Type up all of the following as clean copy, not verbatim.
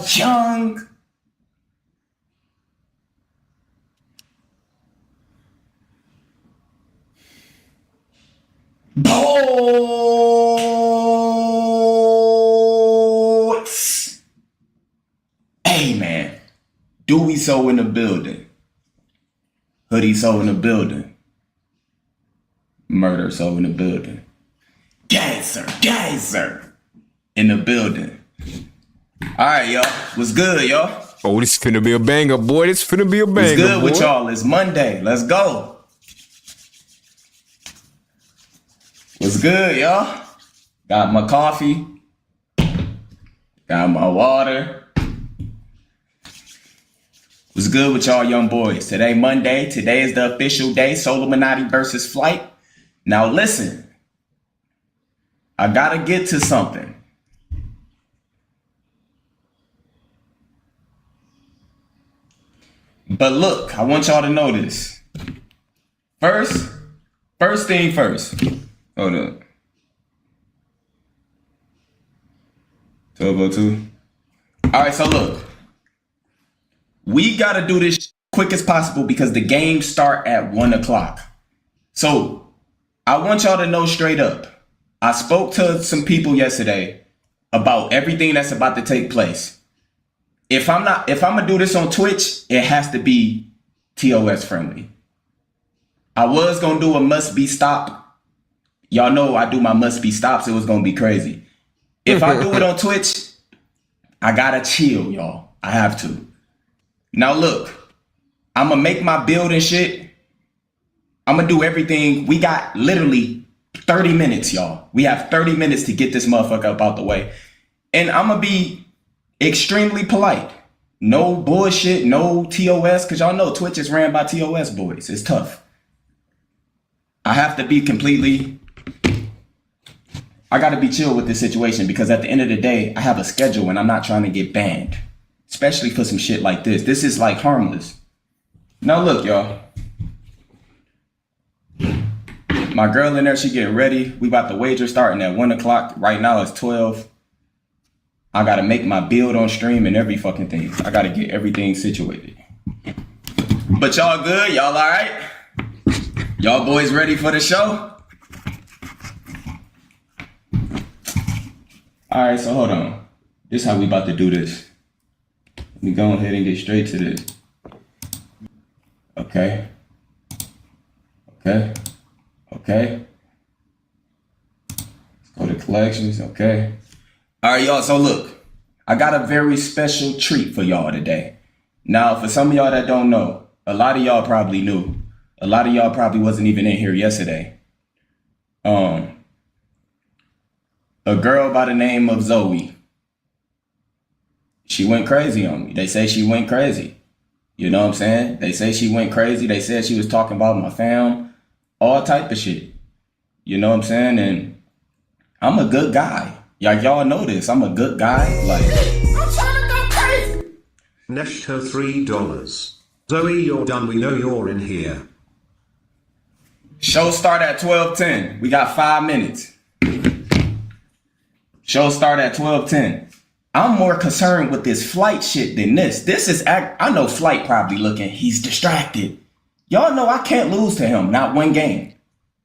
young boys. Hey man, Dewey so in the building. Hoodie so in the building. Murder so in the building. Geyser in the building. Alright, y'all. What's good, y'all? Oh, this finna be a banger, boy. This finna be a banger, What's good boy. with y'all? It's Monday. Let's go. What's good, y'all? Got my coffee. Got my water. What's good with y'all young boys? Today, Monday. Today is the official day. Solomonati versus Flight. Now listen. I gotta get to something. But look, I want y'all to know this. First thing first. Hold up. 12:02. All right, so look. We got to do this quick as possible because the games start at 1 o'clock. So I want y'all to know straight up. I spoke to some people yesterday about everything that's about to take place. If I'm gonna do this on Twitch, it has to be TOS friendly. I was gonna do a must be stop. Y'all know I do my must be stops. It was gonna be crazy. If I do it on Twitch, I gotta chill, y'all. I have to. Now look, I'm gonna make my build and shit. I'm gonna do everything. We got literally 30 minutes, y'all. We have 30 minutes to get this motherfucker up out the way. And I'm gonna be extremely polite. No bullshit, no TOS, because y'all know Twitch is ran by TOS boys. It's tough. I have to be I gotta be chill with this situation because at the end of the day, I have a schedule and I'm not trying to get banned. Especially for some shit like this. This is like harmless. Now look, y'all. My girl in there, she getting ready. We about the wager starting at 1 o'clock. Right now it's 12. I gotta make my build on stream and every fucking thing. I gotta get everything situated. But y'all good? Y'all all right? Y'all boys ready for the show? All right, so hold on. This is how we about to do this. Let me go ahead and get straight to this. Okay. Let's go to collections. Okay. All right, y'all. So look, I got a very special treat for y'all today. Now, for some of y'all that don't know, a lot of y'all probably knew. A lot of y'all probably wasn't even in here yesterday. A girl by the name of Zoe. She went crazy on me. They say she went crazy. You know what I'm saying? They say she went crazy. They said she was talking about my fam. All type of shit. You know what I'm saying? And I'm a good guy. Like y'all know this. I'm a good guy. Like I'm trying to go crazy. Neshto $3. Zoe, you're done. We know you're in here. Show start at 12:10. We got 5 minutes. Show start at 12:10. I'm more concerned with this Flight shit than this. This is, I know Flight probably looking, he's distracted. Y'all know I can't lose to him, not one game.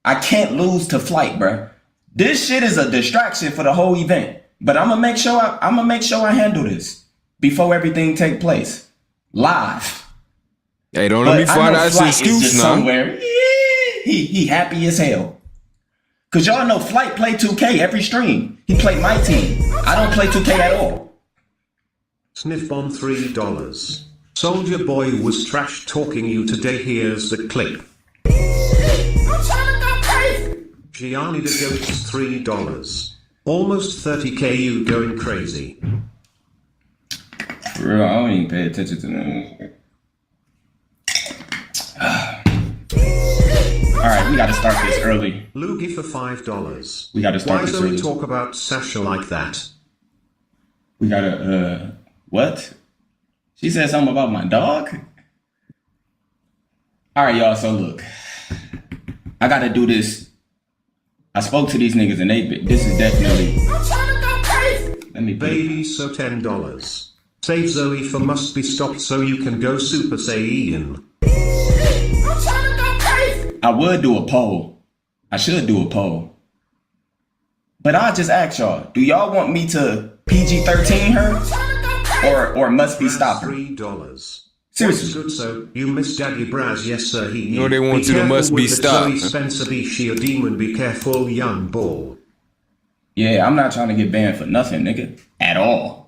I can't lose to Flight, bruh. This shit is a distraction for the whole event. But I'm gonna make sure I handle this before everything take place. Live. Hey, don't let me find out it's an excuse now. Somewhere. He happy as hell. Cause y'all know Flight play 2K every stream. He play my team. I don't play 2K at all. Sniff bomb $3. Soldier Boy was trash talking you today. Here's the clip. I'm trying to go crazy. Gianni the Ghosts $3. Almost 30k you going crazy. For real, I don't even pay attention to them. Alright, we gotta start this early. Loogie for $5. We gotta start Why this Zoe early. talk about Sasha like that? We gotta, what? She said something about my dog? Alright, y'all, so look. I gotta do this. I spoke to these niggas and this is definitely... I'm trying to go crazy! Let me Baby, so $10. Save Zoe for must be stopped so you can go Super Saiyan. I'm trying to go crazy. I would do a poll. I should do a poll. But I'll just ask y'all, do y'all want me to PG-13 her? Or must be stopped her? $3. Seriously. Good, so you miss Daddy Braz, yes sir. You know they want you to must be stopped. Zoe Spencer, be she a demon, be careful, young bull. Yeah, I'm not trying to get banned for nothing, nigga. At all.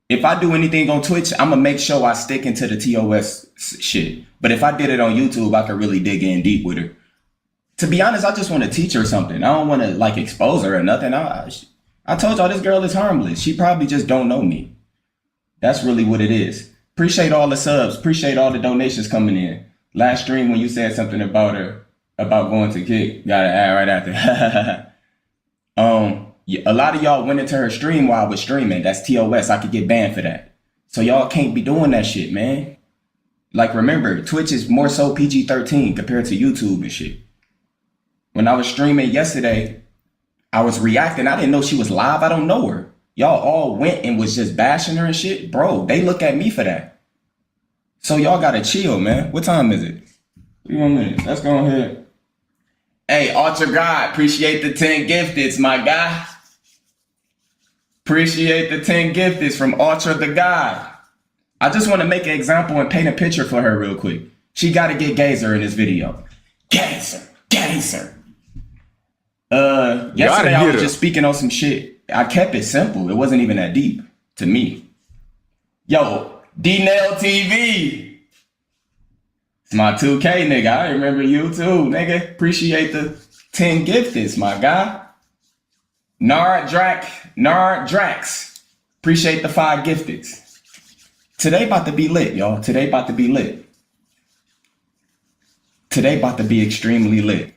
If I do anything on Twitch, I'm gonna make sure I stick into the TOS shit. But if I did it on YouTube, I could really dig in deep with her. To be honest, I just want to teach her something. I don't want to like expose her or nothing. I told y'all this girl is harmless. She probably just don't know me. That's really what it is. Appreciate all the subs. Appreciate all the donations coming in. Last stream when you said something about her, about going to kick, got an ad right after. A lot of y'all went into her stream while I was streaming. That's TOS. I could get banned for that. So y'all can't be doing that shit, man. Like, remember, Twitch is more so PG-13 compared to YouTube and shit. When I was streaming yesterday, I was reacting. I didn't know she was live. I don't know her. Y'all all went and was just bashing her and shit. Bro, they look at me for that. So y'all gotta chill, man. What time is it? 3 more minutes. Let's go ahead. Hey, Ultra God, appreciate the 10 gifteds, my guy. Appreciate the 10 gifteds from Ultra the God. I just want to make an example and paint a picture for her real quick. She got to get Gazer in this video. Gazer. Yesterday I was just speaking on some shit. I kept it simple. It wasn't even that deep to me. Yo, D-Nail TV. It's my 2K nigga. I remember you too, nigga. Appreciate the 10 gifteds, my guy. Nard Drax. Appreciate the 5 gifteds. Today about to be lit, y'all. Today about to be lit. Today about to be extremely lit.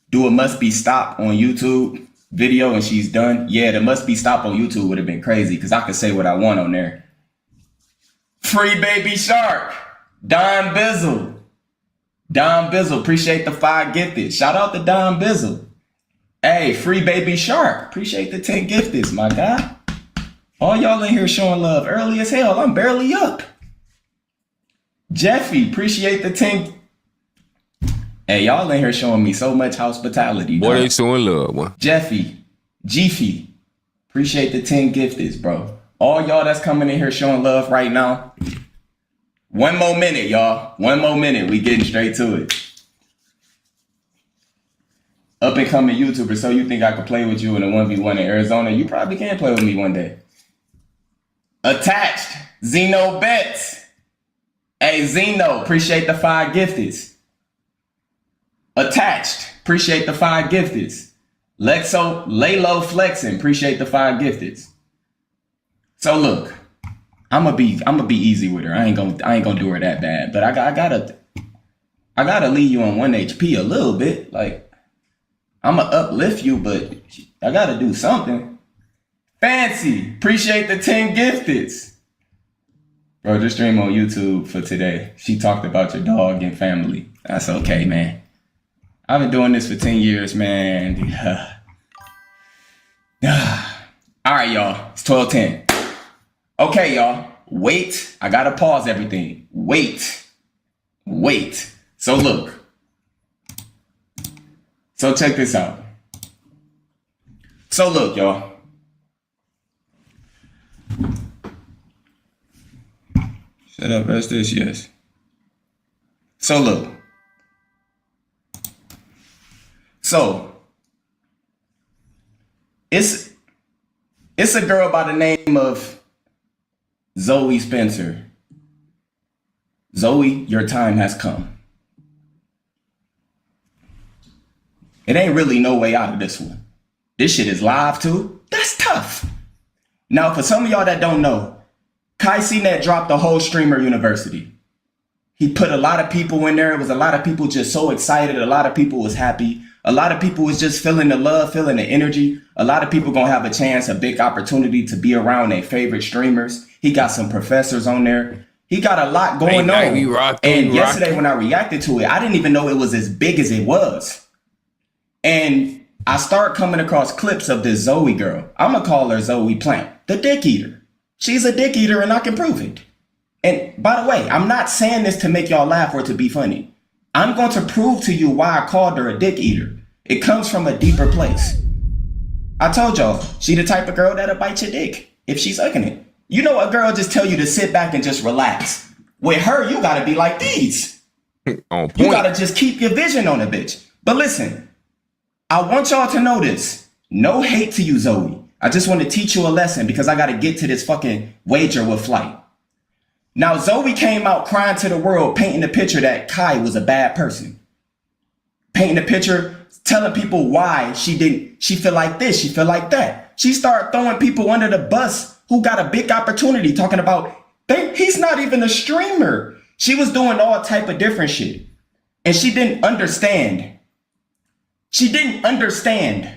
Do a must be stop on YouTube video and she's done. Yeah, the must be stop on YouTube would have been crazy because I could say what I want on there. Free Baby Shark. Don Bizzle. Appreciate the 5 gifted. Shout out to Don Bizzle. Hey, Free Baby Shark. Appreciate the 10 gifteds, my guy. All y'all in here showing love early as hell. I'm barely up. Jeffy, appreciate the 10. Hey, y'all in here showing me so much hospitality. Boy, they showing love, boy. Jeffy, appreciate the 10 gifteds, bro. All y'all that's coming in here showing love right now. 1 more minute, y'all. 1 more minute. We getting straight to it. Up and coming YouTuber, so you think I could play with you in a 1v1 in Arizona? You probably can play with me one day. Attached, Zeno Bets. Hey, Zeno, appreciate the 5 gifteds. Attached, appreciate the 5 gifteds. Lexo, Laylo Flexing, appreciate the 5 gifteds. So look, I'm gonna be easy with her. I ain't gonna do her that bad, but I gotta leave you on 1 HP a little bit. Like, I'm gonna uplift you, but I gotta do something. Fancy, appreciate the 10 gifteds. Bro, just stream on YouTube for today. She talked about your dog and family. That's okay, man. I've been doing this for 10 years, man. All right, y'all, it's 12:10. Okay, y'all, wait. I gotta pause everything. Wait. So look. So check this out. So look, y'all. Shut up, that's this, yes. So look. So it's a girl by the name of Zoe Spencer. Zoe, your time has come. It ain't really no way out of this one. This shit is live too. That's tough. Now, for some of y'all that don't know, Kai CNET dropped the whole Streamer University. He put a lot of people in there. It was a lot of people just so excited. A lot of people was happy. A lot of people was just feeling the love, feeling the energy. A lot of people gonna have a chance, a big opportunity to be around their favorite streamers. He got some professors on there. He got a lot going on. And yesterday when I reacted to it, I didn't even know it was as big as it was. And I start coming across clips of this Zoe girl. I'm gonna call her Zoe Plant, the dick eater. She's a dick eater and I can prove it. And by the way, I'm not saying this to make y'all laugh or to be funny. I'm going to prove to you why I called her a dick eater. It comes from a deeper place. I told y'all, she the type of girl that'll bite your dick if she's sucking it. You know, a girl just tell you to sit back and just relax. With her, you gotta be like these. On point. You gotta just keep your vision on a bitch. But listen, I want y'all to know this. No hate to you, Zoe. I just want to teach you a lesson because I gotta get to this fucking wager with Flight. Now, Zoe came out crying to the world, painting the picture that Kai was a bad person. Painting the picture, telling people why she feel like this, she feel like that. She started throwing people under the bus who got a big opportunity, talking about, he's not even a streamer. She was doing all type of different shit. And she didn't understand. She didn't understand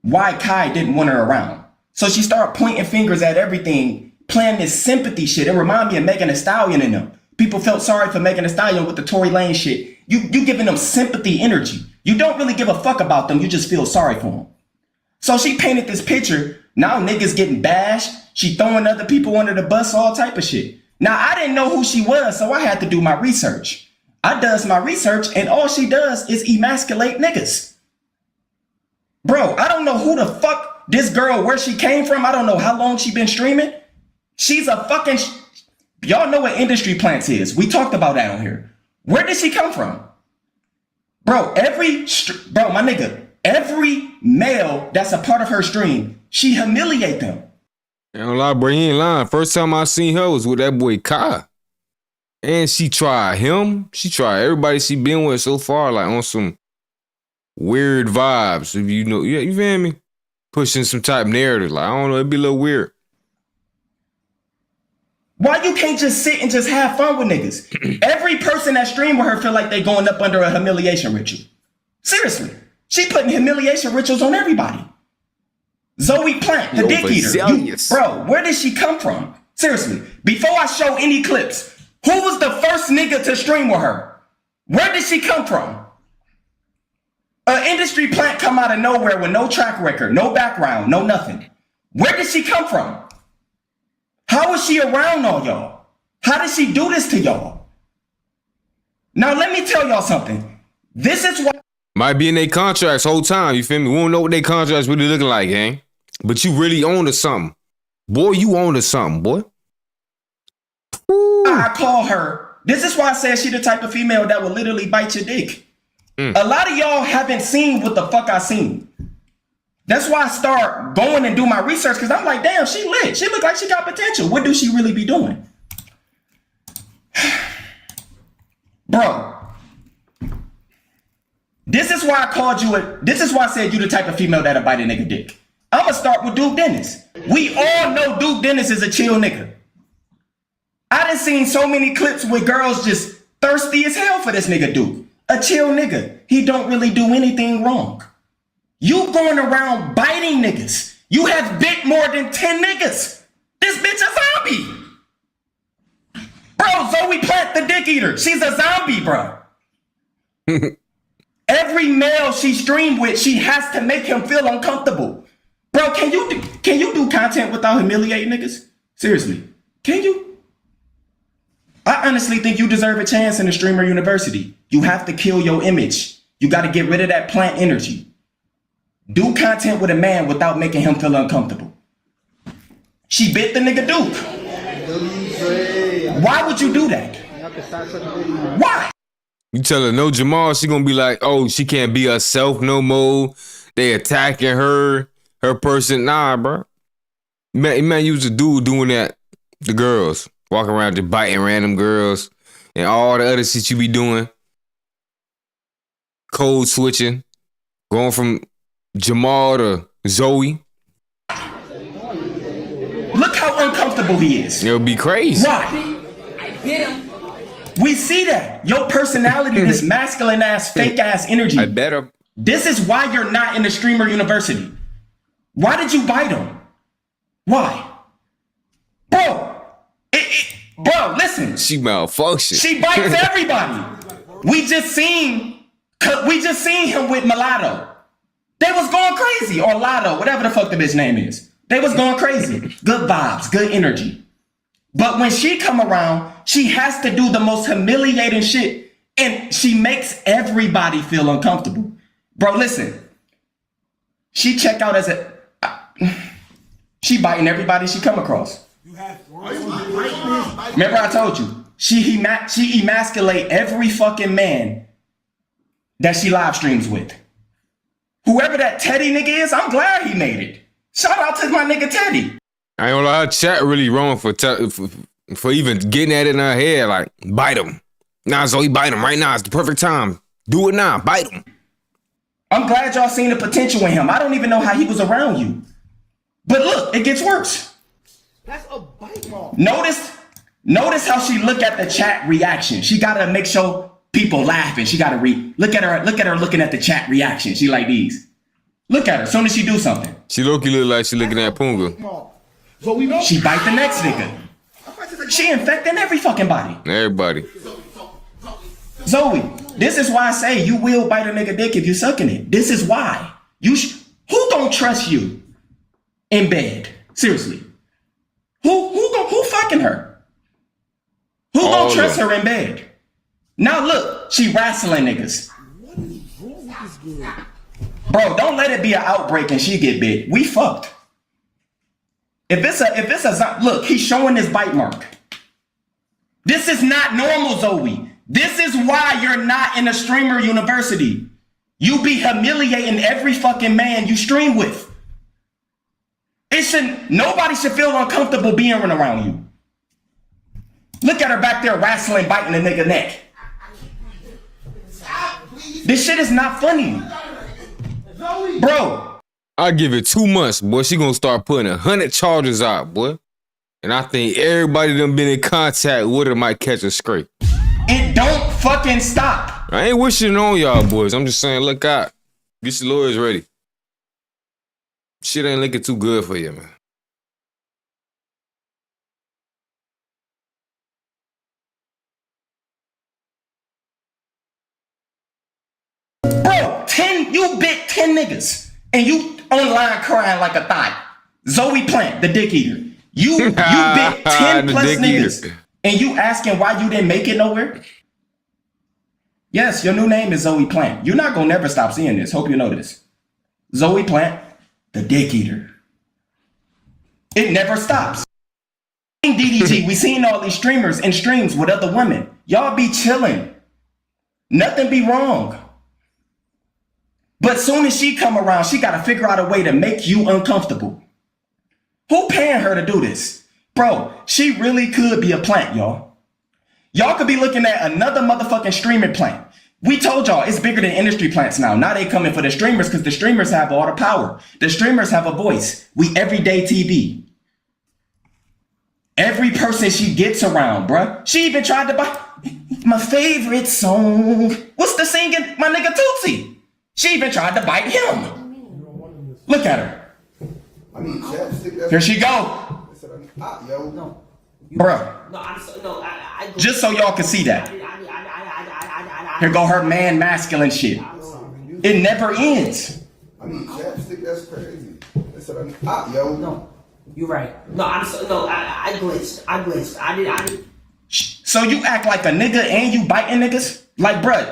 why Kai didn't want her around. So she started pointing fingers at everything, playing this sympathy shit. It reminded me of Megan Thee Stallion and them. People felt sorry for Megan Thee Stallion with the Tory Lane shit. You giving them sympathy energy. You don't really give a fuck about them. You just feel sorry for them. So she painted this picture. Now niggas getting bashed. She throwing other people under the bus, all type of shit. Now I didn't know who she was, so I had to do my research. I does my research and all she does is emasculate niggas. Bro, I don't know who the fuck this girl, where she came from. I don't know how long she been streaming. She's a fucking, y'all know what industry plants is. We talked about that on here. Where did she come from? Bro, my nigga, every male that's a part of her stream, she humiliate them. I don't lie, bro, he ain't lying. First time I seen her was with that boy Kai. And she tried him. She tried everybody she been with so far, like on some weird vibes. If you know, yeah, you feel me? Pushing some type narrative. Like, I don't know, it'd be a little weird. Why you can't just sit and just have fun with niggas? Every person that stream with her feel like they going up under a humiliation ritual. Seriously. She putting humiliation rituals on everybody. Zoe Plant, the dick eater. Bro, where did she come from? Seriously. Before I show any clips, who was the first nigga to stream with her? Where did she come from? An industry plant come out of nowhere with no track record, no background, no nothing. Where did she come from? How is she around all y'all? How did she do this to y'all? Now let me tell y'all something. This is why might be in their contracts whole time, you feel me? We don't know what their contracts really looking like, gang. But you really own to something. Boy, you own to something, boy. Ooh. I call her. This is why I said she the type of female that will literally bite your dick. A lot of y'all haven't seen what the fuck I seen. That's why I start going and do my research, because I'm like, damn, she lit. She look like she got potential. What do she really be doing? Bro, this is why I called you this is why I said you the type of female that'll bite a nigga dick. I'm gonna start with Duke Dennis. We all know Duke Dennis is a chill nigga. I done seen so many clips with girls just thirsty as hell for this nigga Duke. A chill nigga. He don't really do anything wrong. You going around biting niggas. You have bit more than 10 niggas. This bitch a zombie. Bro, Zoe Plant, the dick eater. She's a zombie, bro. Every male she streamed with, she has to make him feel uncomfortable. Bro, can you do content without humiliating niggas? Seriously, can you? I honestly think you deserve a chance in the streamer university. You have to kill your image. You got to get rid of that plant energy. Do content with a man without making him feel uncomfortable. She bit the nigga Duke. Why would you do that? Why? You tell her no Jamal, she gonna be like, oh, she can't be herself no more. They attacking her person. Nah, bro. Man, you was a dude doing that. The girls walking around just biting random girls and all the other shit you be doing. Code switching, going from Jamal to Zoe. Look how uncomfortable he is. It'll be crazy. Why? I get him. We see that. Your personality, this masculine ass, fake ass energy. I bet him. This is why you're not in the streamer university. Why did you bite him? Why? Bro, listen. She malfunctioned. She bites everybody. We just seen him with Mulatto. They was going crazy, or Lotto, whatever the fuck the bitch name is. They was going crazy. Good vibes, good energy. But when she come around, she has to do the most humiliating shit. And she makes everybody feel uncomfortable. Bro, listen. She check out as a... She biting everybody she come across. Remember I told you. She emasculate every fucking man that she live streams with. Whoever that Teddy nigga is, I'm glad he made it. Shout out to my nigga Teddy. I ain't gonna lie, her chat really wrong for even getting at it in her head. Like, bite him. Nah, Zoe, bite him right now. It's the perfect time. Do it now. Bite him. I'm glad y'all seen the potential in him. I don't even know how he was around you. But look, it gets worse. That's a bite mark. Notice how she look at the chat reaction. She gotta make sure people laughing. She gotta look at her looking at the chat reaction. She like these. Look at her as soon as she do something. She low-key look like she looking at Punga. So we know. She bite the next nigga. She infecting every fucking body. Everybody. Zoe, this is why I say you will bite a nigga dick if you sucking it. This is why. Who gonna trust you in bed? Seriously. Who fucking her? Who gonna trust her in bed? Now look, she wrestling niggas. What is wrong with this girl? Bro, don't let it be an outbreak and she get bit. We fucked. If it's a look, he's showing his bite mark. This is not normal, Zoe. This is why you're not in a streamer university. You be humiliating every fucking man you stream with. Nobody should feel uncomfortable being around you. Look at her back there wrestling, biting the nigga neck. This shit is not funny. Bro. I give it 2 months, boy. She gonna start putting 100 charges out, boy. And I think everybody done been in contact with her might catch a scrape. It don't fucking stop. I ain't wishing it on y'all, boys. I'm just saying, look out. Get your lawyers ready. Shit ain't looking too good for you, man. Bro, you bit 10 niggas. And you online crying like a thot. Zoe Plant, the dick eater. You bit 10 plus niggas. Eater. And you asking why you didn't make it nowhere? Yes, your new name is Zoe Plant. You're not gonna never stop seeing this. Hope you know this. Zoe Plant, the dick eater. It never stops. DDG, we seen all these streamers and streams with other women. Y'all be chilling. Nothing be wrong. But soon as she come around, she gotta figure out a way to make you uncomfortable. Who paying her to do this? Bro, she really could be a plant, y'all. Y'all could be looking at another motherfucking streaming plant. We told y'all it's bigger than industry plants now. Now they coming for the streamers because the streamers have all the power. The streamers have a voice. We everyday TV. Every person she gets around, bruh. She even tried to buy my favorite song. What's the singing? My nigga Tootsie. She even tried to bite him. Look at her. I need chapstick. Here she go. Yo. No. Bruh. No, I Just so y'all can see that. Here go her man masculine shit. It never ends. I need chapstick. That's crazy. They said I need yo. No. You're right. No, I glitched. I did. So you act like a nigga and you biting niggas? Like, bruh,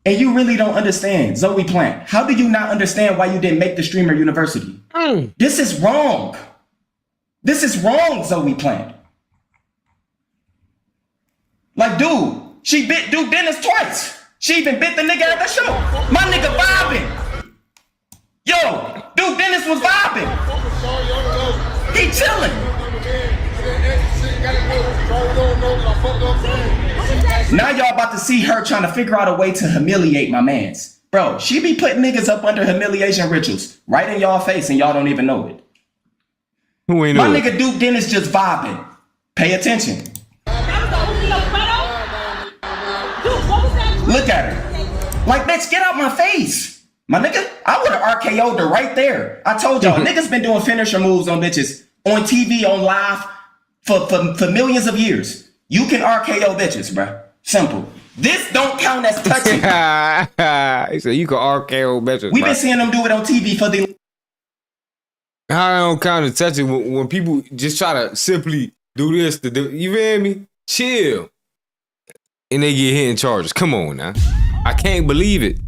and you really don't understand, Zoe Plant. How do you not understand why you didn't make the streamer university? This is wrong. This is wrong, Zoe Plant. Like, dude, she bit Duke Dennis twice. She even bit the nigga at the show. My nigga vibing. Yo, Duke Dennis was vibing. He chilling. Now y'all about to see her trying to figure out a way to humiliate my mans. Bro, she be putting niggas up under humiliation rituals right in y'all face and y'all don't even know it. Who ain't my know nigga Duke Dennis just vibing. Pay attention. Look at her. Like, bitch, get out my face. My nigga, I would have RKO'd her right there. I told y'all, niggas been doing finisher moves on bitches on TV, on live for millions of years. You can RKO bitches, bruh. Simple. This don't count as touching. He said you can RKO bitches. We've been seeing them do it on TV for the I don't kind of touch it when people just try to simply do this. You feel me? Chill. And they get hit in charges. Come on now. I can't believe it.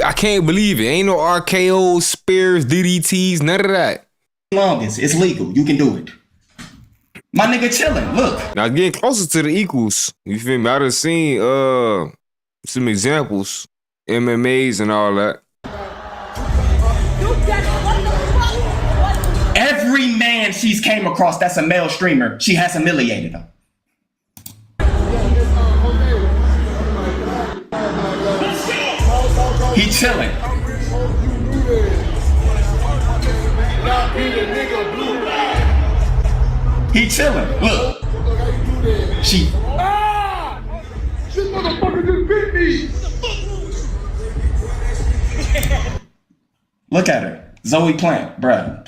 I can't believe it. Ain't no RKOs, spares, DDTs, none of that. Longest, it's legal. You can do it. My nigga chilling. Look. Now getting closer to the equals. You feel me? I done seen some examples, MMAs and all that. Every man she's came across that's a male streamer, she has humiliated him. He chilling. He chilling. Look. She. This motherfucker just bit me. Look at her. Zoe Plant, bruh.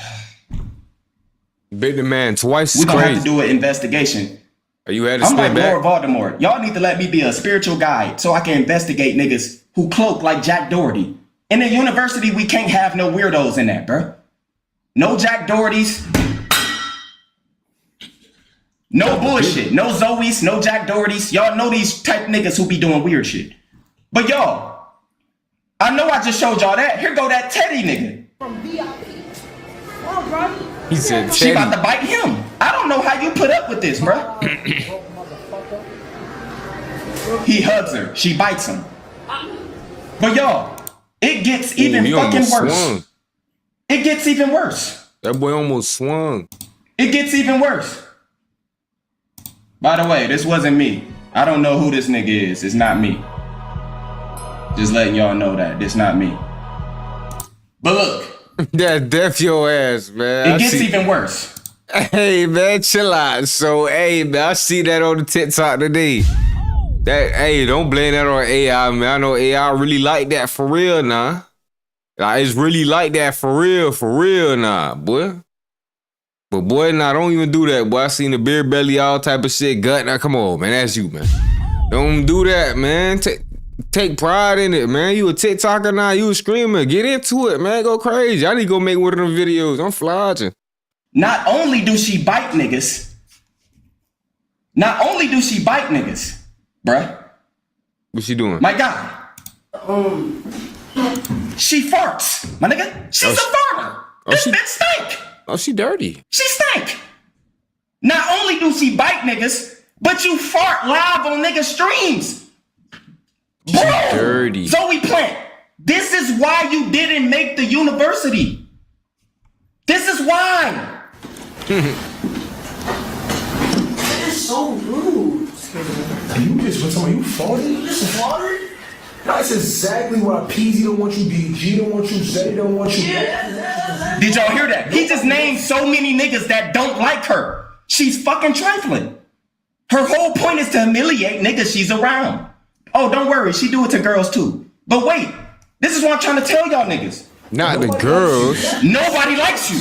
Bit the man twice. We're gonna crazy. have to do an investigation. Are you had to I'm spin like back? Lord Voldemort. Y'all need to let me be a spiritual guide so I can investigate niggas who cloak like Jack Doherty. In the university, we can't have no weirdos in that, bruh. No Jack Dohertys. No bullshit. No Zoes, no Jack Dohertys. Y'all know these type niggas who be doing weird shit. But y'all, I know I just showed y'all that. Here go that Teddy nigga. From VIP. Well, bro. He said She about Teddy. to bite him. I don't know how you put up with this, bruh. He hugs her. She bites him. But y'all, it gets even he fucking almost worse. swung. It gets even worse. That boy almost swung. It gets even worse. By the way, this wasn't me. I don't know who this nigga is. It's not me. Just letting y'all know that. It's not me. But look. That deaf your ass, man. It gets even worse. Hey, man, chill out. So, hey, man, I see that on the TikTok today. Hey, don't blame that on AI, man. I know AI really like that for real, nah. Like, it's really like that for real, nah, boy. But boy, nah, don't even do that, boy. I seen the beer belly, all type of shit, gut. Now, come on, man, that's you, man. Don't do that, man. Take pride in it, man. You a TikToker now, you a screamer. Get into it, man. Go crazy. I need to go make one of them videos. I'm flogging. Not only do she bite niggas, bruh. What she doing? My God. She farts, my nigga. She's a farter. This bitch stink. Oh, she dirty. She stink. Not only do she bite niggas, but you fart live on nigga streams. Bro, dirty. Zoe Plant, this is why you didn't make the university. This is why. It's so rude. You just went somewhere, you farted? You just farted? That's exactly why PZ don't want you, DG don't want you, Zay don't want you. Yeah. Did y'all hear that? He just named so many niggas that don't like her. She's fucking trifling. Her whole point is to humiliate niggas she's around. Oh, don't worry, she do it to girls too. But wait, this is what I'm trying to tell y'all niggas. Not the girls. Nobody likes you.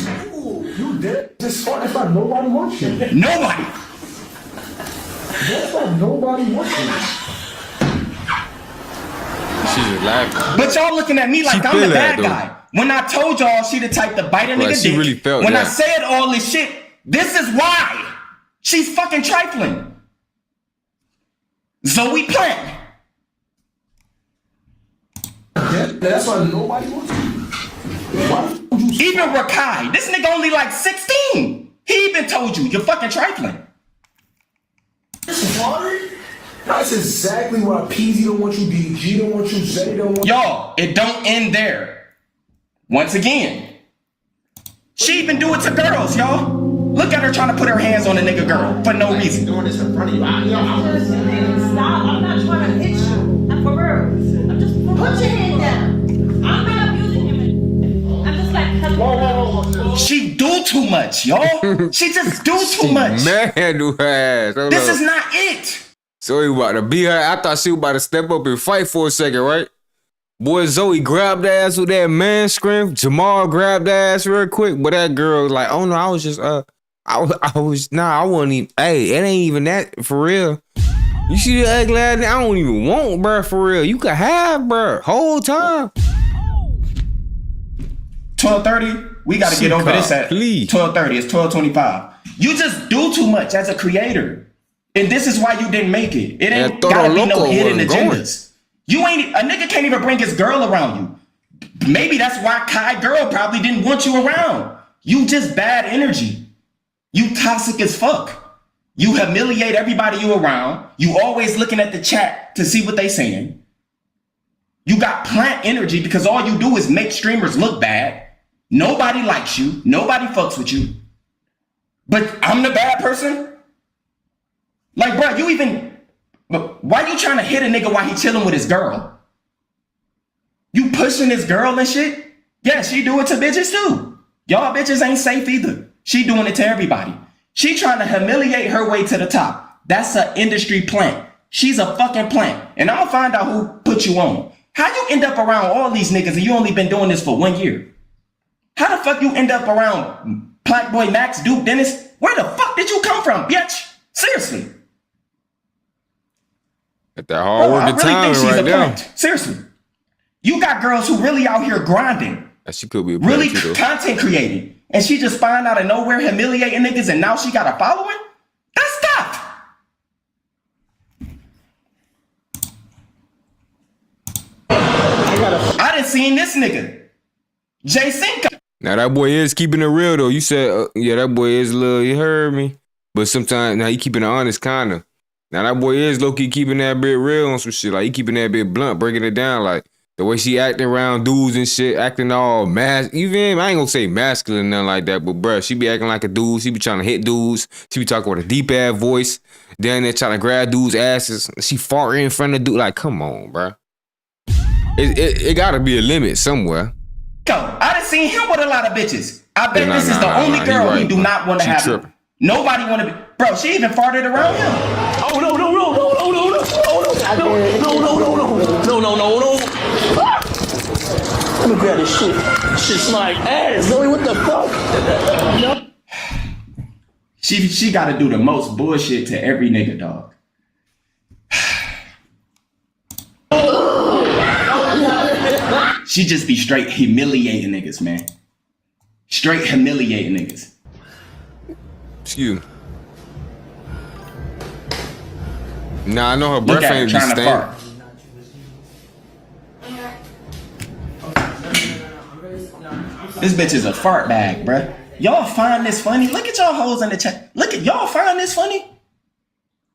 You dead? Just fart, that's why nobody wants you. Nobody. That's why nobody wants you. She's just laughing. But y'all looking at me like She I'm the feel that, bad though. guy. When I told y'all she the type to bite a Like, nigga she dick. really felt when I that. said all this shit, this is why. She's fucking trifling. Zoe Plant. Yeah, that's why nobody wants you. Why would you Even Rakai. This nigga only like 16. He even told you, you're fucking trifling. Just farted? That's exactly why PZ don't want you, DG don't want you, Zay don't want you. Y'all, it don't end there. Once again, she even do it to girls, y'all. Look at her trying to put her hands on a nigga girl for no reason. Doing this in front of you. Stop. I'm not trying to hit you. I'm for real. I'm just put your hand down. I'm not abusing him. I'm just like, hello. She do too much, y'all. She just do too much. Man, do her ass. Hold This up. is not it. So he about to beat her. I thought she was about to step up and fight for a second, right? Boy, Zoe grabbed the ass with that man scream. Jamal grabbed the ass real quick, but that girl was like, oh no, I was just, I wasn't even, hey, it ain't even that for real. You see the ugly ass? I don't even want, bruh, for real. You could have, bruh, whole time. 12:30. We got to get over this at please. 12:30. It's 12:25. You just do too much as a creator. And this is why you didn't make it. It ain't gotta be no hidden agendas. You ain't, a nigga can't even bring his girl around you. Maybe that's why Kai girl probably didn't want you around. You just bad energy. You toxic as fuck. You humiliate everybody you around. You always looking at the chat to see what they saying. You got plant energy because all you do is make streamers look bad. Nobody likes you. Nobody fucks with you. But I'm the bad person? Like, bro, you even... Why you trying to hit a nigga while he chilling with his girl? You pushing his girl and shit? Yeah, she do it to bitches too. Y'all bitches ain't safe either. She doing it to everybody. She trying to humiliate her way to the top. That's an industry plant. She's a fucking plant. And I'm gonna find out who put you on. How you end up around all these niggas and you only been doing this for 1 year? How the fuck you end up around Black Boy Max, Duke Dennis? Where the fuck did you come from, bitch? Seriously. At that hard working time right now. Seriously. You got girls who really out here grinding. She could be a really content creating. And she just find out of nowhere humiliating niggas and now she got a following? That's tough. I done seen this nigga. Jay Cinco. Now that boy is keeping it real though. You said, yeah, that boy is a little, you heard me. But sometimes, now he keeping it honest kinda. Now that boy is low-key keeping that bit real on some shit. Like he keeping that bit blunt, breaking it down. Like the way she acting around dudes and shit, acting all even I ain't gonna say masculine, nothing like that, but bruh, she be acting like a dude. She be trying to hit dudes. She be talking with a deep ass voice. Then they're trying to grab dudes' asses. She farting in front of dude. Like, come on, bruh. It gotta be a limit somewhere. I done seen him with a lot of bitches. I bet this is the only girl he do not want to have. Nobody want to be. Bro, she even farted around him. Oh, no. Let me grab this shit. Shit's like ass. Zoe, what the fuck? She got to do the most bullshit to every nigga, dog. She just be straight humiliating niggas, man. Straight humiliating niggas. Excuse me. Nah, I know her breath ain't be stank. This bitch is a fart bag, bruh. Y'all find this funny? Look at y'all hoes in the chat. Look at y'all find this funny?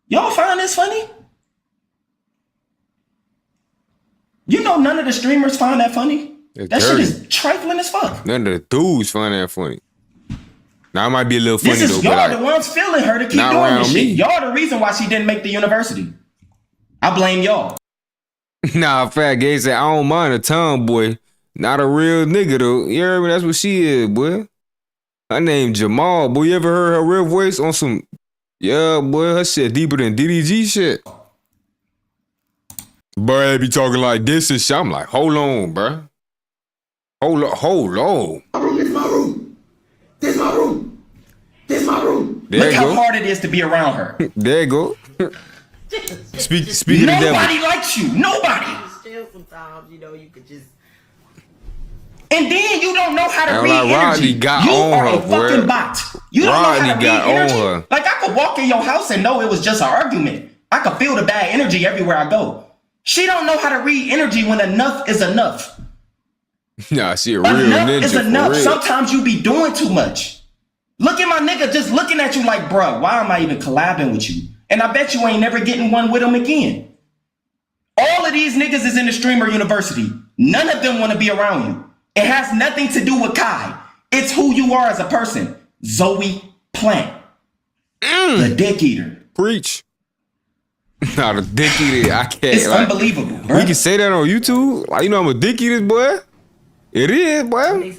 Y'all find this funny? You know none of the streamers find that funny? That shit is trifling as fuck. None of the dudes find that funny. Now it might be a little funny though. This is y'all the ones feeling her to keep doing this shit. Y'all the reason why she didn't make the university. I blame y'all. Nah, Fat Gay said, I don't mind a tomboy. Not a real nigga though. You heard me? That's what she is, boy. Her name Jamal. Boy, you ever heard her real voice on some... Yeah, boy, her shit deeper than DDG shit. Boy, they be talking like this and shit. I'm like, hold on, bruh. Hold on. This is my room. This is my room. This is my room. Look how hard it is to be around her. There you go. Speak of the devil. Nobody likes you. Nobody. Still sometimes, you know, you could just... And then you don't know how to read like energy. You are a fucking bot. You don't know how to read energy. Her. Like I could walk in your house and know it was just an argument. I could feel the bad energy everywhere I go. She don't know how to read energy when enough is enough. Nah, she a real enough ninja. Is enough. Real. Sometimes you be doing too much. Look at my nigga just looking at you like, bruh, why am I even collabing with you? And I bet you ain't never getting one with him again. All of these niggas is in the streamer university. None of them want to be around you. It has nothing to do with Kai. It's who you are as a person. Zoe Plant. The dick eater. Preach. Nah, the dick eater. I can't. It's unbelievable, bro. We can say that on YouTube. Like, you know I'm a dick eater, boy. It is, boy.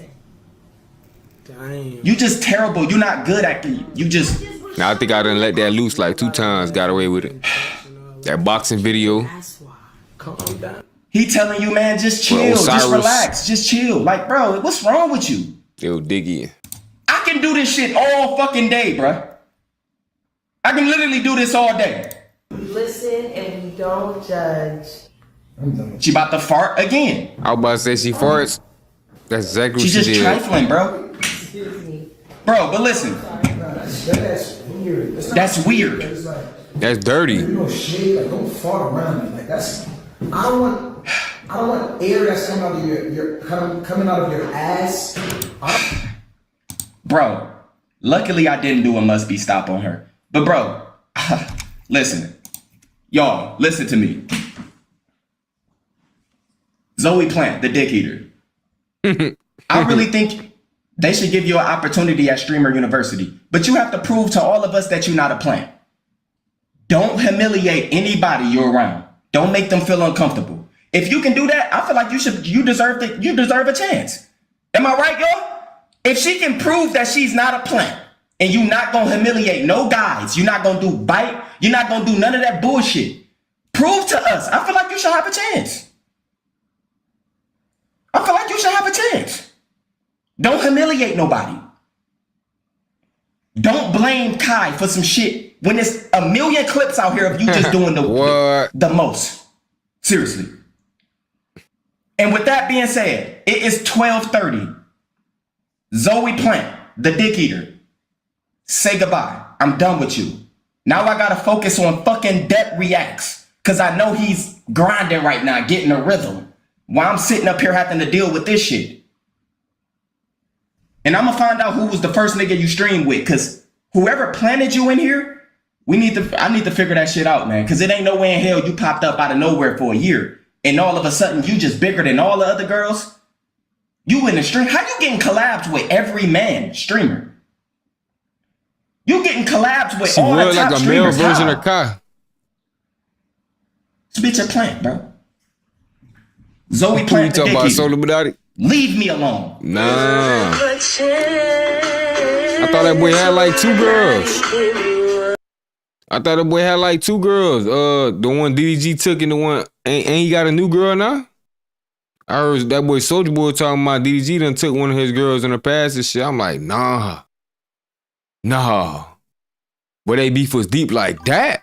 Damn. You just terrible. You're not good at it. You just... Nah, I think I done let that loose like 2 times. Got away with it. That boxing video. That's why. Calm down. He telling you, man, just chill, just relax, just chill. Like, bro, what's wrong with you? Yo, Diggy. I can do this shit all fucking day, bro. I can literally do this all day. We listen and we don't judge. She about to fart again. I was about to say she farts. That's exactly what she did. She's just trifling, bro. Bro, but listen. That's weird. That's weird. It's like, That's dirty. you know, shit, like don't fart around me. Like that's, I don't want air that's coming out of coming out of your ass. Bro, luckily I didn't do a must be stop on her. But bro, listen. Y'all, listen to me. Zoe Plant, the dick eater. I really think they should give you an opportunity at Streamer University. But you have to prove to all of us that you're not a plant. Don't humiliate anybody you're around. Don't make them feel uncomfortable. If you can do that, I feel like you deserve a chance. Am I right, y'all? If she can prove that she's not a plant and you're not gonna humiliate no guys, you're not gonna do bite, you're not gonna do none of that bullshit. Prove to us. I feel like you should have a chance. I feel like you should have a chance. Don't humiliate nobody. Don't blame Kai for some shit when there's a million clips out here of you just doing the most. Seriously. And with that being said, it is 12:30. Zoe Plant, the dick eater. Say goodbye. I'm done with you. Now I gotta focus on fucking Debt Reacts. Cause I know he's grinding right now, getting a rhythm. While I'm sitting up here having to deal with this shit. And I'm gonna find out who was the first nigga you streamed with. Cause whoever planted you in here, I need to figure that shit out, man. Cause it ain't no way in hell you popped up out of nowhere for a year. And all of a sudden you just bigger than all the other girls. You in the stream. How you getting collabs with every man streamer? You getting collabs with all the top like a streamers. male version of Kai. This bitch a plant, bro. Zoe Plant, the talking dick about eater. Solo Badati? Leave me alone. Nah. I thought that boy had like 2 girls. I thought that boy had like 2 girls. The one DDG took and the one ain't he got a new girl now? I heard that boy Soulja Boy talking about DDG done took one of his girls in the past and shit. I'm like, nah. But they beef was deep like that.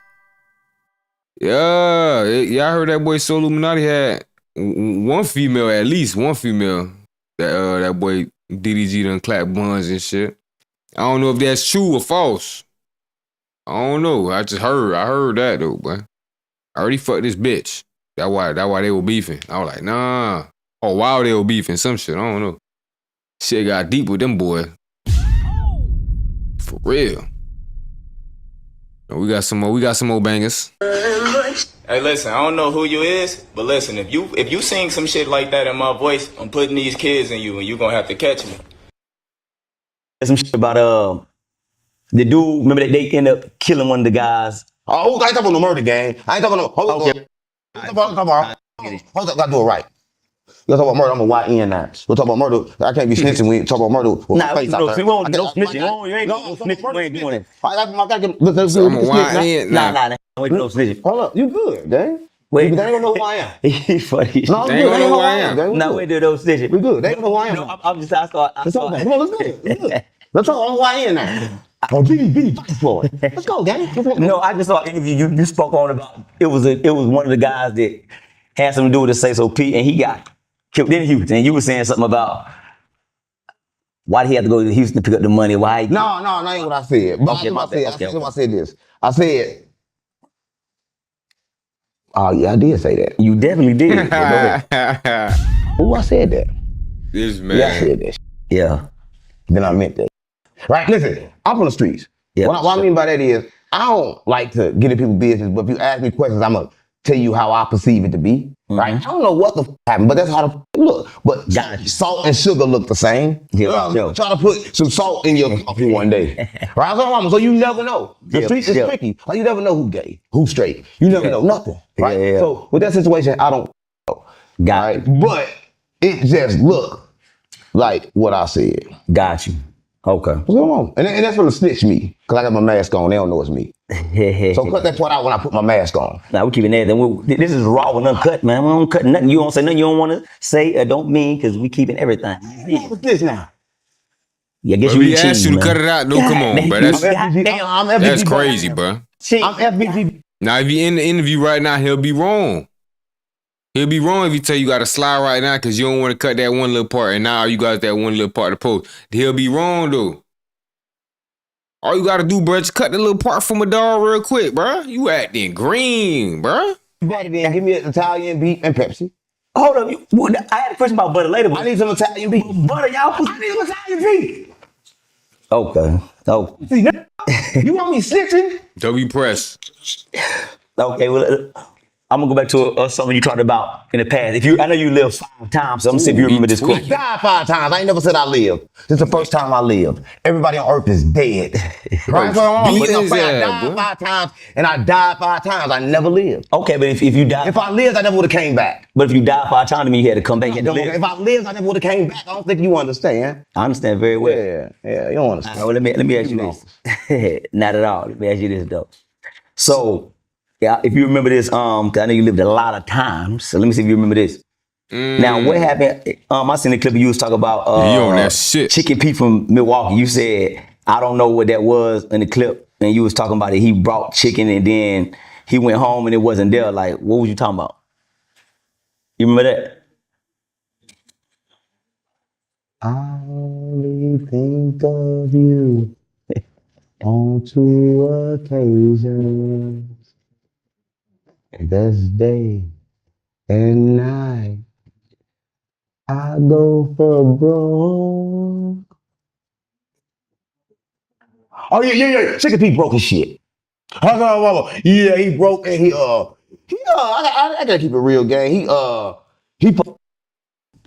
Yeah, I heard that boy Soul Illuminati had one female, at least one female. That boy DDG done clap buns and shit. I don't know if that's true or false. I don't know. I heard that though, boy. I already fucked this bitch. That's why they were beefing. I was like, nah. Oh, while they were beefing, some shit. I don't know. Shit got deep with them boys. For real. We got some more bangers. Hey, listen, I don't know who you is, but listen, if you sing some shit like that in my voice, I'm putting these kids in you, and you gonna have to catch me. Some shit about the dude. Remember that they end up killing one of the guys. Oh, I ain't talking about no murder gang. I ain't talking about no. Hold Okay. on, gotta do it right. You talk about murder, I'm a YN now. We'll talk about murder. I can't be snitching when you talk about murder. Nah, we don't do no snitching. You ain't no snitching. We ain't doing it. I gotta So I'm a YN Nah, now. we no snitching. Hold up, you good, gang. Wait, They ain't gonna know who I am. he funny. No, They ain't gonna know who I am. gang. No, we do no snitching. We good. They don't know who I am. No, I'm just. I start. Let's talk. Come on, let's go. Let's go. Let's talk on YN now. Oh, BD Floyd. Let's go, gang. No, I just saw an interview you spoke on about. It was one of the guys that had something to do with the Say So P, and he got killed in Houston. And you were saying something about why did he have to go to Houston to pick up the money? Why? No, ain't what I said. But Okay, I said this. I said, oh yeah, I did say that. You definitely did. Oh, I said that. This man. Yeah, I said that. Yeah. Then I meant that. Right? Listen, I'm on the streets. Yeah, What I mean by that is, I don't like to get in people's business, but if you ask me questions, I'm going to tell you how I perceive it to be. Right? I don't know what the happened, but that's how the look. But salt and sugar look the same. Yeah, Try to put some salt in your coffee one day. Right? So you never know. The streets is tricky. Like, you never know who gay, who straight. You never know nothing. Right? Yeah. So with that situation, I don't know. Got it. But it just look like what I said. Got you. Okay. What's going on? And that's gonna snitch me, because I got my mask on. They don't know it's me. So cut that part out when I put my mask on. Nah, we keeping that. This is raw and uncut, man. We don't cut nothing. You don't say nothing you don't want to say or don't mean, because we keeping everything. What's this now? Yeah, I guess But you we asked you to cut it out. No, come on, bro. I'm FBG. That's crazy, bro. I'm FBG. Now, if you in the interview right now, he'll be wrong. He'll be wrong if you tell you got to slide right now because you don't want to cut that one little part, and now you got that one little part to post. He'll be wrong, though. All you gotta do, bro, just cut the little part from a dog real quick, bro. You acting green, bro. Back then, give me an Italian beef and Pepsi. Hold up, I had a question about butter later. I need some Italian beef. Butter, y'all put. I need some Italian beef. Okay. Oh. See, you want me snitching? W press. Okay. Well, I'm gonna go back to something you talked about in the past. I know you lived 5 times, so I'm gonna see if you remember this quote. Died 5 times. I ain't never said I lived. This is the first time I lived. Everybody on earth is dead. Right? So I died 5 times, and I died 5 times. I never lived. Okay, but if you died, If I lived, I never would have came back. but if you died 5 times, then you had to come back. You had to live. If I lived, I never would have came back. I don't think you understand. I understand very well. Yeah, you don't understand. All right, well, let me ask you this. Not at all. Let me ask you this though. So, yeah, if you remember this, 'cause I know you lived a lot of times. So let me see if you remember this. Now, what happened? I seen the clip of you was talking about You on that shit. Chicken Pete from Milwaukee. You said I don't know what that was in the clip, and you was talking about it. He brought chicken, and then he went home, and it wasn't there. Like, what was you talking about? You remember that? I only think of you on 2 occasions. That's day and night. I go for broke. Oh yeah. Chicken Pete broke his shit. Yeah, he broke and I gotta keep it real, gang. But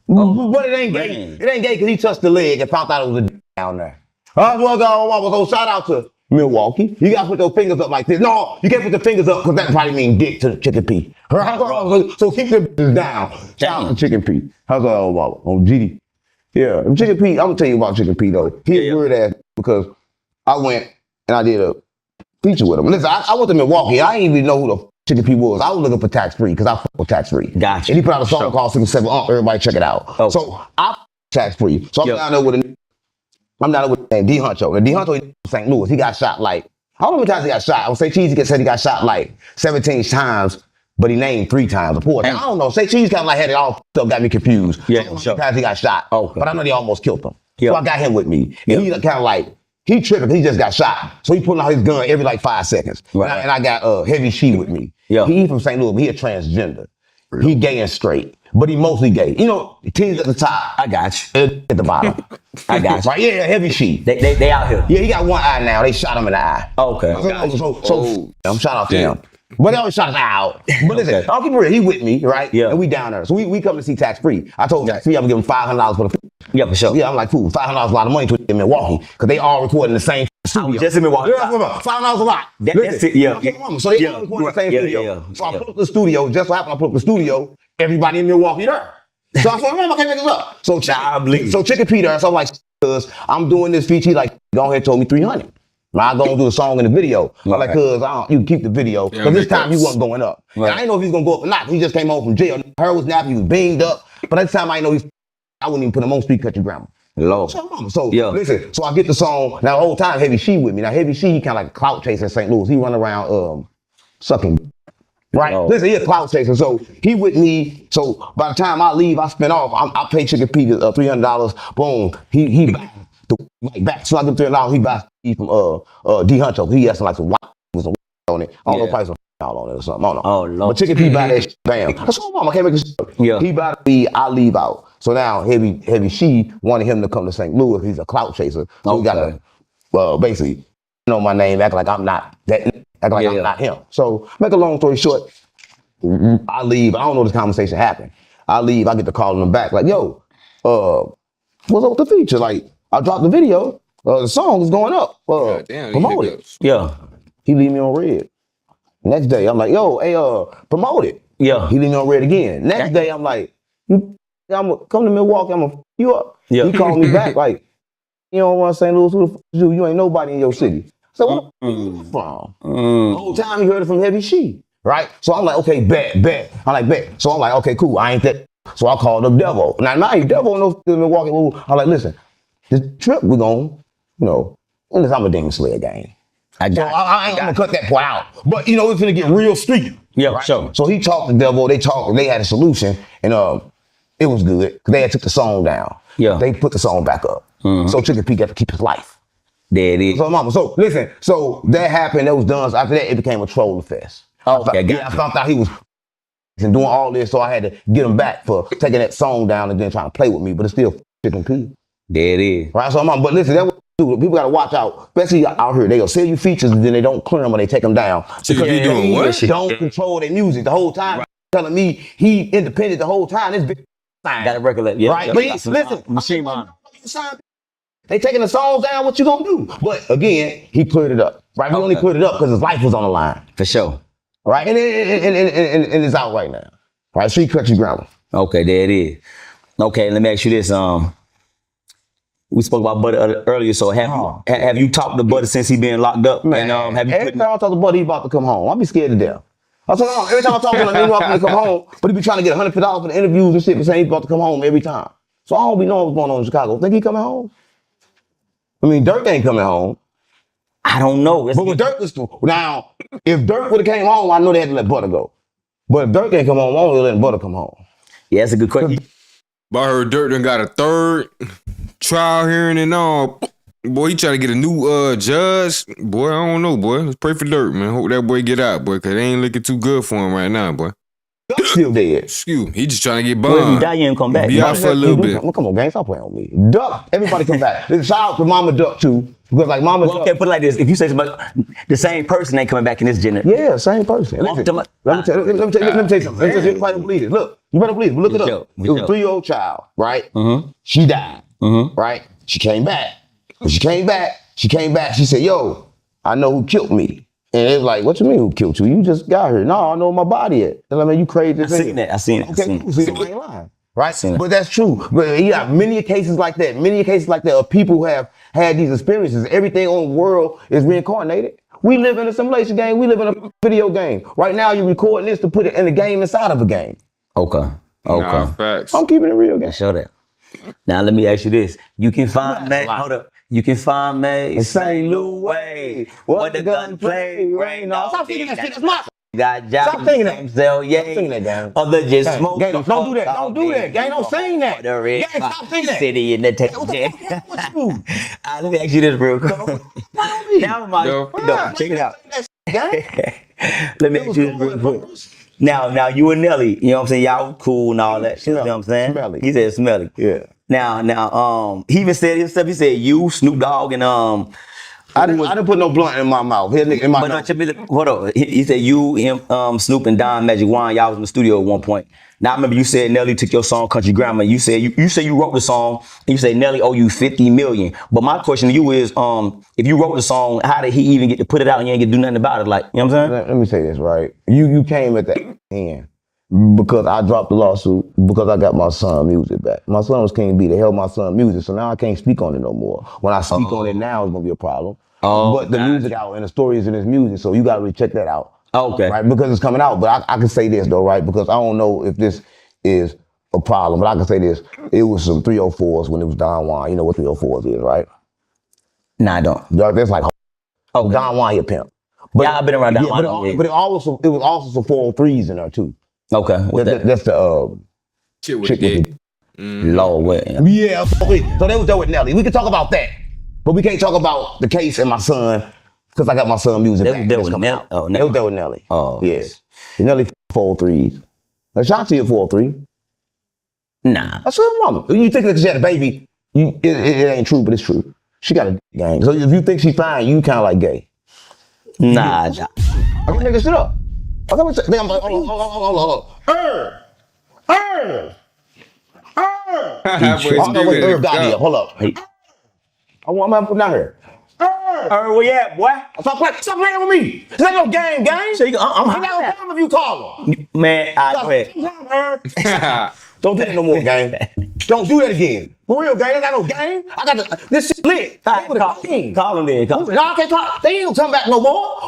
it ain't gay. It ain't gay because he touched the leg and found out it was a down there. So shout out to Milwaukee. You gotta put those fingers up like this. No, you can't put the fingers up because that probably means dick to Chicken Pete. So keep them down. Shout out to Chicken Pete. How's that on GD? Yeah, Chicken Pete, I'm gonna tell you about Chicken Pete though. He's a weird ass because I went and I did a feature with him. Listen, I went to Milwaukee. I didn't even know who the Chicken Pete was. I was looking for Tax Free because I fuck with Tax Free. Gotcha. And he put out a song called 67 Everybody check it out. Okay. So I Tax Free. So I'm down there with D Huncho. And D Huncho in St. Louis. He got shot like, how many times he got shot? I would say Cheesy said he got shot like 17 times, but he named 3 times. I don't know. Say Cheesy kind of like had it all up, got me confused. Yeah, so how many times he got shot. Okay. But I know they almost killed him. Yeah. So I got him with me. And he kind of like, he tripping because he just got shot. So he pulling out his gun every like 5 seconds. Right. And I got Heavy She with me. Yeah. He from St. Louis, but he a transgender. Really? He gay and straight, but he mostly gay. You know, T's at the top. I got you. At the bottom. I got you. Right? Yeah, Heavy She. They out here. Yeah, he got one eye now. They shot him in the eye. Okay. So I'm shout out to him. But they always shot his eye out. But listen, I'll keep it real. He with me, right? Yeah. And we down there. So we come to see Tax Free. I told Tax Free I'm gonna give him $500 for the Yeah, for sure. Yeah, I'm like, cool, $500 is a lot of money to in Milwaukee because they all recording the same studio. Just in Milwaukee. Yeah, $500 a lot. That's it. Yeah. So they all recording the same studio. So I put up the studio. Just so happened I put up the studio. Everybody in Milwaukee there. So I said, I can't make this up. So Chicken Peter. So I'm like, cuz I'm doing this feature. He like, go ahead, told me 300. I go and do a song in the video. I'm like, cuz you can keep the video. Because this time he wasn't going up. Right. And I didn't know if he was gonna go up or not. He just came home from jail. Her was nappy, he was beamed up. But at the time I didn't know I wouldn't even put him on Street Cut Your Grandma. Lord. So listen, so I get the song. Now the whole time Heavy She with me. Now Heavy She, he kind of like a clout chaser in St. Louis. He run around sucking. Right? Listen, he a clout chaser. So he with me. So by the time I leave, I spin off. I pay Chicken Pete $300. Boom. He back. Back. So I get $300. He buys from D Huncho. He has some like some white with some on it. I don't know, probably some on it or something. I don't know. Oh Lord. But Chicken Pete buy that shit. Bam. That's what mama can't make this shit. Yeah. He buy the feed, I leave out. So now Heavy She wanted him to come to St. Louis. He's a clout chaser. So we gotta basically know my name, act like I'm not that, act like I'm not him. So make a long story short, I leave. I don't know this conversation happened. I leave, I get to calling him back, like, yo, what's up with the feature? Like, I dropped the video, the song is going up. Promote it. Yeah. He leave me on red. Next day, I'm like, yo, hey, promote it. Yeah. He leave me on red again. Next day, I'm like, I'm gonna come to Milwaukee, I'm gonna f you up. Yeah. He called me back like, you don't want St. Louis, who the f you? You ain't nobody in your city. So where you from? The whole time he heard it from Heavy She, right? So I'm like, okay, bet. I'm like, bet. So I'm like, okay, cool, I ain't that. So I called up Devo. Now, Devo knows the Milwaukee move. I'm like, listen, this trip we're going, in this I'm a Demon Slayer game. I ain't gonna cut that part out. But it's gonna get real street. Yeah, right? sure. So he talked to Devo, they had a solution, and it was good. Cause they had took the song down. Yeah. They put the song back up. So Chicken Pete got to keep his life. There it is. So mama, so listen, so that happened, that was done. So after that, it became a troll fest. Okay, I found out he was and doing all this, so I had to get him back for taking that song down and then trying to play with me, but it's still chicken pea. There it is. Right, so mama, but listen, that was people gotta watch out, especially out here. They'll sell you features and then they don't clear them or they take them down. So you doing what? They don't control their music the whole time. Right. Telling me he independent the whole time. This big sign. Got to recollect. Yeah. Right, but listen, machine man. They taking the songs down, what you gonna do? But again, he cleared it up. Right, he only cleared it up because his life was on the line. For sure. Right, and it's out right now. Right, Street Country Grammar. Okay, there it is. Okay, let me ask you this. We spoke about Butter earlier, so have you talked to Butter since he been locked up? Man, and have you every time I talk to Butter, he about to come home. I be scared to death. Every time I talk to him, he want to come home, but he be trying to get $150 for the interviews and shit, but saying he's about to come home every time. So I don't be knowing what's going on in Chicago. Think he coming home? I mean, Dirk ain't coming home. I don't know. But when Dirk was now, if Dirk would have came home, I know they had to let Butter go. But if Dirk ain't come home, I only let Butter come home. Yeah, that's a good question. But I heard Dirk done got a third trial hearing and all. Boy, he trying to get a new judge. Boy, I don't know, boy. Let's pray for Dirk, man. Hope that boy get out, boy, because it ain't looking too good for him right now, boy. Dirk's still dead. Excuse me. He just trying to get Well, if bond. he die, you ain't come back. Be out for a little bit. Come on, gang, stop playing with me. Duck, everybody come back. Shout out to Mama Duck too, because like Mama Duck. Okay, put it like this: if you say somebody, the same person ain't coming back in this generation. Yeah, same person. Listen, let me tell you something. You better believe it. Look, you better believe it. Look it up. It was a 3-year-old child, right? She died, right? She came back. When she came back, she said, yo, I know who killed me. And it was like, what you mean who killed you? You just got here. No, I know where my body at. And I mean, you crazy. I seen that. Okay, cool. So you ain't lying. Right? But that's true. But you got many cases like that. Many cases like that of people who have had these experiences. Everything on the world is reincarnated. We live in a simulation game. We live in a video game. Right now, you're recording this to put it in a game inside of a game. Okay. Nah, facts. I'm keeping it real, gang. Show that. Now let me ask you this: you can find me. Hold up. You can find me in St. Louis. What the gun play? Rain off. Stop singing that shit. That's my. Got jobs. Stop singing that. Stop singing that, gang. Other just smoke. Gang, don't do that. Don't do that. Gang, don't sing that. Gang, stop singing that. City in the text. What the fuck with you? Let me ask you this real quick. Now check it out. Let me ask you this real quick. Now you and Nelly, you know what I'm saying? Y'all cool and all that shit. You know what I'm saying? Smelly. He said smelly. Yeah. Now, he even said himself. He said you, Snoop Dogg, and I didn't put no blunt in my mouth. In my nose. Hold on. He said you, him, Snoop, and Don Magic Wine. Y'all was in the studio at one point. Now I remember you said Nelly took your song Country Grammar. You said you wrote the song. And you said Nelly owe you $50 million. But my question to you is, if you wrote the song, how did he even get to put it out and you ain't get to do nothing about it? Like, you know what I'm saying? Let me say this, right? You came at the end because I dropped the lawsuit because I got my son music back. My son was King B. They held my son music, so now I can't speak on it no more. When I speak on it now, it's gonna be a problem. But the music out and the story is in his music, so you gotta really check that out. Okay. Right? Because it's coming out. But I can say this though, right? Because I don't know if this is a problem, but I can say this. It was some 304s when it was Don Juan. You know what 304s is, right? Nah, I don't. That's like Don Juan, your pimp. But yeah, I've been around Don Juan. But it was also some 403s in there too. Okay. That's the Chick with it. Lord, what? Yeah. Okay. So they was there with Nelly. We can talk about that, but we can't talk about the case and my son because I got my son music back. They was there with Nelly. Oh, they was there with Nelly. Oh, yes. Yeah. Nelly 403s. Now, shout out to your 403. Nah. That's her mama. You think that she had a baby? It ain't true, but it's true. She got a gang. So if you think she fine, you kind of like gay. Nah. I can make this shit up. I'm like, hold on. Irv got me up. Hold up. I'm gonna put down here. Where you at, boy? Stop playing with me. This ain't no game, gang. So I'm not gonna problem if you call her. Man, go ahead. Don't do that no more, gang. Don't do that again. For real, gang. I got no game. I got this shit lit. Call him then. No, I can't talk. They ain't gonna come back no more.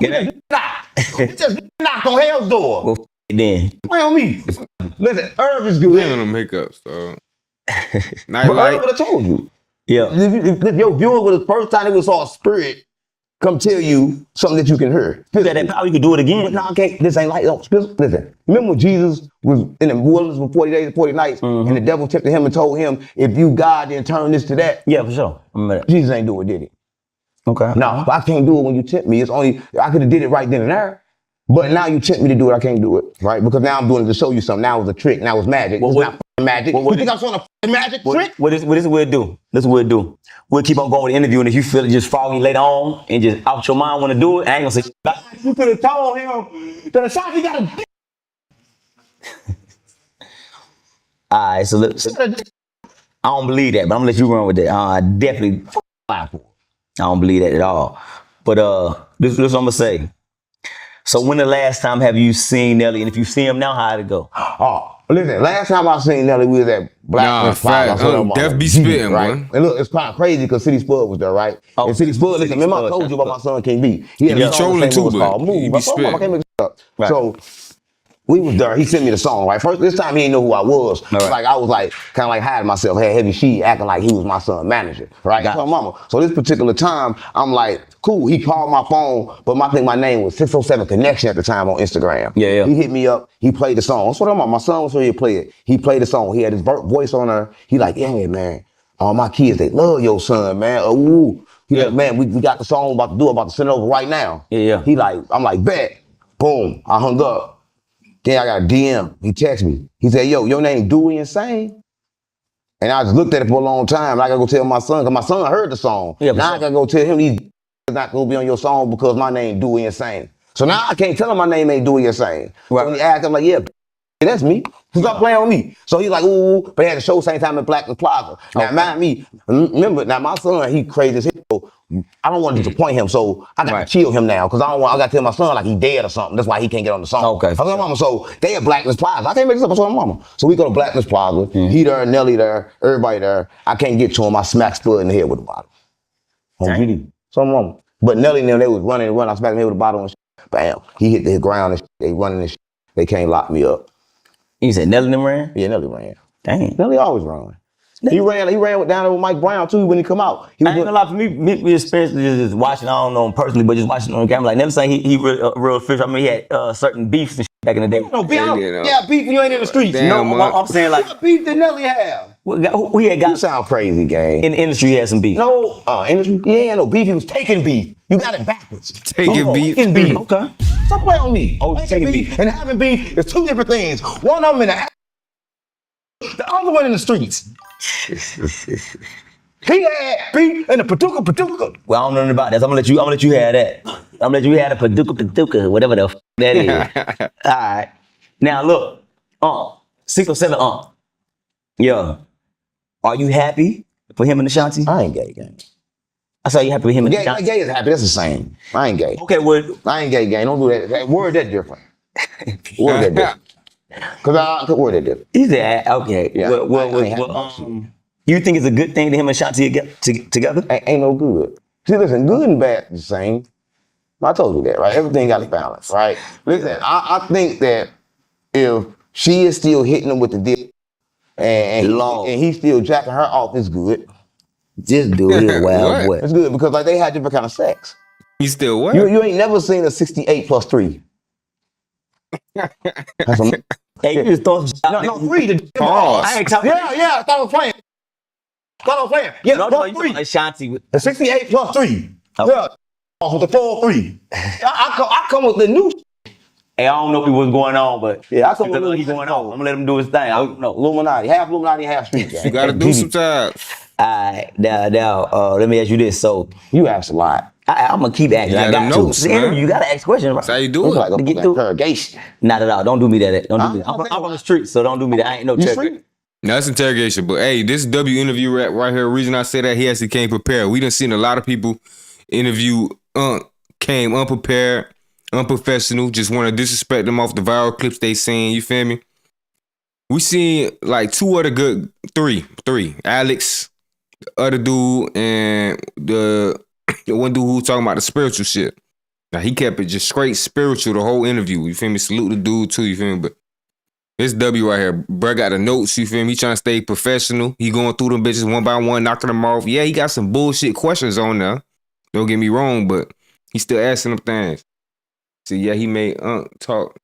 We just knocked on hell's door. Well, then. Play on me. Listen, Irv is good. On them hiccups, dog. But Irv would have told you. Yeah. If your viewer was the first time it was saw a spirit come tell you something that you can hear. You got that power, you can do it again. But no, I can't. This ain't like, listen. Remember when Jesus was in the wilderness for 40 days and 40 nights, and the devil tempted him and told him, if you God, then turn this to that? Yeah, for sure. Jesus ain't do it, did he? Okay. No, I can't do it when you tempt me. It's only, I could have did it right then and there. But now you tempt me to do it, I can't do it, right? Because now I'm doing it to show you something. Now it's a trick. Now it's magic. It's not f***ing magic. You think I'm showing a f***ing magic trick? What is what we'll do? This is what we'll do. We'll keep on going with the interview, and if you feel it just foggy later on and just out your mind want to do it, I ain't gonna say You could have told him that Ashanti got a dick. all right, so I don't believe that, but I'm gonna let you run with that. I definitely I don't believe that at all. But this is what I'm gonna say. So when the last time have you seen Nelly? And if you see him now, how'd it go? Oh, listen, last time I seen Nelly, we was at Black fact. Def be spitting, right? boy. And look, it's kind of crazy because City Spud was there, right? Oh, and City Spud, listen, remember I told you about my son King B. He had He a song trolling the same too, was called but Move. he I be told him I spitting. can't make it up. Right. So we was there. He sent me the song, right? First, this time he didn't know who I was. Right. Like I was like kind of like hiding myself, had heavy sheet, acting like he was my son manager, right? Gotcha. So mama. So this particular time, I'm like, cool. He called my phone, but I think my name was 607 Connection at the time on Instagram. Yeah. He hit me up. He played the song. That's what I'm on. My son was here to play it. He played the song. He had his voice on there. He like, yeah, man. All my kids, they love your son, man. Ooh. He like, man, we got the song about to do. About to send it over right now. Yeah. He like, I'm like, bet. Boom. I hung up. Then I got a DM. He texted me. He said, yo, your name Dewey Insane? And I just looked at it for a long time. I gotta go tell my son, because my son heard the song. Yeah, now I gotta go tell him he's not gonna be on your song because my name Dewey Insane. So now I can't tell him my name ain't Dewey Insane. Right. So when he asked, I'm like, yeah, that's me. Stop playing on me. So he's like, ooh, but he had a show same time at Black Plaza. Now, mind me, remember, now my son, he crazy as hell. I don't want to disappoint him, so I got to chill him now, because I got to tell my son like he dead or something. That's why he can't get on the song. Okay. I told mama, so they at Blackness Plaza. I can't make this up. I told my mama. So we go to Blackness Plaza. He there, Nelly there, everybody there. I can't get to him. I smack Spud in the head with the bottle. On GD. So my mama. But Nelly and them, they was running and running. I smacked him with the bottle and shit. Bam. He hit the ground and shit. They running and shit. They can't lock me up. You said Nelly them ran? Yeah, Nelly ran. Dang. Nelly always run. He ran down there with Mike Brown too when he come out. He I ain't gonna lie, for me especially just watching, I don't know him personally, but just watching on camera, like Nelly saying he real fish. I mean, he had certain beefs and shit back in the day. No, beef. Yeah, beef. You ain't in the streets. Damn, no, man. I'm saying like, what beef did Nelly have? who he had You got sound crazy, gang. in the industry, he had some beef. No, industry. He ain't had no beef. He was taking beef. You got it backwards. Taking beef. Taking beef. Okay. Stop playing on me. Oh, taking beef. And having beef is two different things. One of them in the other one in the streets. He had beef in the Paducah. Well, I don't know nothing about that. So I'm gonna let you have that. I'm gonna let you have the Paducah, whatever the that is. All right. Now look, 607 Yeah. Are you happy for him and Ashanti? I ain't gay, gang. I saw you happy with him and Gay, Ashanti. gay is happy. That's the same. I ain't gay. Okay, well, I ain't gay, gang. Don't do that. That word that different. Word that different. Cause word that different. he said, okay. Yeah, Well, I ain't happy about shit. you think it's a good thing that him and Ashanti get together? Ain't no good. See, listen, good and bad the same. I told you that, right? Everything got a balance, right? Listen, I think that if she is still hitting him with the dick and he's still jacking her off, it's good. This dude is wild boy. It's good because like they had different kind of sex. You still what? You ain't never seen a 68 plus 3. That's a, Hey, you just throw some no, 3. The Pause. I ain't talking. Yeah, I thought I was playing. Yeah, No, plus you 3. talking Ashanti with. The 68 plus 3. Oh. Yeah, with the 4-3. I come with the new. Hey, I don't know what's going on, but Yeah, I come with what's going on. I'm gonna let him do his thing. I don't know. Illuminati, half Illuminati, half street. You gotta do sometimes. All right, now, let me ask you this. So, You asked a lot. I'm gonna keep asking. You I gotta got notes, to. man. You gotta ask questions, That's how right? you do It's it. like a To get through. interrogation. Not at all. Don't do me that. Don't do me that. I'm I'm from the street, so don't do me that. I ain't no You check. street? No, that's interrogation. But hey, this W interview right here. Reason I say that he actually came prepared. We done seen a lot of people interview came unprepared, unprofessional, just want to disrespect them off the viral clips they seen. You feel me? We seen like two other good three. Alex, the other dude, and the one dude who was talking about the spiritual shit. Now he kept it just straight spiritual the whole interview. You feel me? Salute the dude too. You feel me? But this W right here, bruh got the notes, you feel me? He trying to stay professional. He going through them bitches one by one, knocking them off. Yeah, he got some bullshit questions on there. Don't get me wrong, but he still asking them things. So yeah, he made talk,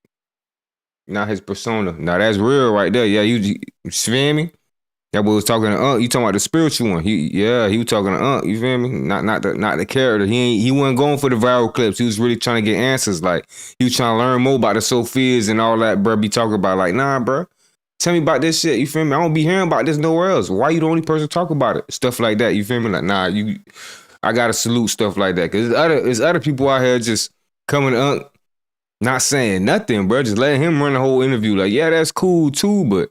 not his persona. Now that's real right there. Yeah, you feel me? That boy was talking to Unc. You talking about the spiritual one? He was talking to Unc. You feel me? Not the character. He wasn't going for the viral clips. He was really trying to get answers. Like he was trying to learn more about the Sophias and all that. Bro, be talking about like, nah, bro. Tell me about this shit. You feel me? I don't be hearing about this nowhere else. Why you the only person talk about it? Stuff like that. You feel me? Like, nah, I gotta salute stuff like that. Cause there's other people out here just coming to Unc, not saying nothing, bro. Just letting him run the whole interview. Like, yeah, that's cool too, but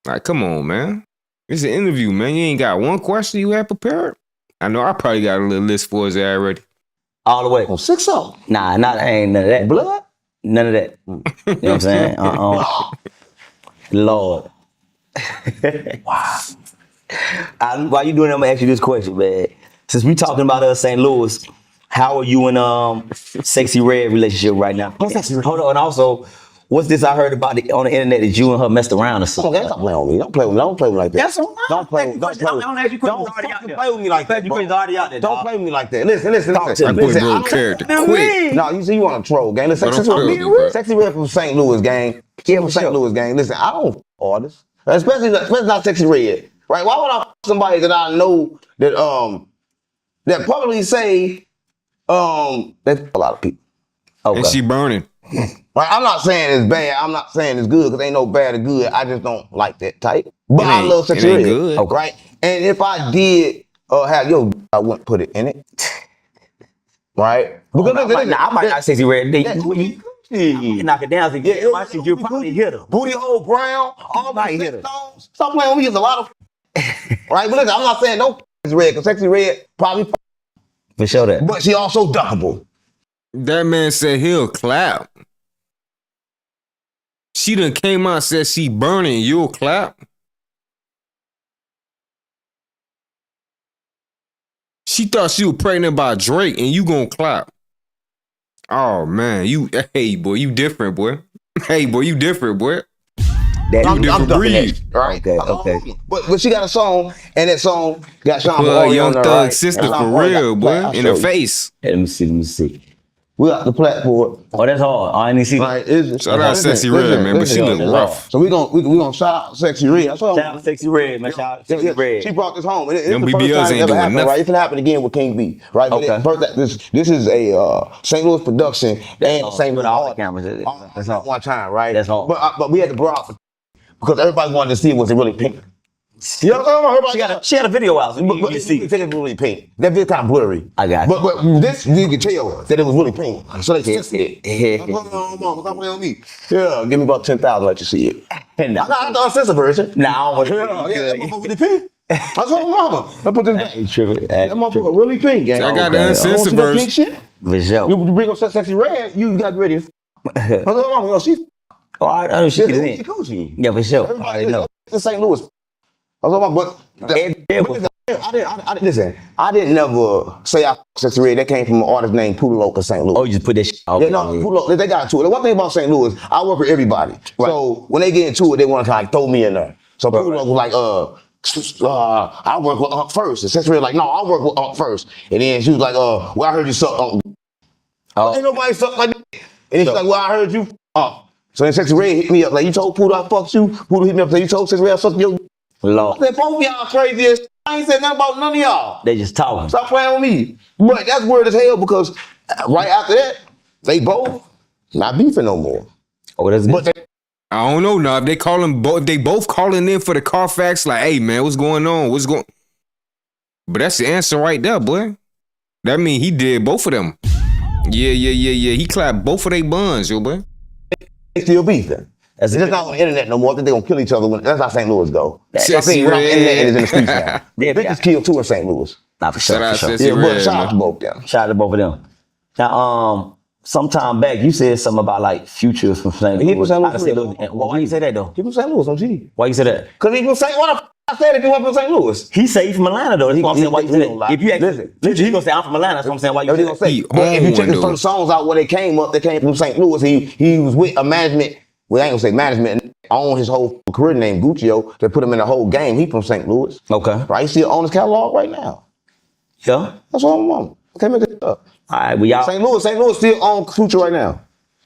like, come on, man. It's an interview, man. You ain't got one question you have prepared? I know I probably got a little list for us already. All the way. On 6-0. Nah, ain't none of that. Blood? None of that. You know what I'm saying? Lord. Wow. While you doing that, I'm gonna ask you this question, man. Since we talking about St. Louis, how are you and Sexy Red relationship right now? Hold on, and also, what's this I heard about on the internet that you and her messed around or something? Okay, stop playing with me. Don't play with me. Don't play with me like that. That's all right. Don't play with me. Don't ask you questions. Don't fucking play with me like that. Questions already out there. Don't play with me like that. Listen. I put bro character quick. No, you see, you want to troll, gang. Listen, Sexy Red from St. Louis, gang. Yeah, from St. Louis, gang. Listen, I don't artists, especially not Sexy Red, right? Why would I somebody that I know that probably say that a lot of people. Okay. And she burning. Right, I'm not saying it's bad. I'm not saying it's good because ain't no bad or good. I just don't like that type. But I love Sexy Red. Good. Okay. Right? And if I did have I wouldn't put it in it. Right? Because I might not Sexy Red. You knock it down. You probably hit her. Booty hole brown. All my hit her. Stop playing with me. There's a lot of right. But listen, I'm not saying no Sexy Red because Sexy Red probably for sure that. But she also duckable. That man said he'll clap. She done came out and said she burning, you'll clap. She thought she was pregnant by Drake and you gonna clap. Oh man, hey boy, you different, boy. Hey boy, you different, boy. I'm different breed. Right? Okay. But she got a song, and that song got Sean Well, Young Thug right? sister for real, boy. In the face. Hey, let me see. We got the platform. Oh, that's hard. I didn't see. Right, shout out Sexy Red, man, but she look rough. So we gonna shout out Sexy Red. Shout out Sexy Red, man. Shout out Sexy Red. She brought this home. It's Them the BBLs first time ain't it ever doing happened, nothing. right? It's gonna happen again with King B, right? Okay. But this is a St. Louis production and St. Louis all the cameras. That's all one time, right? That's all. But we had to bring out because everybody wanted to see was it really pink. You know what I'm saying? She had a video out, so you can see. It was really pink. That video kind of blurry. I got you. But this, you can tell that it was really pink. So they can't see it. Stop playing on me. Yeah, give me about 10,000 let you see it. No. I thought it's a version. Nah, I don't want to. Yeah, that motherfucker really pink. I told my mama. I put this back. That motherfucker tripping. really pink, gang. I got the uncensored version. Pink shit. For sure. You bring up Sexy Red, you got ready. I told my mama, she. Oh, I know she get it in. Coochie. Yeah, for sure. I already know. It's St. Louis. I was talking about, listen, I didn't never say I Sexy Red. That came from an artist named Pudaloka St. Louis. Oh, you just put that shit out. Yeah, no, Pudaloka, they got into it. The one thing about St. Louis, I work with everybody. Right. So when they get into it, they want to kind of throw me in there. So Pudaloka was like, I work with Unc first. And Sexy Red like, no, I work with Unc first. And then she was like, well, I heard you suck Unc. Oh. Ain't nobody suck like that. And then she's like, well, I heard you Unc. So then Sexy Red hit me up like, you told Poodle I fucked you. Poodle hit me up like, you told Sexy Red I sucked your Lord. I said, both of y'all crazy as I ain't said nothing about none of y'all. They just talking. Stop playing with me. But that's weird as hell because right after that, they both not beefing no more. Oh, that's good. I don't know now. If they both calling in for the Carfax, like, hey man, what's going on? But that's the answer right there, boy. That mean he did both of them. Yeah. He clapped both of their buns, yo, boy. They still beefing. It's just not on the internet no more. I think they're gonna kill each other. That's how St. Louis go. Sexy we're on the Red. internet and it's in the streets now. Yeah, Bitches killed too in St. Louis. Nah, for sure. Shout out For sure. Sexy Red, But shout out man. to both of them. Shout out to both of them. Now, sometime back, you said something about like Future from St. Louis. He from St. Louis. Out of St. Louis. Why you say that though? He from St. Louis on G. Why you say that? Because he from St. What the f I said if he went from St. Louis? He say he from Atlanta though. He gonna say why you say He gonna lie. that. If you ask, Listen. Future, he gonna say I'm from Atlanta. That's what I'm saying. Why you That's say what that? he gonna say. But if you check his first songs out where they came up, they came from St. Louis. He was with a management. Well, I ain't gonna say management. Own his whole career named Guccio. They put him in the whole game. He from St. Louis. Okay. Right? He still own his catalog right now. Yeah. That's all I'm on. I can't make it up. All right, well y'all. St. Louis still own Guccio right now.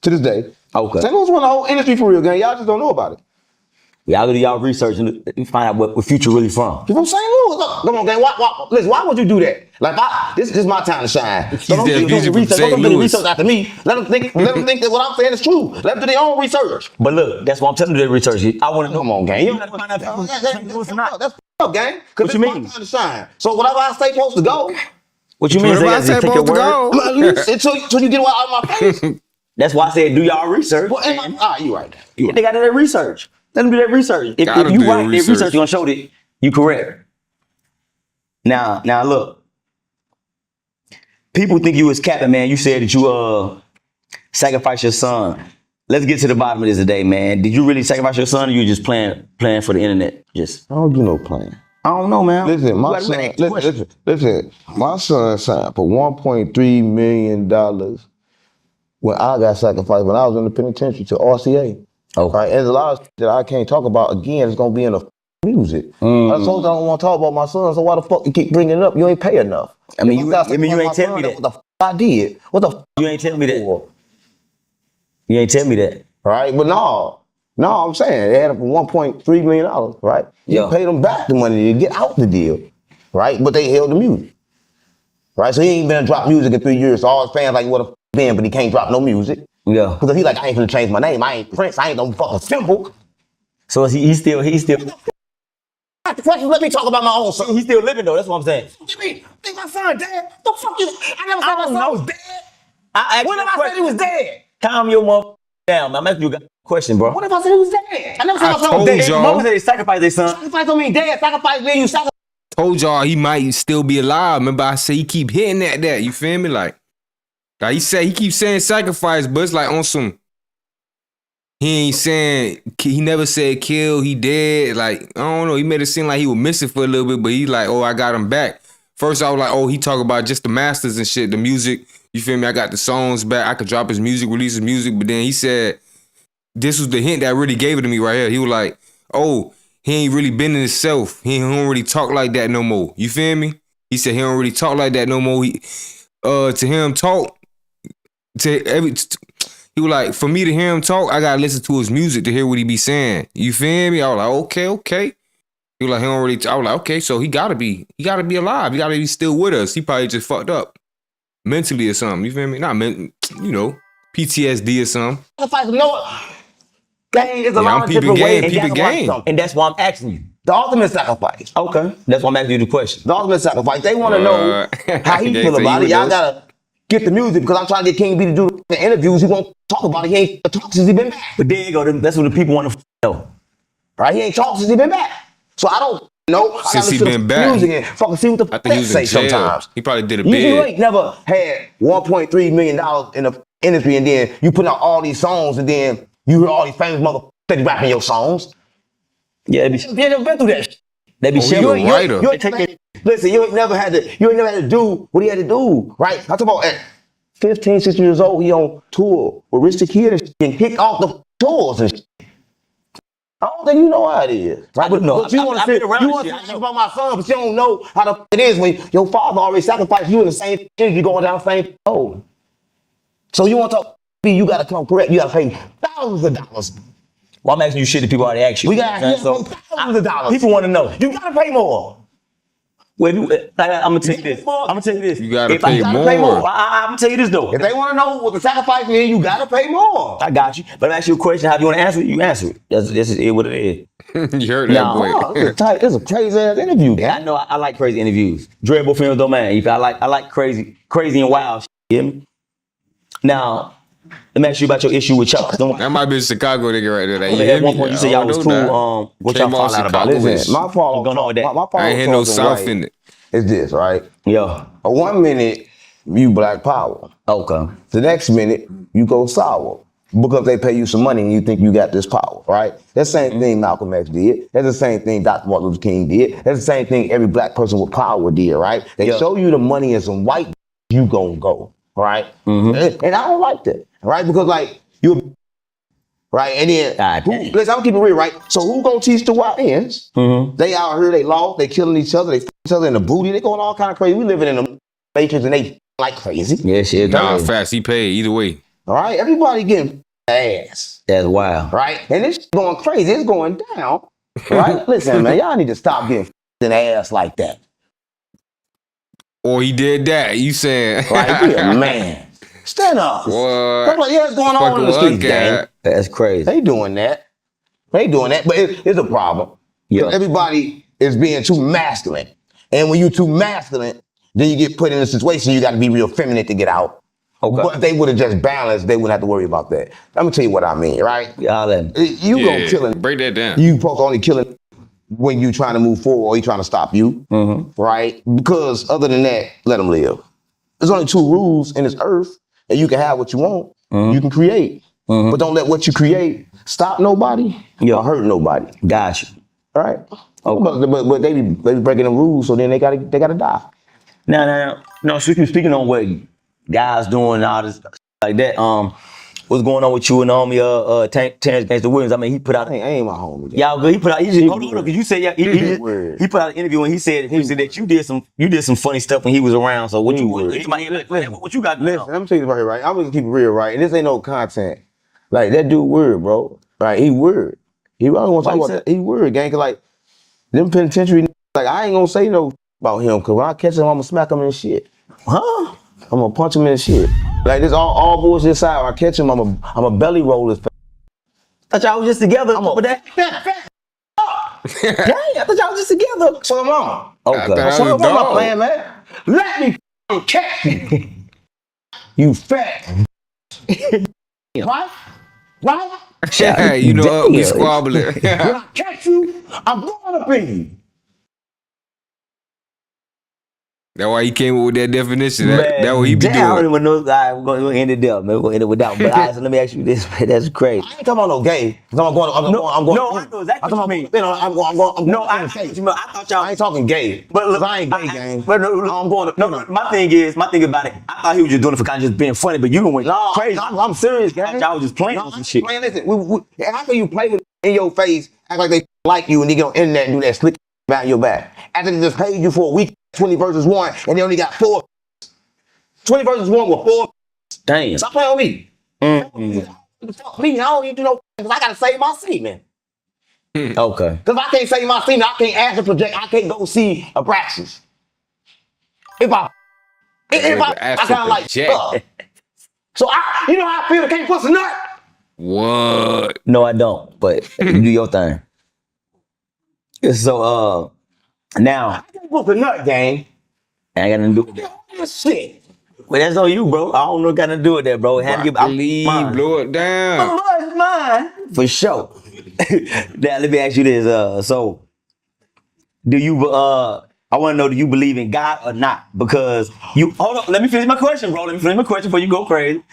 To this day. Okay. St. Louis won the whole industry for real, gang. Y'all just don't know about it. Y'all go do y'all research and find out what Future really from. You from St. Louis? Look, come on, gang. Listen, why would you do that? Like, this is my time to shine. So don't do the research. Don't do the research after me. Let them think that what I'm saying is true. Let them do their own research. But look, that's why I'm telling you that research. I want to know. Come on, gang. You gotta find out if it's not. That's up, gang. What you mean? My time to shine. So whatever I say supposed to go. What you mean? Whatever I say take your supposed to word? go. Until you get it out of my face. That's why I said do y'all research. Well, you right. They got to do their research. Let them do their research. If Gotta you do right, your their research research. gonna show that you correct. Now look. People think you was capping, man. You said that you sacrificed your son. Let's get to the bottom of this today, man. Did you really sacrifice your son, or you just playing for the internet? Just I don't do no playing. I don't know, man. Listen, my son. Listen. My son signed for $1.3 million when I got sacrificed when I was in the penitentiary to RCA. Okay. Right? And there's a lot of shit that I can't talk about again. It's gonna be in the music. I told you I don't want to talk about my son. So why the fuck you keep bringing it up? You ain't pay enough. I mean, you ain't tell me that. What the fuck I did? What the fuck? You ain't tell me that. You ain't tell me that. Right? But no, I'm saying they had up for $1.3 million, right? You pay them back the money to get out the deal, right? But they held the music, right? So he ain't been to drop music in 3 years. So all his fans like, what a band, but he can't drop no music. Yeah. Because he like, I ain't gonna change my name. I ain't Prince. I ain't no fucking simple. So he still. Ask the question, let me talk about my own son. He's still living though. That's what I'm saying. What you mean? Think my son dead? The fuck you? I never said my son was dead. When have I said he was dead? Calm your mother down, man. I'm asking you a question, bro. What if I said he was dead? I never said my son was dead. y'all. Mama said they sacrificed their son. Sacrifice don't mean dead. Sacrifice mean you sacrifice. Told y'all he might still be alive. Remember I say he keep hitting that. You feel me? Like he keeps saying sacrifice, but it's like on some. He ain't saying, he never said kill, he dead. Like, I don't know, he made it seem like he was missing for a little bit, but he like, oh, I got him back. First I was like, oh, he talk about just the masters and shit, the music. You feel me? I got the songs back. I could drop his music, release his music. But then he said, this was the hint that really gave it to me right here. He was like, oh, he ain't really been in himself. He don't really talk like that no more. You feel me? He said he don't really talk like that no more. He, to hear him talk, he was like, for me to hear him talk, I gotta listen to his music to hear what he be saying. You feel me? I was like, okay. He was like, he don't really. I was like, okay, so he gotta be alive. He gotta be still with us. He probably just fucked up mentally or something. You feel me? Not PTSD or something. Gang is a lot of different ways. And that's why I'm asking you. The ultimate sacrifice. Okay. That's why I'm asking you the question. The ultimate sacrifice. They want to know how he feel about it. Y'all gotta get the music because I'm trying to get King B to do the interviews. He won't talk about it. He ain't talked since he been back. But there you go. That's what the people want to know. Right? He ain't talked since he been back. So I don't know. Since he been back. Music and fucking see what the fuck they say sometimes. He probably did a You bid. ain't never had $1.3 million in the industry and then you put out all these songs and then you hear all these famous motherfuckers steady rapping your songs. Yeah, you never been through that shit. They be shit. Listen, you ain't never had to do what he had to do, right? I talk about at 15, 16 years old, he on tour with Rich the Kid and shit, and kicked off the tours and shit. I don't think you know how it is, right? But you want to say about my son, but you don't know how the it is when your father already sacrificed you in the same thing, you going down the same road. So you want to talk, you got to come correct. You got to pay thousands of dollars. Well, I'm asking you shit that people already ask you. We got thousands of dollars. People want to know. You got to pay more. Well, I'm gonna tell you this. You gotta pay more. I'm gonna tell you this though. If they want to know what the sacrifice means, you gotta pay more. I got you. But I ask you a question. How do you want to answer it? You answer it. This is what it is. You heard that boy. It's a crazy ass interview. Yeah, I know. I like crazy interviews. Dreadful films don't matter. I like crazy and wild. Shit, you hear me? Now, let me ask you about your issue with Chuck. That might be a Chicago nigga right there. At one point, you said y'all was cool. What y'all fall out about? Listen, my fault. I ain't hear no South in it. It's this, right? Yeah. 1 minute, you Black Power. Okay. The next minute, you go sour. Because they pay you some money and you think you got this power, right? That's the same thing Malcolm X did. That's the same thing Dr. Martin Luther King did. That's the same thing every black person with power did, right? They show you the money and some white, you gonna go, right? And I don't like that, right? Because like, you right? And then, listen, I'm keeping it real, right? So who gonna teach the YNs? They out here, they lost, they killing each other, they f each other in the booty, they going all kind of crazy. We living in the matrix and they like crazy. Yeah, shit. Nah, fast, he paid either way. All right, everybody getting ass. That's wild. Right? And this going crazy. It's going down. Right? Listen, man, y'all need to stop getting in the ass like that. Or he did that. You saying? Right? Be a man. Stand up. What? Like, yeah, it's going on in the streets, gang. That's crazy. They doing that. They doing that, but it's a problem. Yeah. Everybody is being too masculine. And when you're too masculine, then you get put in a situation you got to be real feminine to get out. Okay. But if they would have just balanced, they wouldn't have to worry about that. Let me tell you what I mean, right? Y'all let You gonna kill him. Break that down. You supposed to only kill him when you trying to move forward or he trying to stop you, right? Because other than that, let him live. There's only 2 rules in this earth, and you can have what you want. You can create, but don't let what you create stop nobody or hurt nobody. Gotcha. Right? Okay. But they be breaking the rules, so then they gotta die. No. Speaking on what guys doing all this like that. What's going on with you and homie Terrence Gangsta Williams? I mean, he put out. I ain't my homie. Y'all good. He put out. Hold on, because you said he put out an interview and he said that you did some funny stuff when he was around. So what what you got? Listen, let me tell you right here, right? I'm gonna keep it real, right? And this ain't no content. Like that dude weird, bro. Right? He weird. I don't want to talk about that. He weird, gang. Cause like them penitentiary, like I ain't gonna say no about him. Cause when I catch him, I'm gonna smack him in shit. Huh? I'm gonna punch him in shit. Like this all bullshit aside. When I catch him, I'm a belly roll his face. Thought y'all was just together. With that. Dang, I thought y'all was just together. So I'm on. Okay. So what am I playing, man? Let me catch you. You fat. Right? Right? Yeah, you know, we squabbling. When I catch you, I'm going up in you. That's why he came up with that definition. That's what he be doing. I don't even know. All right, we're gonna end it there, man. We're gonna end it with that. But all right, so let me ask you this, man. That's crazy. I ain't talking about no gay. I'm going. No, I know exactly what you mean. I'm going. No, I thought y'all. I ain't talking gay. But look, I ain't gay, gang. But I'm going. No, my thing about it. I thought he was just doing it for kind of just being funny, but you went crazy. I'm serious, gang. Y'all was just playing with some shit. Man, listen. How can you play with in your face, act like they like you, and they get on the internet and do that slick behind your back? After they just paid you for a week, 20 versus 1, and they only got 4. 20 versus 1 with 4. Damn. Stop playing with me. Fuck me, I don't need to know because I gotta save my semen. Okay. Because I can't save my semen, I can't ask a project, I can't go see a praxis. If I kind of like, so you know how I feel, can't push a nut? What? No, I don't. But you do your thing. So now I can't push a nut, gang. I ain't got nothing to do with that. Shit. But that's on you, bro. I don't know what got to do with that, bro. Blow it down. It's mine. For sure. Now, let me ask you this. So, do you, I want to know, do you believe in God or not? Because hold on, let me finish my question, bro. Let me finish my question before you go crazy.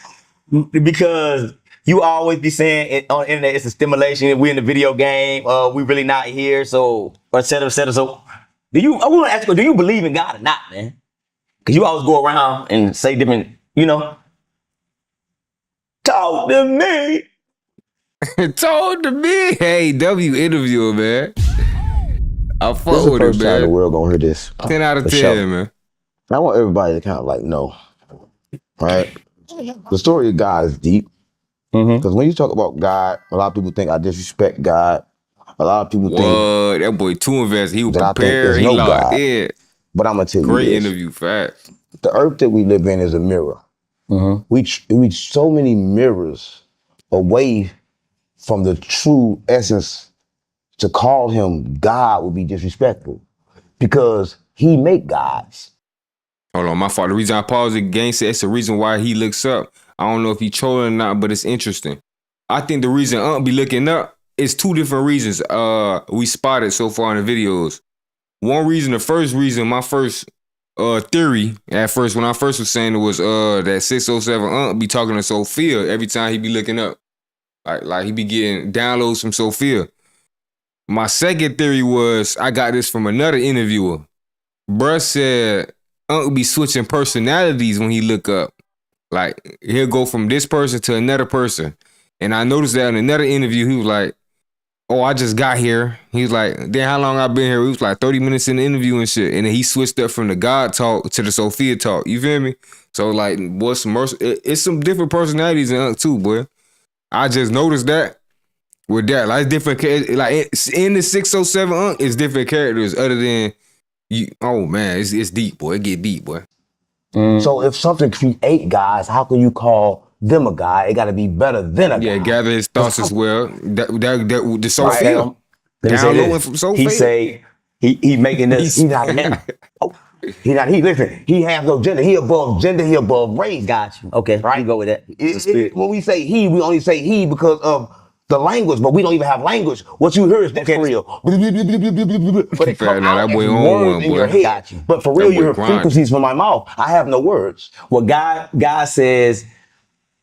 Because you always be saying on the internet, it's a stimulation. We in the video game. We really not here. So, et cetera, et cetera. So, I want to ask you, do you believe in God or not, man? Because you always go around and say different, talk to me. Talk to me. Hey, W interviewer, man. I fuck This is the with it, first time the man. world gonna hear this. 10 out of 10, sure. man. I want everybody to kind of like know, right? The story of God is deep. Because when you talk about God, a lot of people think I disrespect God. A lot of people think that boy too invested. He was that I think prepared. there's He no locked God. in. But I'm gonna tell you Great this. interview, fact. The earth that we live in is a mirror. We so many mirrors away from the true essence. To call him God would be disrespectful because he make gods. Hold on, my fault. The reason I paused it, Gangsta, it's the reason why he looks up. I don't know if he trolling or not, but it's interesting. I think the reason be looking up is 2 different reasons we spotted so far in the videos. One reason, the first reason, my first theory at first, when I first was saying it was that 607 be talking to Sophia every time he be looking up. Like he be getting downloads from Sophia. My second theory was, I got this from another interviewer. Bruh said Unc be switching personalities when he look up. Like, he'll go from this person to another person. And I noticed that in another interview, he was like, oh, I just got here. He was like, then how long I been here? He was like 30 minutes in the interview and shit. And then he switched up from the God talk to the Sophia talk. You feel me? So like, it's some different personalities in Unc too, boy. I just noticed that with that, like it's different. Like in the 607, it's different characters other than you. Oh man, it's deep, boy. It get deep, boy. So if something create guys, how can you call them a guy? It got to be better than a guy. Yeah, gather his thoughts as well. That the so Right, feel. let me say Downloading this. from so He say he making this. He not man. He not. He listen. He has no gender. He above gender. He above race. Got you. Okay, Right. you go with that. When we say he, we only say he because of the language, but we don't even have language. What you hear is that for real. But it Fair come enough. out That boy as on words one, in boy. your head. Got you. But for real, That you boy hear grinding. frequencies from my mouth. I have no words. Well, God says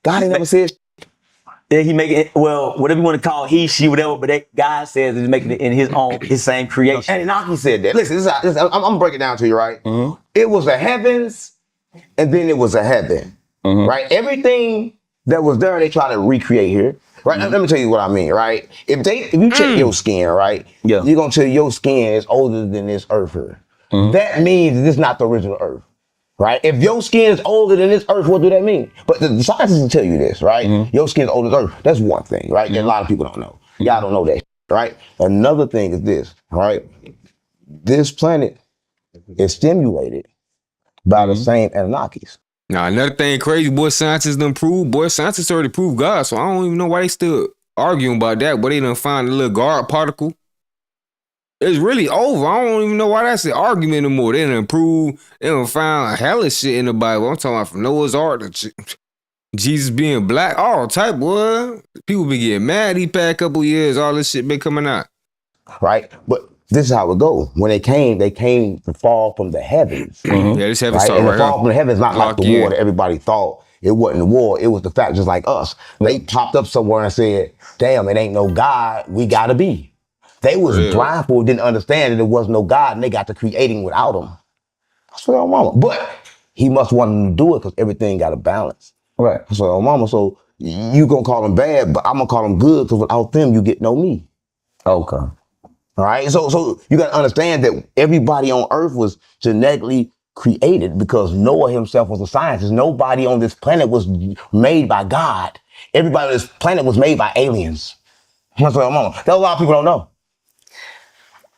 God ain't never said. that he making it, well, whatever you want to call it, he, she, whatever, but that God says he's making it in his same creation. And Inaki said that. Listen, I'm gonna break it down to you, right? It was the heavens, and then it was a heaven, right? Everything that was there, they try to recreate here, right? Let me tell you what I mean, right? If you check your skin, right? Yeah. You're gonna tell your skin is older than this earth here. That means this is not the original earth. Right? If your skin is older than this earth, what do that mean? But the scientists will tell you this, right? Your skin is older than earth. That's one thing, right? That a lot of people don't know. Y'all don't know that, right? Another thing is this, right? This planet is stimulated by the same Anunnakis. Now another thing crazy, boy, scientists done proved, boy, scientists already proved God, so I don't even know why they still arguing about that, but they done find a little God particle. It's really over. I don't even know why that's an argument anymore. They done proved, they done found hella shit in the Bible. I'm talking about from Noah's Ark to Jesus being black, all type, boy. People be getting mad. He past a couple years, all this shit been coming out. Right? But this is how it goes. When they came to fall from the heavens. Yeah, this heaven Right? start And right the fall here. from the heavens, not like Lock the war in. that everybody thought. It wasn't the war. It was the fact, just like us. They popped up somewhere and said, damn, it ain't no God. We gotta be. They was Real. blindfolded, didn't understand that there was no God, and they got to creating without him. That's what I'm mama. But he must want them to do it because everything got a balance. Right. That's what I'm mama. So you gonna call them bad, but I'm gonna call them good because without them, you get no me. Okay. All right. So you got to understand that everybody on earth was genetically created because Noah himself was a scientist. Nobody on this planet was made by God. Everybody on this planet was made by aliens. That's what I'm on. That a lot of people don't know.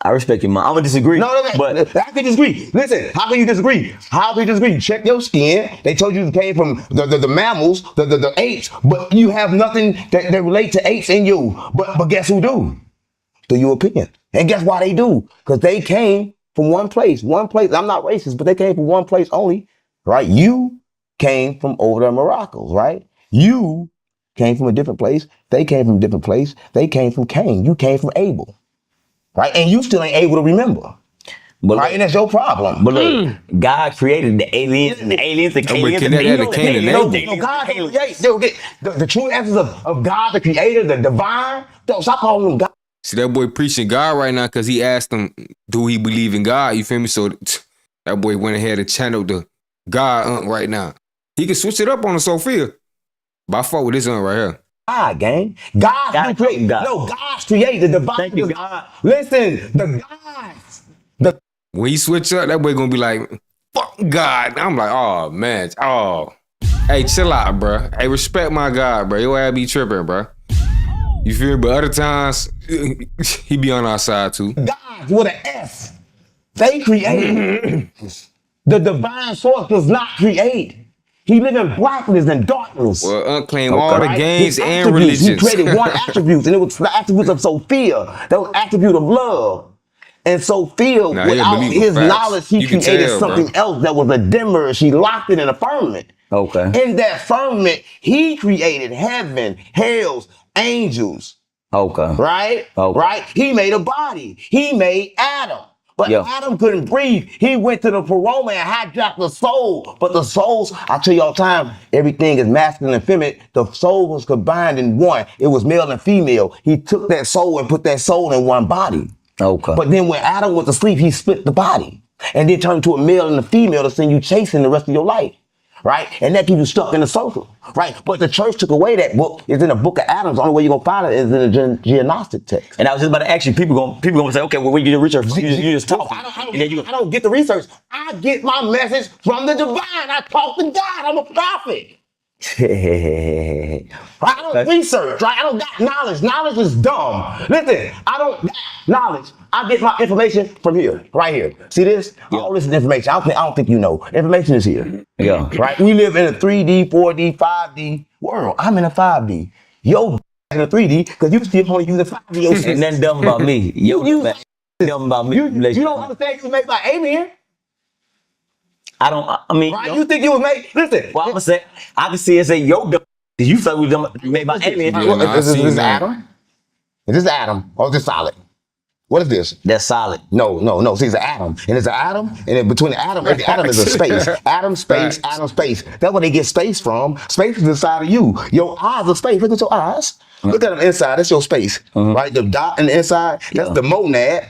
I respect your mom. I'm gonna disagree. No, but how can you disagree? Listen, how can you disagree? How can you disagree? Check your skin. They told you it came from the mammals, the apes, but you have nothing that relate to apes in you. But guess who do? The European. And guess why they do? Because they came from one place. One place. I'm not racist, but they came from one place only, right? You came from over there in Morocco, right? You came from a different place. They came from a different place. They came from Cain. You came from Abel, right? And you still ain't able to remember. But Right, and that's your problem. But look, God created the aliens and the aliens and we aliens. connect that to Cain and Abel. No, God don't create. The true essence of God, the creator, the divine. Don't stop calling him God. See, that boy preaching God right now because he asked him, do he believe in God? You feel me? So that boy went ahead and channeled the God right now. He can switch it up on the Sophia. But I fought with this right here. God, gang. God God created. God. No, God's created the divine. Thank you, God. Listen, the gods. When he switch up, that boy gonna be like, fuck God. I'm like, oh, man. Oh. Hey, chill out, bro. Hey, respect my God, bro. Your ass be tripping, bro. You feel me? But other times, he be on our side, too. Gods with an S. They created. The divine source does not create. He lived in blackness and darkness. Well, unclaim all the Right? games His and attributes, religions. He created one attribute, and it was the attributes of Sophia. That was attribute of love. And Sophia, Nah, he without believe in his facts. knowledge, he You can created tell, something bro. else that was a dimmer. She locked it in a firmament. Okay. In that firmament, he created heaven, hells, angels. Okay. Right? Okay. Right? He made a body. He made Adam. But Yeah. Adam couldn't breathe. He went to the paroma and hijacked the soul. But the souls, I tell you all the time, everything is masculine and feminine. The soul was combined in one. It was male and female. He took that soul and put that soul in one body. Okay. But then when Adam went to sleep, he split the body. And then turned to a male and a female to send you chasing the rest of your life. Right? And that keeps you stuck in a circle. Right? But the church took away that book. It's in the book of Adams. The only way you're going to find it is in the Geognostic text. And I was just about to ask you, people gonna say, okay, well, when you do research, you just talk. I don't get the research. I get my message from the divine. I talk to God. I'm a prophet. I don't research, right? I don't got knowledge. Knowledge is dumb. Listen, I don't got knowledge. I get my information from here, right here. See this? All this is information. I don't think you know. Information is here. Yeah. Right? We live in a 3D, 4D, 5D world. I'm in a 5D. Yo, in a 3D, because you still only use a 5D. Ain't nothing dumb about me. You Dumb about me. don't understand you was made by Alien? I mean, Right? You think you was made? Listen. well, I'm gonna say, I can see it say, yo, dumb. You thought we was made by alien. Yeah, nah, I Is seen this that. atom? Is this atom or is this solid? What is this? That's solid. No. See, it's an atom. And it's an atom, and then between the atom and the atom is a space. Atom, space, Facts. atom, space. That's where they get space from. Space is inside of you. Your eyes are space. Look at your eyes. Look at them inside. That's your space. Right? The dot in the inside, that's the monad.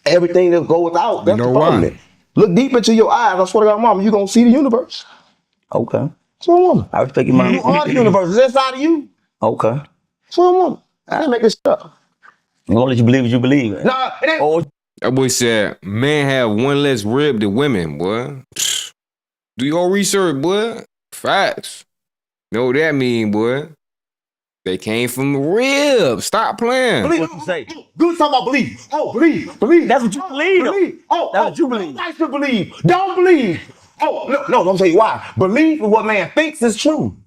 Everything that goes out, that's You know the firmament. Look deep into your eyes. I swear to God, mama, you're going to see the universe. Okay. So, woman. I respect your mind. You are the universe. It's inside of you. Okay. So, woman. I didn't make this stuff. I'm gonna let you believe what you believe. Nah, it ain't. Oh, That boy said, men have one less rib than women, boy. Do your research, boy. Facts. Know what that mean, boy? They came from the rib. Stop playing. Believe. What you say? Good talking about believe. Oh, believe. That's what you believe. Believe. Oh, That's what you believe. Nice to believe. Don't believe. Oh, no, I'm telling you why. Believe in what man thinks is true.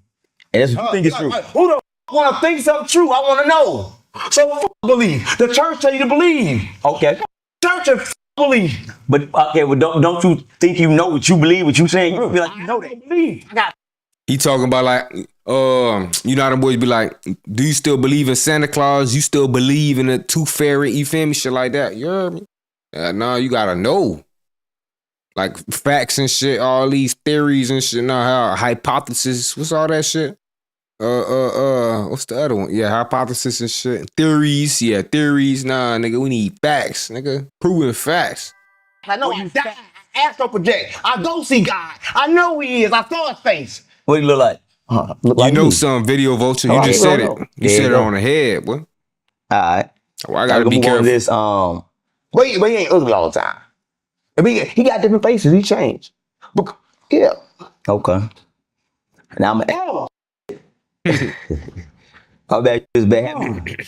And that's what you think is true. Who the want to think something true? I want to know. So believe. The church tell you to believe. Okay. Church and believe. But okay, well, don't you think you know what you believe? What you saying? You feel like you know that. Believe. I got. He talking about like, you know how them boys be like, do you still believe in Santa Claus? You still believe in the tooth fairy? You feel me? Shit like that. You heard me? No, you gotta know. Like facts and shit, all these theories and shit. Now how hypothesis, what's all that shit? What's the other one? Yeah, hypothesis and shit. Theories, yeah, theories. Nah, nigga, we need facts, nigga. Proven facts. I know I died. I astral project. I go see God. I know He is. I saw His face. What do you look like? Look You know some video vulture. You Oh, just I said it. know. You There said you it go. on the head, boy. All right. Well, I gotta be move on to careful. this. But he ain't ugly all the time. I mean, he got different faces. He changed. But, yeah. Okay. Now I'm Oh. how bad is bad.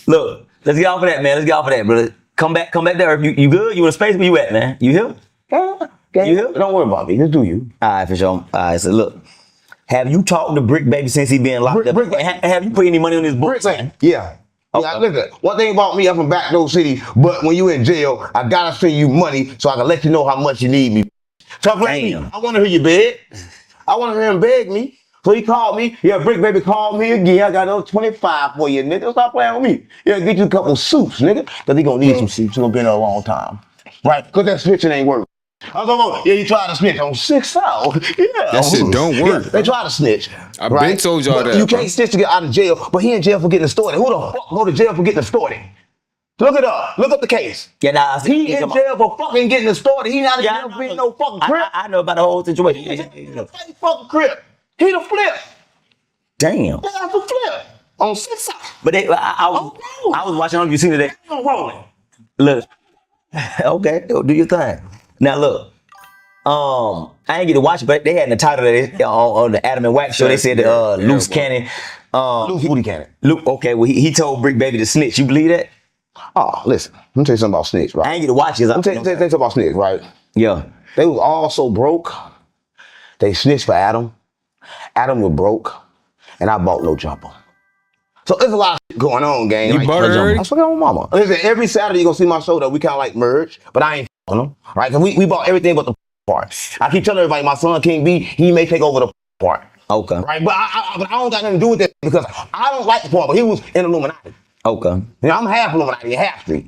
Look, let's get off of that, man. Let's get off of that, brother. Come back to Earth. You good? You in space? Where you at, man? You here? Okay. You here? Don't worry about me. Just do you. All right, for sure. All right, so look. Have you talked to Brick Baby since he been locked up? Brick- Have you put any money on his book? Yeah. Yeah, listen, one thing about me, I'm from Backdoor City, but when you in jail, I gotta send you money so I can let you know how much you need me. Talk like me. Damn. I wanna hear you beg. I wanna hear him beg me. So he called me. Yeah, Brick Baby called me again. I got another 25 for you, nigga. Stop playing with me. Yeah, get you a couple soups, nigga. Cause he gonna need some soups. He gonna be in there a long time. Right? Cause that switching ain't working. I was like, yeah, you tried to snitch on 6 out. Yeah. That shit don't work, Yeah, they try to snitch. I been told y'all But that, You bro. can't snitch to get out of jail, but he in jail for getting extorted. Who the fuck go to jail for getting extorted? Look it up. Look up the case. Yeah, nah, He in jail for fucking getting extorted. He not in jail for being no fucking crip. I know about the whole situation. He the fucking crip. He the flip. Damn. That's the flip. On 6 out. But I was watching on you seen today. I'm rolling. Look. Okay, do your thing. Now look. I didn't get to watch it, but they had in the title of it on the Adam and Wax show. They said Loose Cannon. Loose booty cannon. Luke. Okay, well he told Brick Baby to snitch. You believe that? Oh, listen. Let me tell you something about snitch, right? I ain't get to watch it. Let me tell you something about snitch, right? Yeah. They was all so broke. They snitched for Adam. Adam was broke, and I bought no jumper. So there's a lot of shit going on, gang. You bought it already? I swear on mama. Listen, every Saturday you gonna see my show that we kind of like merge, but I ain't on them, right? Cause we bought everything but the part. I keep telling everybody my son King B, he may take over the part, Okay. right? But I don't got nothing to do with that because I don't like the part. But he was in Illuminati. Okay. You know, I'm half Illuminati, half street.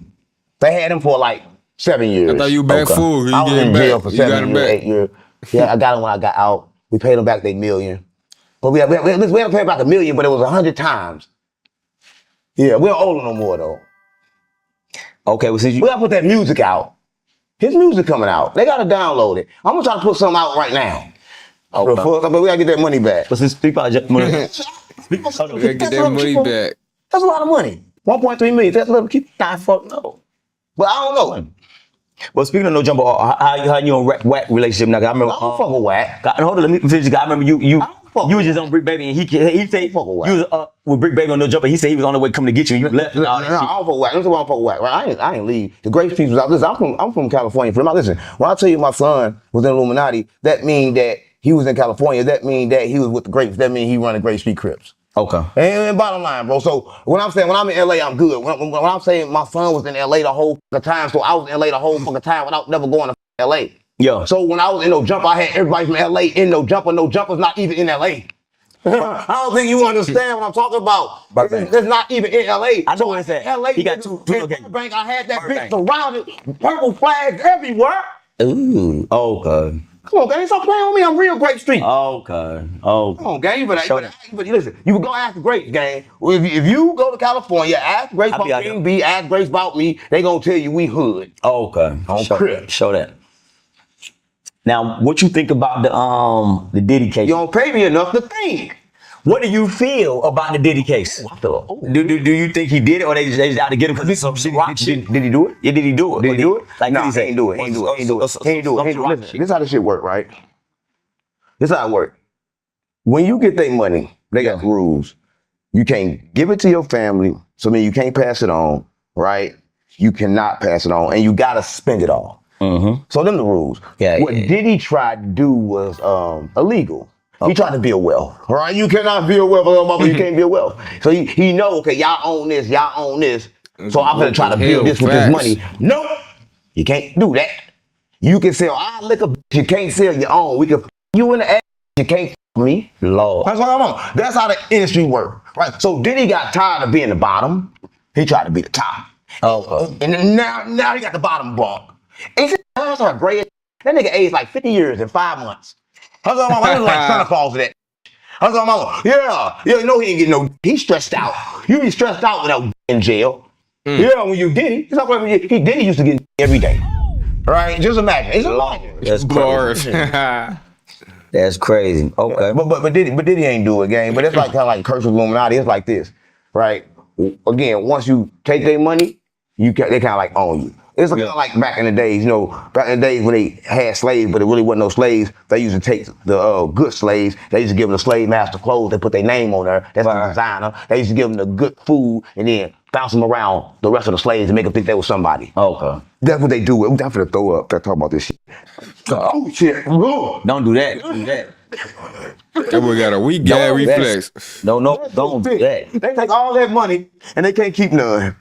They had him for like 7 years. I thought you back full. You I was get in him jail back. for You got 7 him years, back. 8 years. Yeah, I got him when I got out. We paid him back $1 million. But we haven't paid back $1 million, but it was 100 times. Yeah, we don't owe him no more though. Okay, well since We you gotta put that music out. His music coming out. They gotta download it. I'm gonna try to put something out right now. Okay. But we gotta get that money back. but since people just money. We gotta get that money back. That's a lot of money. 1.3 million. That's a little keep. Nah, fuck no. But I don't know. Well, speaking of no jumbo, how you on whack relationship now? 'Cause I remember. I don't fuck with whack. Hold on, let me finish. I remember you. I don't fuck You was just on Brick Baby, and he said you was with Brick Baby on No Jumper. He said he was on the way coming to get you. You left. No, I don't fuck with whack. That's why I don't fuck with whack. Right? I ain't leave. The Grace Peace was out. Listen, I'm from California. For listen, when I tell you my son was in Illuminati, that mean that he was in California. That mean that he was with the Grapes. That mean he running Grape Street Crips. Okay. And bottom line, bro. So when I'm in LA, I'm good. When I'm saying my son was in LA the whole fucking time, so I was in LA the whole fucking time without never going to LA. Yeah. So when I was in No Jumper, I had everybody from LA in No Jumper. No Jumper's not even in LA. I don't think you understand what I'm talking about. It's not even in LA. I know what it's at. LA, He got two locations. Bank, I had that bitch surrounded, purple flags everywhere. Ooh. Okay. Come on, gang, stop playing with me. I'm real Grape Street. Okay. Come on, gang. But listen, you can go ask the Grapes, gang. If you go to California, ask Grapes about King B, ask Grapes about me, they gonna tell you we hood. Okay. Show that. Now, what you think about the Diddy case? You don't pay me enough to think. What do you feel about the Diddy case? Do you think he did it, or they just out to get him because it's some shit? Did he do it? Yeah, did he do it? Did he do it? Like, no, he ain't do it. He ain't do it. Listen, this is how this shit work, right? This is how it work. When you get their money, they got rules. You can't give it to your family, so I mean you can't pass it on, right? You cannot pass it on, and you gotta spend it all. Mm-hmm. So them the rules. What Diddy tried to do was illegal. He tried to build wealth, right? You cannot build wealth, you can't build wealth. So he know, okay, y'all own this, so I'm gonna try to build this with this money. Nope, you can't do that. You can sell our liquor, you can't sell your own. We can you in the ass, you can't me. Lord. That's what I'm on. That's how the industry works, right? So Diddy got tired of being the bottom. He tried to be the top. And now he got the bottom bunk. He said, that's our great. That nigga aged like 50 years in 5 months. I was like Santa Claus to that. I was like, yeah, you know he ain't getting no. He's stressed out. You be stressed out without in jail. Yeah, when you Diddy, it's not like Diddy used to get every day, right? Just imagine. It's a crazy. That's crazy. Okay, but Diddy ain't do it, gang. But it's like kind of like Curse of Illuminati. It's like this, right? Again, once you take their money, they kind of like own you. It's kind of like back in the days, you know, back in the days when they had slaves, but it really wasn't no slaves. They used to take the good slaves. They used to give them the slave master clothes. They put their name on there. That's the designer. They used to give them the good food and then bounce them around the rest of the slaves and make them think they was somebody. Okay. That's what they do. I'm down for the throw up. They're talking about this shit. Oh shit. Don't do that. Don't do that. That boy got a weak gag reflex. Don't do that. They take all that money and they can't keep none.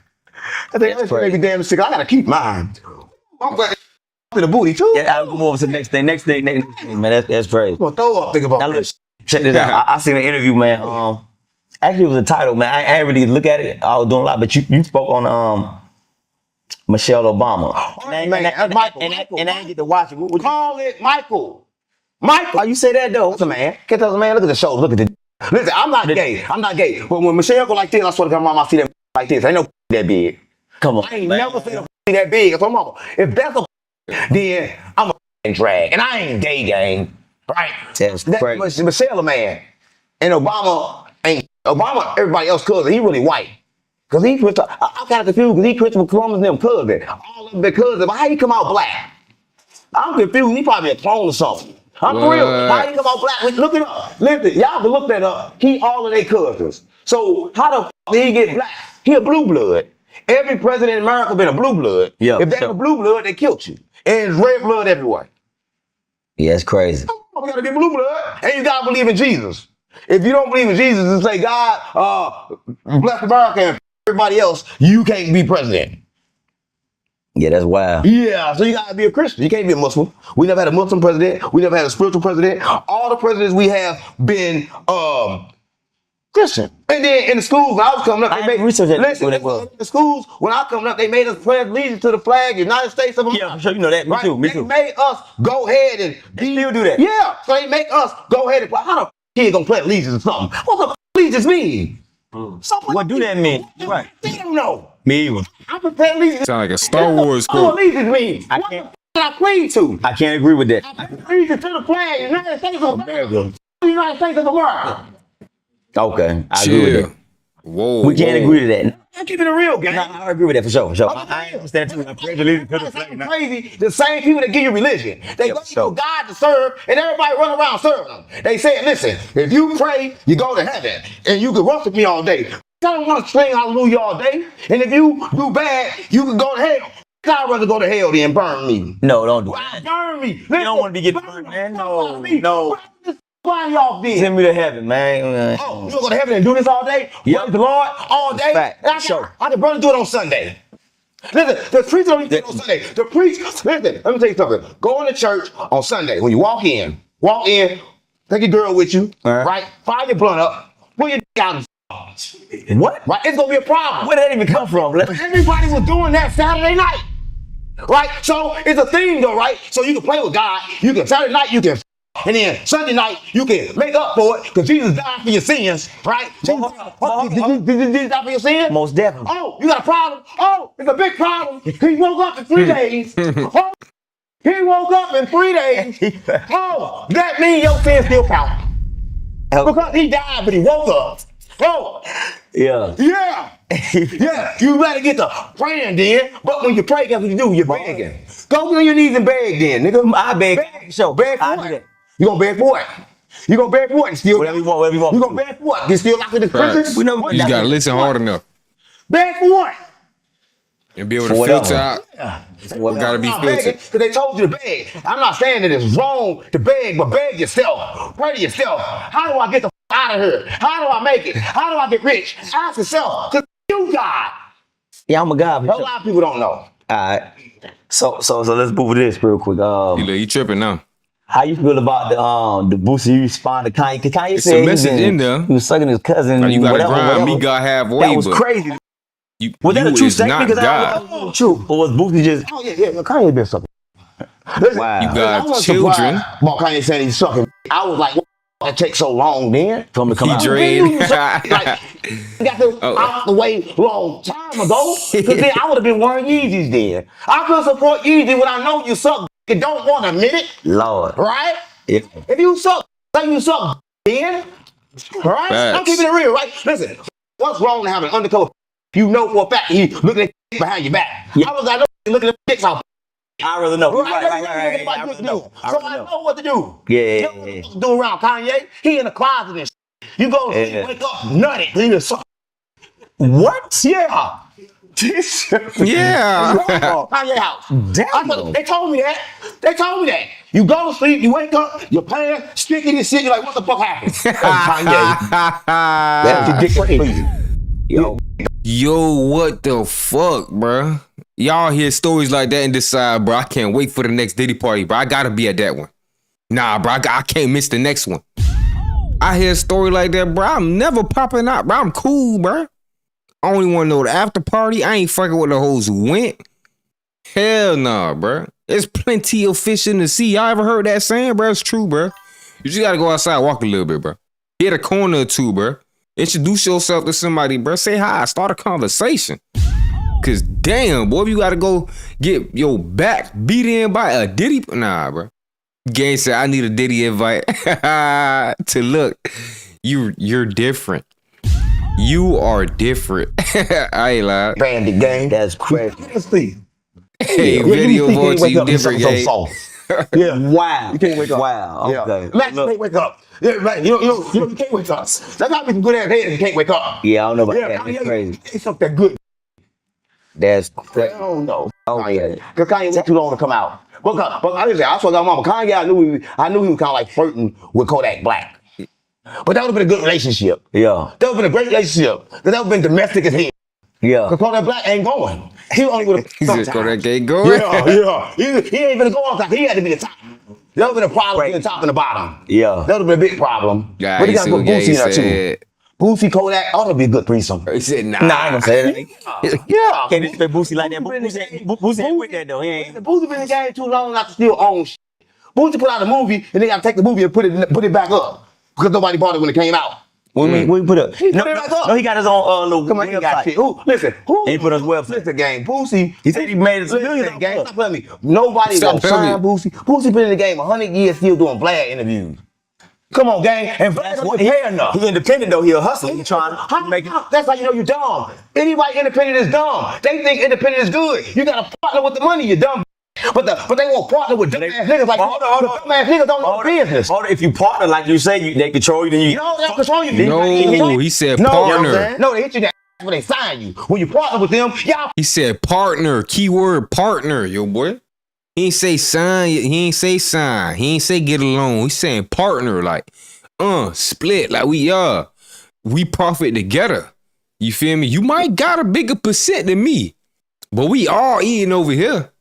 I think that's maybe damn sick. I gotta keep mine. I'm glad to the booty too. Yeah, I'll move on to the next thing. Next thing, man, that's crazy. I'm gonna throw up. Think about now, look, check this out. I seen an interview, man. Actually, it was a title, man. I ain't really look at it. I was doing a lot, but you spoke on Michelle Obama. Michael. And I didn't get to watch it. What call it Michael? Michael. Why you say that though? That's a man. Can't tell a man. Look at the show. Look at the. Listen, I'm not gay. But when Michelle go like this, I swear to God, mama, I see that like this. Ain't no that big. Come on. I ain't never seen a that big. So mama, if that's a then I'm a drag, and I ain't gay, gang. Right? That's crazy. Michelle a man, and Obama ain't. Obama, everybody else cousin. He really white. Cause he Christopher. I'm kind of confused because he Christopher Columbus and them cousin. All of them their cousin. But how he come out black? I'm confused. He probably a clone or something. I'm for real. How he come out black? Look it up. Listen, y'all can look that up. He all of their cousins. So how the did he get black? He a blue blood. Every president in America been a blue blood. Yeah, if they a blue blood, they killed you. And it's red blood everywhere. Yeah, it's crazy. We gotta be blue blood. And you gotta believe in Jesus. If you don't believe in Jesus and say, God, bless America and everybody else, you can't be president. Yeah, that's wild. Yeah, so you gotta be a Christian. You can't be a Muslim. We never had a Muslim president. We never had a spiritual president. All the presidents we have been Christian. And then in the schools, when I was coming up, they made research. Listen, in the schools, when I was coming up, they made us pledge allegiance to the flag, United States of America. Yeah, I'm sure you know that. Me too. They made us go ahead and still do that. Yeah, so they make us go ahead and how the kid gonna pledge allegiance or something? What the allegiance mean? What do that mean? Right. They don't know. Me either. I prepared allegiance. Sound like a Star Wars quote. quote. Allegiance mean? I plead to. I can't agree with that. I plead to the flag, United States of America. United States of America. Okay, I agree with that. Whoa. We can't agree to that. I'm keeping it real, gang. Nah, I agree with that for sure. For sure. I understand too. I praise the leader to the flame. Crazy. The same people that give you religion, they go to sure. God to serve, and everybody run around serving them. They say, listen, if you pray, you go to heaven, and you can worship me all day. I don't want to sing hallelujah all day. And if you do bad, you can go to hell. I'd rather go to hell than burn me. No, don't do Why that. burn me? You don't want to be getting burned, man. No, no. Why y'all did? Send me to heaven, man. Oh, you gonna go to heaven and do this all day? Yep. Praise the Lord all day? Fact. And I can barely do it on Sunday. Listen, the preacher don't even do it on Sunday. The preacher, listen, let me tell you something. Go into church on Sunday. When you walk in, take your girl with you, right? Fire your blunt up, pull your dick out and What? right? It's gonna be a problem. Where did that even come from? Everybody was doing that Saturday night. Right? So it's a thing though, right? So you can play with God. You can Saturday night, you can and then Sunday night, you can make up for it because Jesus died for your sins, right? Did Jesus die for your sins? Most definitely. Oh, you got a problem? Oh, it's a big problem. He woke up in 3 days. Oh, he woke up in 3 days. Oh, that means your sins still count. Because he died, but he woke up. Oh, Yeah. yeah. Yeah, you better get to praying then. But when you pray, guess what you do? You're begging. Go on your knees and beg then, nigga. I beg. Sure. Beg I for do it. that. You gonna beg for it. You gonna beg for it and still Whatever you want. You gonna beg for it. You still locked in the prison. We know You just gotta listen hard enough Beg for it. and be able to For filter whatever. out. We gotta be I'm begging filtered. because they told you to beg. I'm not saying that it's wrong to beg, but beg yourself. Pray to yourself. How do I get the out of here? How do I make it? How do I get rich? Ask yourself. Because you God. Yeah, I'm a guy. A lot of people don't know. Alright. So let's move with this real quick. You tripping now. How you feel about the Boosie respond to Kanye? Cause Kanye It's said a message in there. he was sucking his cousin. Now you gotta whatever, grind whatever. me God halfway, That was but crazy. you Was that a true is statement? not Because I God. don't know if it was true. Or was Boosie just Oh yeah. Kanye been sucking. Listen, Wow. You got I wasn't children. surprised about Kanye saying he's sucking. I was like, what that takes so long then? for him to come He out? drained. Like, you got this out the way long time ago. Because then I would have been wearing Yeezys then. I could support Yeezy when I know you suck and don't want to admit it, Lord. right? Yeah. If you suck, say you suck then, right? I'm Facts. keeping it real, right? Listen, what's wrong with having an undercover? You know for a fact he looking at behind your back. Yeah. I was like, looking at the dicks out. I really know. Right. I really know. So I know what to do. Yeah. You know what to do around Kanye. He in the closet and shit. You go to sleep, wake up, nutty. He just suck. What? Yeah. Yeah. Kanye house. Damn. They told me that. They told me that. You go to sleep, you wake up, your pants sticky and shit. You're like, what the fuck happened? Kanye. That's your dick crazy. Yo. Yo, what the fuck, bruh? Y'all hear stories like that and decide, bro, I can't wait for the next Diddy party, bro. I gotta be at that one. Nah, bro, I can't miss the next one. I hear a story like that, bro. I'm never popping out, bro. I'm cool, bro. I only want to know the after party. I ain't fucking with the hoes who went. Hell nah, bro. There's plenty of fish in the sea. Y'all ever heard that saying, bro? It's true, bro. You just gotta go outside, walk a little bit, bro. Hit a corner or two, bro. Introduce yourself to somebody, bro. Say hi. Start a conversation. Cause damn, boy, if you gotta go get your back beat in by a Diddy. Nah, bro. Gang said I need a Diddy invite to look. You're different. You are different. I ain't lying. Bandit gang. That's crazy. Hey, video voice, you different, gang. Yeah. Wow. You can't wake up. Wow. Okay. Imagine you can't wake up. Yeah, right. You can't wake up. That's how be some good ass head you can't wake up. Yeah, I don't know about Yeah, that. That's Kanye, crazy. it's something that good. That's I crazy. don't know. Okay. Because Kanye took too long to come out. But I swear to mama, Kanye, I knew he was kind of like flirting with Kodak Black. But that would have been a good relationship. Yeah. That would have been a great relationship. That would have been domestic as hell. Yeah. Because Kodak Black ain't going. He only would have. He said, Kodak ain't going. Yeah. He ain't gonna go on top. He had to be the top. That would have been a problem between the top and the bottom. Yeah. That would have been a big problem. Yeah, But he you got to see put what Gay Boosie in there too. said. Boosie, Kodak, ought to be a good threesome. He said, nah. Nah, I ain't gonna say that. Yeah. Can't expect Boosie like that. Boosie ain't with that though. He ain't. Boosie been in the game too long not to still own shit. Boosie put out a movie and they got to take the movie and put it back up because nobody bought it when it came out. When we put up. He put it back up. No, he got his own little Come on, he got website. shit. Listen, He put his website. Listen, gang. Boosie. He said he made his Listen, gang. Stop playing me. Nobody Stop gonna playing sign Boosie. Boosie been in the game 100 years still doing Vlad interviews. Come on, gang. And that's what he pay enough. He independent though. He a hustler. He trying to make it. That's how you know you're dumb. Anybody independent is dumb. They think independent is good. You gotta partner with the money, you dumb. But they won't partner with dumb ass niggas like dumb ass niggas don't know business. If you partner like you say, they control you. Then you No, they don't control you. No, he said No, partner. no, they hit you in the ass when they sign you. When you partner with them, y'all. He said partner. Keyword partner, yo boy. He ain't say sign. He ain't say sign. He ain't say get along. He saying partner, like split, like we profit together. You feel me? You might got a bigger percent than me, but we all eating over here.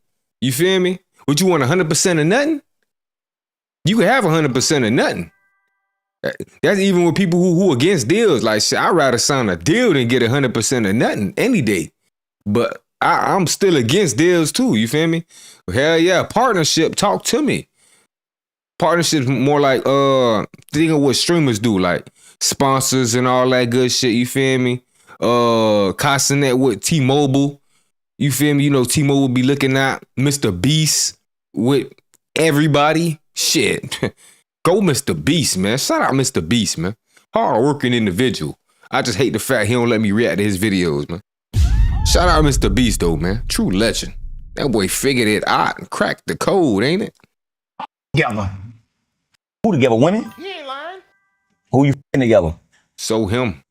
You feel me? Would you want 100% of nothing? You can have 100% of nothing. That's even with people who against deals. Like shit, I'd rather sign a deal than get 100% of nothing any day. But I'm still against deals too. You feel me? Hell yeah, partnership. Talk to me. Partnerships more like think of what streamers do, like sponsors and all that good shit. You feel me? Costing with T-Mobile. You feel me? You know T-Mobile be looking at Mr. Beast with everybody. Shit, go Mr. Beast, man. Shout out Mr. Beast, man. Hard working individual. I just hate the fact he don't let me react to his videos, man. Shout out Mr. Beast though, man. True legend. That boy figured it out and cracked the code, ain't it? together. Who together? Women? You ain't lying. Who you f***ing together? So him.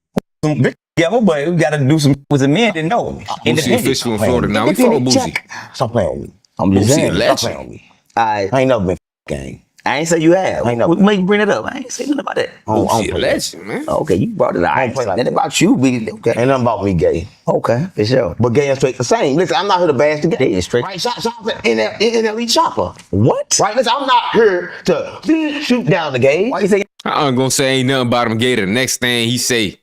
Some bitch together, but we gotta do some with the men that know. Boosie official in Florida now. We follow Boosie. Stop playing with me. I'm just Boosie saying. a Stop legend. playing with me. I I ain't never been gang. ain't say you have. I ain't know. What make you bring it up? I ain't say nothing about that. Boosie a legend, man. Okay, you brought it up. I ain't play say like nothing that. about you. Okay. Ain't nothing about me gay. Okay, for sure. But gay and straight the same. Listen, I'm not here to bash the gay. They is straight. Right, shout in that elite chopper. What? Right, listen, I'm not here to shoot down the gay. Why you say I'm gonna say ain't nothing about him gay. The next thing he say,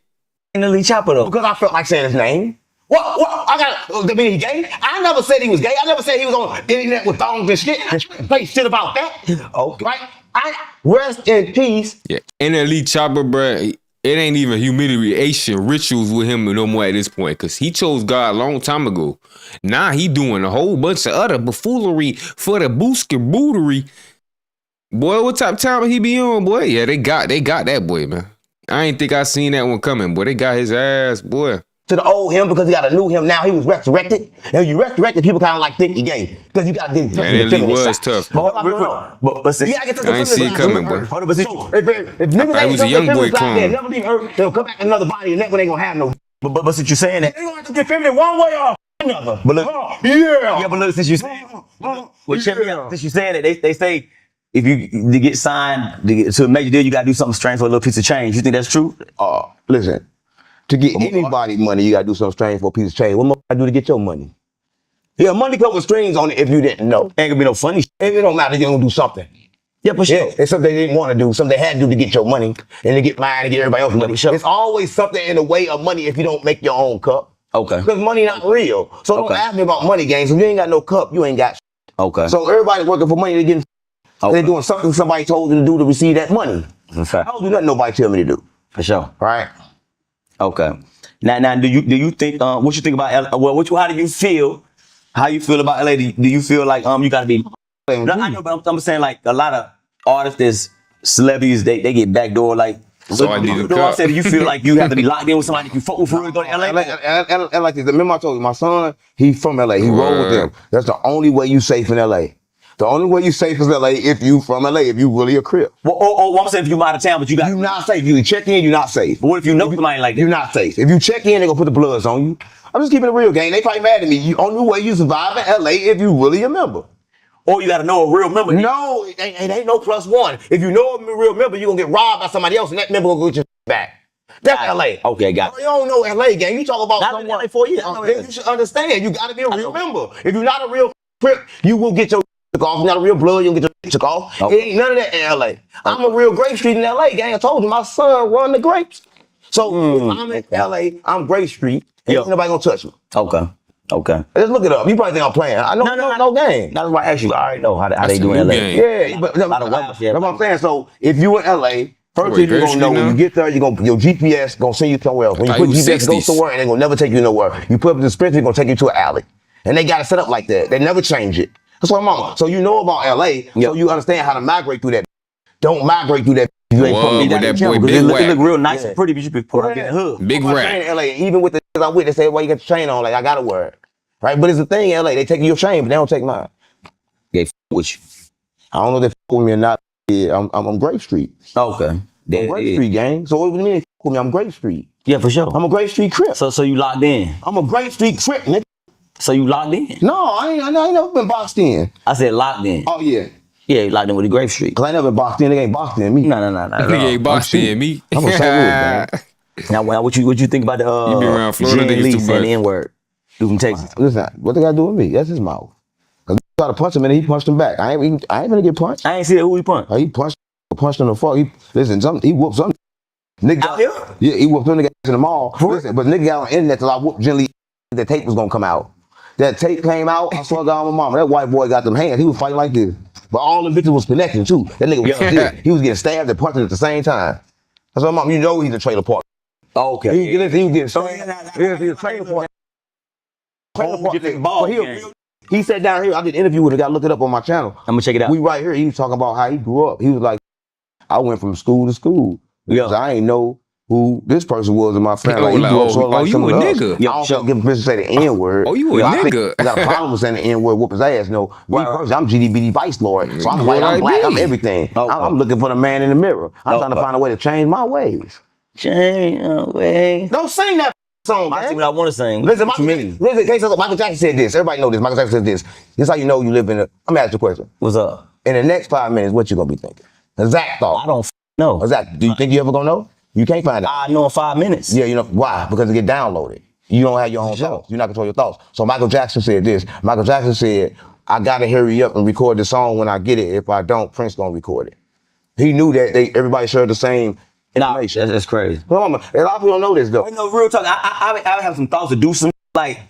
in the lead chopper though? Because I felt like saying his name. What? I mean, he gay? I never said he was gay. I never said he was on the internet with thongs and shit. Play shit about that. Okay. Right? I rest in peace. yeah, in that elite chopper, bruh, it ain't even humiliation rituals with him no more at this point, cause he chose God a long time ago. Now he doing a whole bunch of other buffoonery for the boosker bootery. Boy, what type of time he be on, boy? Yeah, they got that boy, man. I ain't think I seen that one coming, boy. They got his ass, boy. To the old him because he got a new him now. He was resurrected. And you resurrected, people kind of like think he gay. Because you got to get Man, that elite was tough. But You gotta get to the I ain't see it coming, boy. Hold on, but see, If niggas thought he was a young boy clone. never leave Earth, they'll come back in another body and that one ain't gonna have no. but since you saying that, They gonna have to get feminine one way or another. But look- yeah. but look, since you saying, since you saying that, they say if you to get signed to a major deal, you gotta do something strange for a little piece of change. You think that's true? Listen, to get anybody money, you gotta do something strange for a piece of change. What more I do to get your money? Yeah, money comes with strings on it if you didn't know. Ain't gonna be no funny. If it don't matter, you're gonna do something. Yeah, for sure. Yeah, it's something they didn't want to do, something they had to do to get your money, and to get mine and get everybody else's money. Sure. It's always something in the way of money if you don't make your own cup. Okay. Because money not real. So don't Okay. ask me about money games. If you ain't got no cup, you ain't got shit. Okay. So everybody's working for money, they're getting they're doing something somebody told you to do to receive that money. Okay. I don't do nothing nobody tell me to do. For sure. Right? Okay. Now, do you think what you think about LA? Well, how do you feel? How you feel about LA? Do you feel like you gotta be? No, I know, but I'm saying like a lot of artists, that's celebrities, they get backdoor like. So I need a I cup. said, do you feel like you have to be locked in with somebody if you fuck with for real to go to LA? And like this, remember I told you, my son, he's from LA. He rolled with them. That's the only way you safe in LA. The only way you safe is LA if you from LA, if you really a crip. Well, I'm saying if you out of town, but you got. You not safe. You check in, you're not safe. But what if you know somebody like that? You're not safe. If you check in, they gonna put the bloods on you. I'm just keeping it real, gang. They probably mad at me. You only way you survive in LA if you really a member. Or you gotta know a real member. No, it ain't no +1. If you know a real member, you're gonna get robbed by somebody else, and that member gonna get your back. That's LA. Okay, got it. You don't know LA, gang. You talk about Not been in someone. LA 4 years. I know Then that. you should understand. You gotta be a real member. If you're not a real crip, you will get your took off. If you're not a real blood, you'll get your took off. Okay. It ain't none of that in LA. I'm a real Grape Street in LA, gang. I told you, my son run the grapes. So if I'm in LA, I'm Grape Street, and ain't nobody gonna touch me. Okay. Just look it up. You probably think I'm playing. I know no game. That's why I asked you. I already know how they That's do a in new LA. game. Yeah, but that's lot of wild shit. what I'm saying. So if you in LA, first Wait, thing you're Grape gonna Street know when now? you get there, your GPS gonna send you somewhere else. When you thought put it was GPS go 60s. somewhere, and they gonna never take you nowhere. You put up the dispensary, gonna take you to an alley, and they got it set up like that. They never change it. That's what mama. So you know about LA, so you understand how to migrate through that. Don't migrate through that You ain't Whoa, from with that Careful, boy 'cause Big it look Wack. real nice and pretty, but you be put up in the hood. Big My Wack. train in LA, even with the niggas I'm with, they say, why you got the chain on? Like, I gotta wear it. Right? But it's the thing in LA, they take your chain, but they don't take mine. They with you. I don't know if they fuck with me or not. Yeah, I'm on Grape Street. Okay. I'm There Grape it is. Street gang. So what do you mean they fuck with me? I'm Grape Street. Yeah, for sure. I'm a Grape Street Crip. So you locked in. I'm a Grape Street Crip, nigga. So you locked in. No, I ain't never been boxed in. I said locked in. Oh yeah. Yeah, you locked in with the Grape Street. Cause I ain't never been boxed in, they ain't boxed in me. No. Nigga ain't boxed in me. I'm from St. Louis, man. Now, what you think about the You be around Florida Jen niggas Lee too saying much. the N-word? Dude from Texas. Listen, what they gotta do with me? That's his mouth. Cause he tried to punch him and he punched him back. I ain't gonna get punched. I ain't see that. Who he punched? He punched him the fuck. He whooped some nigga. Out here? Yeah, he whooped some nigga in the mall. Listen, but nigga got on the internet till I whooped Jen Lee. The tape was gonna come out. That tape came out. I swear to God, my mama, that white boy got them hands. He was fighting like this. But all the bitches was connecting too. That nigga was sick. He was getting stabbed and punching at the same time. I said, mom, you know he's a trailer park. Okay. He was getting stabbed. He's a trailer park. But he sat down here. I did an interview with him. Got look it up on my channel. I'm gonna check it out. We right here. He was talking about how he grew up. He was like, I went from school to school because I ain't know who this person was in my family. Like, he grew up sort of like you some a of us. nigga. I don't think give a bitch to say the N-word. Oh, you a I think nigga. I got a problem with saying the N-word, whoop his ass. No, me personally, I'm GDBD vice lord. So I'm white, I'm black, I'm everything. I'm looking for the man in the mirror. I'm trying to find a way to change my ways. Change your way. Don't sing that song, I man. see what I want to sing. Listen, What you mean? Michael Jackson said this. Everybody know this. Michael Jackson said this. This is how you know you live in a... I'm asking you a question. What's up? In the next 5 minutes, what you gonna be thinking? Zach thought. I don't know. Zach, do you think you ever gonna know? You can't find out. I know in 5 minutes. Yeah, you know why? Because it get downloaded. You don't have your own thoughts. You're not control your thoughts. So Michael Jackson said this. Michael Jackson said, I gotta hurry up and record the song when I get it. If I don't, Prince gonna record it. He knew that everybody shared the same information. That's crazy. Hold on, a lot of people don't know this though. No, real talk. I have some thoughts to do some like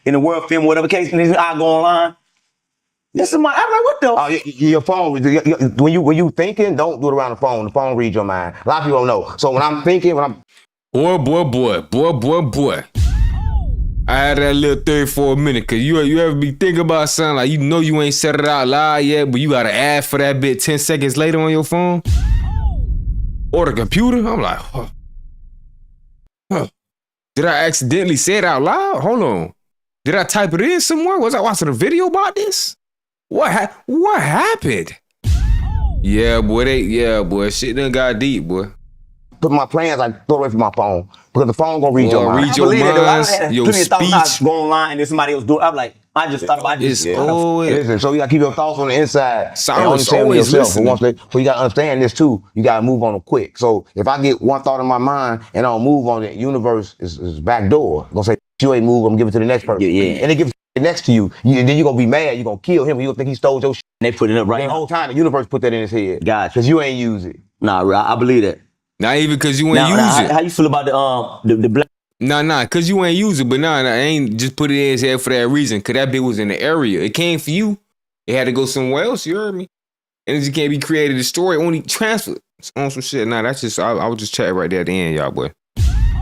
in the world film, whatever case. And then I go online. This is my. I'm like, what the? Your phone. When you thinking, don't do it around the phone. The phone reads your mind. A lot of people don't know. So when I'm thinking, Boy. I had that little 30 for a minute, cause you ever be thinking about something like you know you ain't said it out loud yet, but you gotta ask for that bit 10 seconds later on your phone or the computer. I'm like, did I accidentally say it out loud? Hold on. Did I type it in somewhere? Was I watching a video about this? What happened? Yeah, boy, shit done got deep, boy. Put my plans, I throw away from my phone because the phone gonna read your mind. Read your minds, your speech. I go online and then somebody else do it. I'm like, I just thought about this. Listen, so you gotta keep your thoughts on the inside. Cyrus always listening. So you gotta understand this too. You gotta move on them quick. So if I get one thought in my mind and I don't move on it, universe is back door. Gonna say you ain't move, I'm gonna give it to the next person. Yeah. And they give it next to you. Then you're gonna be mad. You're gonna kill him. You gonna think he stole your shit. And they put it up right. The whole time the universe put that in his head. Gotcha. Cause you ain't use it. Nah, I believe that. Not even cause you ain't use it. How you feel about the black? Nah, cause you ain't use it, but I ain't just put it in his head for that reason. Cause that bit was in the area. It came for you. It had to go somewhere else, you heard me? And it just can't be created. The story only transferred on some shit. Nah, that's just, I was just chatting right there at the end, y'all, boy.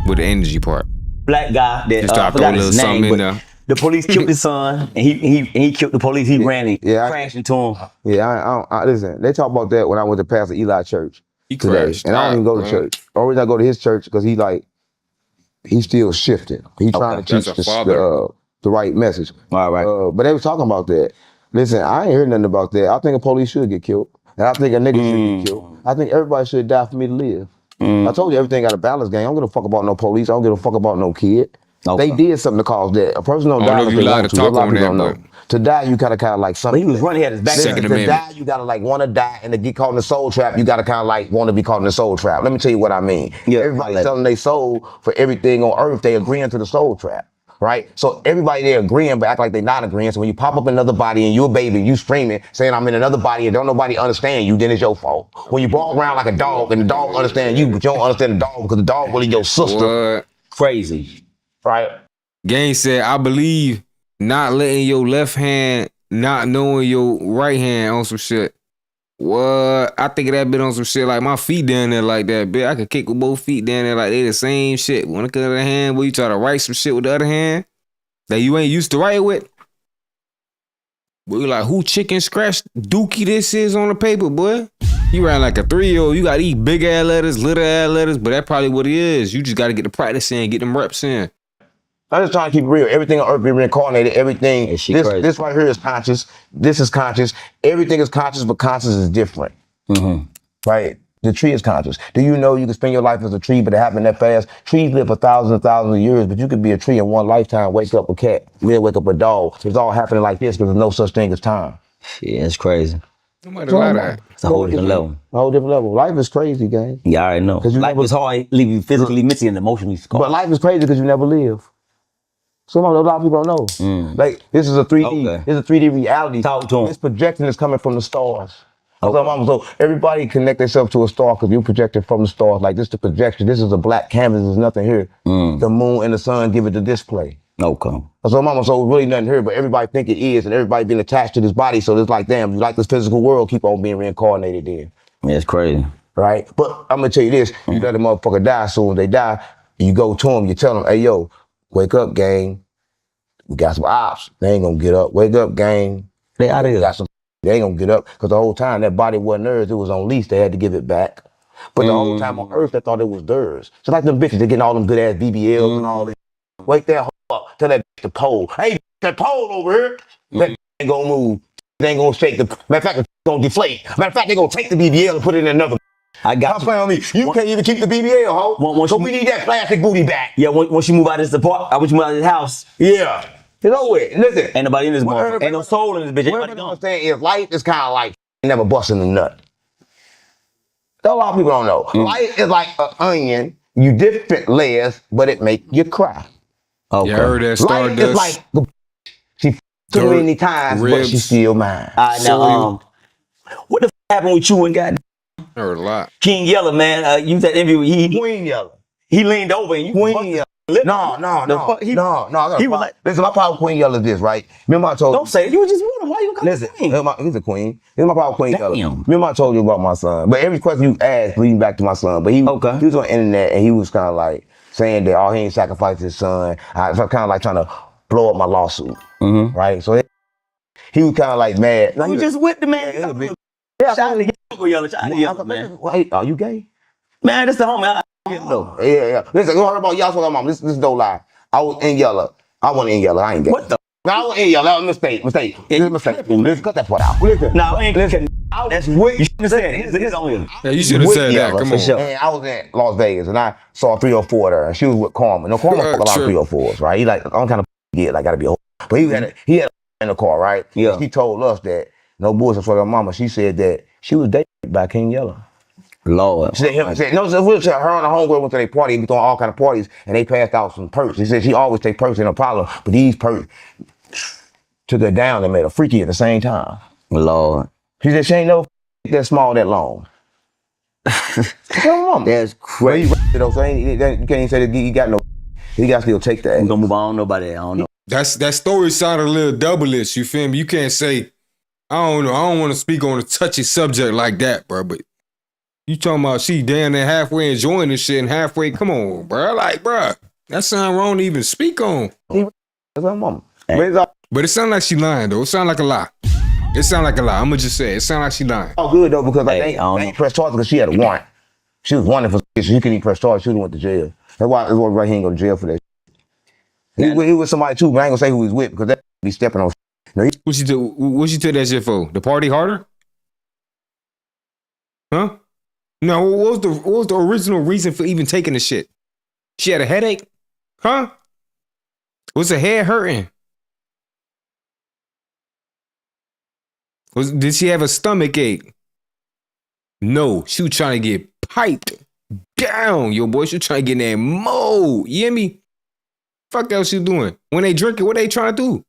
With the energy part. Black guy that just I forgot his name, in but there. the police killed his son, and he killed the police. He ran and crashed into him. Yeah, I listen, they talk about that when I went to Pastor Eli church. He today. crashed. And I don't even go to church. Always I go to his church because he's still shifting. He's trying to teach the right message. All right. But they was talking about that. Listen, I ain't heard nothing about that. I think a police should get killed. And I think a nigga should get killed. I think everybody should die for me to live. I told you everything got a balance game. I don't give a fuck about no police. I don't give a fuck about no kid. Okay. They did something to cause that. A person don't die if they want to. A lot of people don't know. To die, you kind of like something. But he was running, he had his back. To die, you gotta like want to die, and to get caught in the soul trap, you gotta kind of like want to be caught in the soul trap. Let me tell you what I mean. Yeah, everybody's selling their soul for everything on earth. They agreeing to the soul trap, right? So everybody they agreeing, but act like they not agreeing. So when you pop up in another body and you're a baby, you screaming, saying I'm in another body, and don't nobody understand you, then it's your fault. When you walk around like a dog and the dog understand you, but you don't understand the dog because the dog really your sister. What? Crazy, right? Gang said, I believe not letting your left hand, not knowing your right hand on some shit. What? I think of that bit on some shit like my feet down there like that, bitch. I could kick with both feet down there like they the same shit. When it comes to the hand, where you try to write some shit with the other hand that you ain't used to write with. But you like, who chicken scratch dookie this is on the paper, boy? He ran like a 3-year-old. You gotta eat big ass letters, little ass letters, but that's probably what it is. You just gotta get the practice in, get them reps in. I'm just trying to keep it real. Everything on earth be reincarnated. Everything. This right here is conscious. This is conscious. Everything is conscious, but conscious is different. Right? The tree is conscious. Do you know you can spend your life as a tree, but it happened that fast? Trees live for thousands and thousands of years, but you could be a tree in one lifetime, wake up a cat, then wake up a dog. It's all happening like this because there's no such thing as time. Yeah, it's crazy. Nobody lie that. It's a whole different level. A whole different level. Life is crazy, gang. Yeah, I already know. Life is hard, leave you physically, mentally, and emotionally scarred. But life is crazy because you never live. A lot of people don't know. Like, this is a 3D. This is a 3D reality. Talk to 'em. This projection is coming from the stars. So everybody connect themselves to a star because you're projected from the stars. Like, this is the projection. This is a black canvas. There's nothing here. The moon and the sun give it the display. Okay. So really nothing here, but everybody think it is, and everybody being attached to this body. So it's like, damn, you like this physical world, keep on being reincarnated then. Yeah, it's crazy. Right? But I'm gonna tell you this, you let a motherfucker die, so when they die, you go to them, you tell them, hey, yo, wake up, gang. We got some ops. They ain't gonna get up. Wake up, gang. They out of here. They ain't gonna get up, because the whole time that body wasn't theirs, it was on lease, they had to give it back. But the whole time on earth, they thought it was theirs. So like them bitches, they getting all them good ass BBLs and all this. Wake that hoe up, tell that bitch to pole. Hey, that pole over here, that ain't gonna move. They ain't gonna shake the, matter of fact, it's gonna deflate. Matter of fact, they gonna take the BBL and put it in another. I got you. On me. You can't even keep the BBL, ho. So we need that plastic booty back. Yeah, once you move out of this apartment, once you move out of this house. Yeah. It's over with. Listen. Ain't nobody in this motherfucker. Ain't no soul in this bitch. What I'm saying is life is kind of like never busting a nut. A lot of people don't know. Life is like an onion. You different layers, but it make you cry. Okay. Yeah, I heard that Stardust. Life is like the she too many times, but she still mine. Now, what the happened with you and God? I heard a lot. King Yella, man. You that interview. Queen Yella. He leaned over and you. Queen Yella. No. He was like, listen, my problem with Queen Yella is this, right? Remember I told you. Don't say it. You were just wondering why you come. Listen, he's a queen. Here's my problem with Queen Yella. Remember I told you about my son. But every question you asked leading back to my son. But he was on the internet and he was kind of like saying that, he ain't sacrificed his son. So I'm kind of like trying to blow up my lawsuit. Right? So he was kind of like mad. No, you just whipped the man. Yeah, shout out to Yella, man. Wait, are you gay? Man, that's the homie. Yeah. Listen, you heard about y'all talking about this don't lie. I was in Yella. I wasn't in Yella. I ain't gay. What the? I was in Yella. That was a mistake. This is a mistake. Let's cut that part out. Listen. No, I ain't listen. That's what you should have said. It's on him. Yeah, you should have said that. Come on. Sure. And I was in Las Vegas and I saw 304 there and she was with Carmen. No, Carmen fuck a lot of 304s, right? He like, I'm kind of I gotta be a whole. But he had in the car, right? Yeah. He told us that, no bullshit for her mama, she said that she was dated by King Yella. Lord. She said, no, her and her homegirl went to their party, we doing all kind of parties, and they passed out some perks. She said she always take perks in a problem, but these perks took her down and made her freaky at the same time. Lord. She said she ain't no that small that long. That's crazy. You can't even say that he got no. He got to still take that. We gonna move on. Nobody. I don't know. That story sounded a little double-ish. You feel me? You can't say, I don't know. I don't want to speak on a touchy subject like that, bro. But you talking about she damn near halfway enjoying this shit and halfway, come on, bro. Like, bro, that sound wrong to even speak on. That's her mama. But it sound like she lying, though. It sound like a lie. It sound like a lie. I'm gonna just say it sound like she lying. Oh, good though, because they ain't press charges because she had a warrant. She was wanted for shit, so she couldn't even press charges. She went to jail. That's why right here ain't go to jail for that. He was somebody too, but I ain't gonna say who he was with because that be stepping on. No, what she took that shit for? The party harder? Huh? No, what was the original reason for even taking the shit? She had a headache? Huh? Was her head hurting? Did she have a stomach ache? No, she was trying to get piped down, yo boy. She was trying to get in that mode. You hear me? Fuck else she doing? When they drinking, what they trying to do?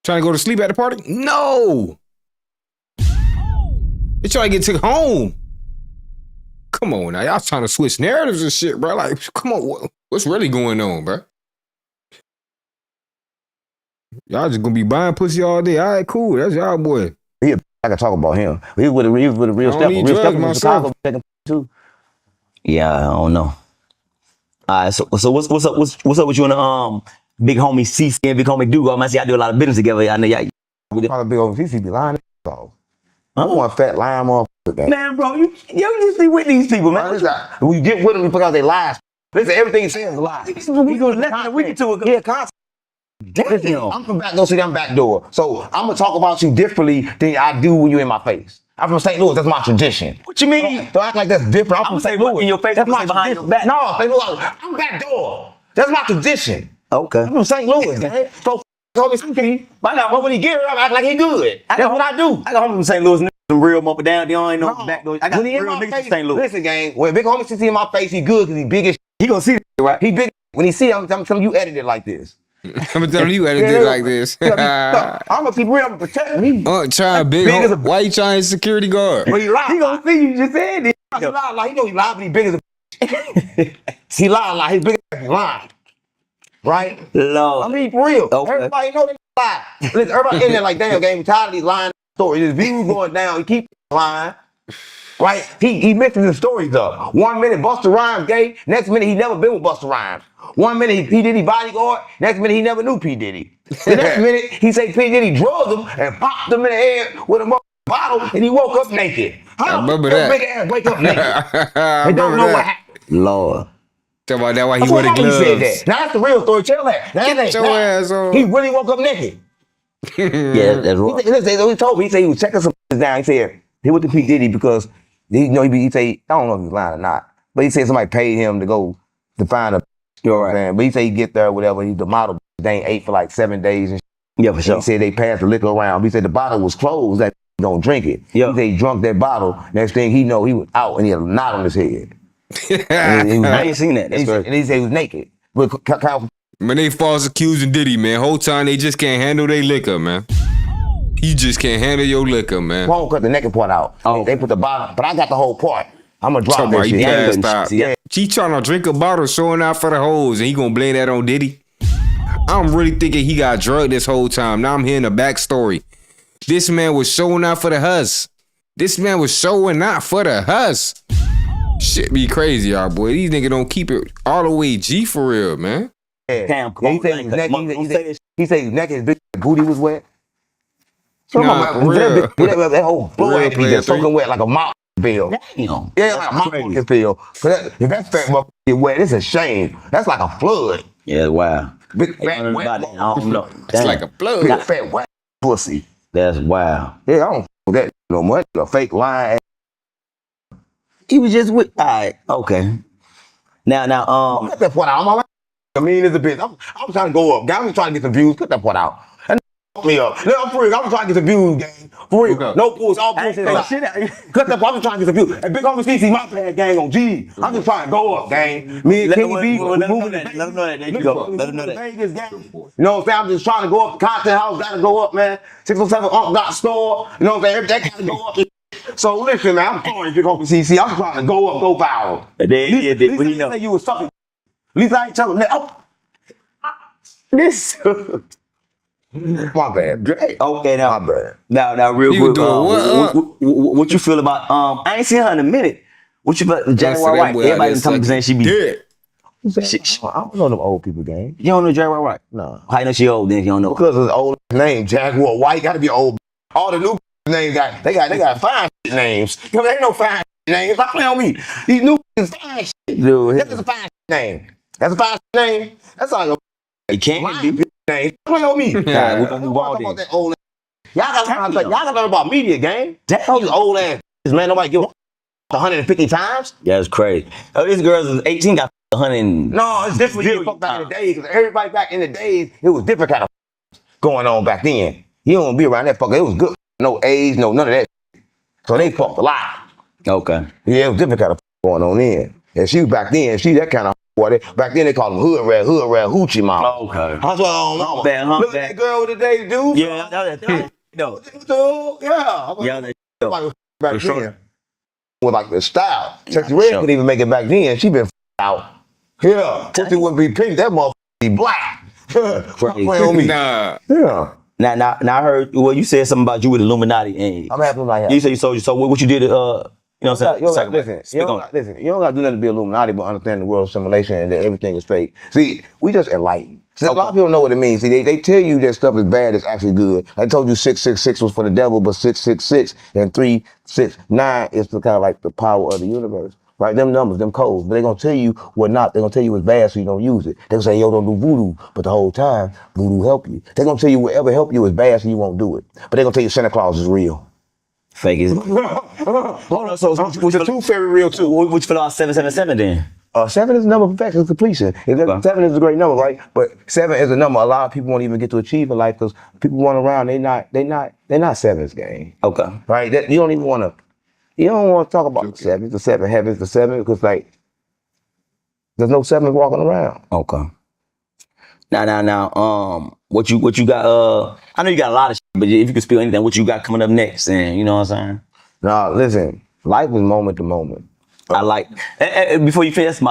Trying to go to sleep at the party? No. They trying to get to home. Come on now, y'all trying to switch narratives and shit, bro. Like, come on, what's really going on, bro? Y'all just gonna be buying pussy all day. All right, cool. That's y'all boy. I can talk about him. He was with a real step. Real step from Chicago too. Yeah, I don't know. All right, so what's up with you and big homie CC and big homie Dugo? I do a lot of business together. I know y'all. Big homie CC be lying. I'm one fat lying motherfucker. Gang. Man, bro, you just be with these people, man. When you get with them because they lies. Listen, everything he says is a lie. He gonna listen we get to it. Yeah, constantly. Damn. I'm from back door, see, I'm back door. So I'm gonna talk about you differently than I do when you in my face. I'm from St. Louis, that's my tradition. What you mean? Don't act like that's different. I'm from St. Louis. In your face, that's my behind tradition. your back. No, St. Louis, I'm back door. That's my tradition. Okay. I'm from St. Louis, man. So told me something. But when he get here, I act like he good. That's what I do. I got home from St. Louis, some real mother down. They don't ain't no back door. I got When he in real my niggas face, from St. Louis. listen, gang. When big homie see in my face, he good because he big as He gonna see that, right? he big. When he see, I'm telling you, edit it like this. I'm telling you, edit it like this. I'm gonna keep real, I'm protect me. Try big. Big as a- Why you trying security guard? But he lie. He gonna see you just said it. He lie like he know he lie, but he big as a. He lie like he big as a lie. Right? Lord. I mean, for real. Okay. Everybody know they lie. Listen, everybody in there like, damn, game, tired of these lying stories. His views going down. He keep lying. Right? He mixing the stories up. 1 minute Busta Rhymes gay. Next minute he never been with Busta Rhymes. 1 minute P. Diddy bodyguard. Next minute he never knew P. Diddy. The next minute he say P. Diddy drugged him and popped him in the head with a bottle and he woke up naked. I remember that. Big ass wake up naked. I They don't remember know that. what happened. Lord. Talk about that why he That's wore the why he gloves. said that. Now that's the real story. Tell that. Get your ass on. He really woke up naked. Yeah, that's right. He told me, he said he was checking some down. He said he went to P. Diddy because he said, I don't know if he was lying or not, but he said somebody paid him to go to find a, you know what I'm saying? But he said he get there, whatever, he's the model, they ain't ate for like 7 days and Yeah, for sure. he said they passed the liquor around. He said the bottle was closed, that don't drink it. Yeah. He said he drunk that bottle, next thing he know, he was out and he had a knot on his head. And he was, I ain't seen that. That's and he said he was naked. But Man, they false accusing Diddy, man. Whole time they just can't handle their liquor, man. You just can't handle your liquor, man. won't cut the naked part out. Oh. They put the bottle, but I got the whole part. I'm gonna drop Talking that about he shit. passed out. Yeah. She trying to drink a bottle, showing out for the hoes, and he gonna blame that on Diddy. I'm really thinking he got drugged this whole time. Now I'm hearing the backstory. This man was showing out for the hus. This man was showing out for the hus. Shit be crazy, y'all, boy. These niggas don't keep it all the way G for real, man. Yeah. Damn, Yeah, he said he was naked. He said he was naked. His big booty was wet. So Nah, for real. that whole For blood real, had to be player just soaking wet like a mop bill. Damn. Yeah, like a mop fucking bill. If that fat motherfucker get wet, it's a shame. That's like a flood. Yeah, wow. Big I fat don't know wet. about that. I don't know. It's Damn. like a plug. Big fat wet pussy. That's wow. Yeah, I don't f with that no more. A fake lying. He was just with. All right. Okay. Now, Cut that part out. I'm I mean, it's a bitch. I'm trying to go up. Guys, I'm trying to get some views. Cut that part out. And me up. No, I'm for real. I'm trying to get some views, gang. For real. Okay. No pulls. All pulls. shit out. Cut that part. I'm trying to get some views. And big homie CC, my pad gang on G. I'm just trying to go up, gang. Me and Let Kenny him B. know that. moving Let the him know that. There you go. Let him know that. Vegas, gang. You know what I'm saying? I'm just trying to go up. The content house gotta go up, man. 607 Unc got store. You know what I'm saying? That gotta go up. So listen, man. I'm sorry, big homie CC. I'm trying to go up, go viral. At least At least what I he know. say you was sucking. At least I ain't telling that. Oh, This. my bad. Great. Okay, My now, bad. now, real You quick. doing What you feel about? I ain't seen her in a minute. What you feel about Jaguar that White? boy out Everybody there been saying she be. dead. I don't know them old people, gang. You don't know Jaguar White? No. How you know she old? Then you don't know. Because of the old name, Jaguar White, gotta be old. All the new names they got fine names. You know, there ain't no fine names. Stop playing on me. These new is fine shit. Dude, That's a fine name. That's a fine name. That's like a it can't fine be. name. Stop playing on me. Yeah, we gonna move on Talk about then. that old. Y'all gotta learn about media, gang. Damn. All these old ass man. Nobody give 150 times. Yeah, it's crazy. Oh, this girl is 18, got 100. No, it's different than fuck back in the days. Because everybody back in the days, it was different kind of going on back then. You don't want to be around that fucker. It was good. No age, no none of that. So they fucked a lot. Okay. Yeah, it was different kind of going on then. And she was back then, she that kind of boy. Back then they called them hood rat, hoochie mama. Okay. That's what I don't know. Bad, Look at that girl today, dude. Yeah, that no. Yeah. Yeah, that Somebody was back For sure. then. With like the style. Sexy for Red sure. couldn't even make it back then. She been out. Yeah. Pussy wouldn't be pink. That motherfucker be black. Stop playing on me. Nah. Yeah. Now I heard. Well, you said something about you with Illuminati, and I'm happy like that. you said you sold. So what you did? You know what I'm saying? Listen, Speak on it. you don't got to do nothing to be Illuminati, but understand the world simulation and that everything is fake. See, we just enlightened. See, a lot of people don't know what it means. See, they tell you that stuff is bad, it's actually good. I told you 666 was for the devil, but 666 and 369 is the kind of like the power of the universe. Right? Them numbers, them codes. But they're going to tell you what not. They're going to tell you it's bad so you don't use it. They're going to say, yo, don't do voodoo. But the whole time, voodoo help you. They're going to tell you whatever help you is bad so you won't do it. But they're going to tell you Santa Claus is real. Fake is. Hold on, so The tooth fairy real too. what you feel about 777 then? 7 is the number of perfection, it's completion. 7 is a great number, right? But 7 is a number a lot of people won't even get to achieve in life because people run around, they're not sevens, gang. Okay. Right? You don't want to talk about the 7, the 7 heavens, the 7, because like there's no 7s walking around. Okay. Now, what you got? I know you got a lot of shit, but if you could spill anything, what you got coming up next? And you know what I'm saying? Nah, listen, life is moment to moment. I like. Before you finish, that's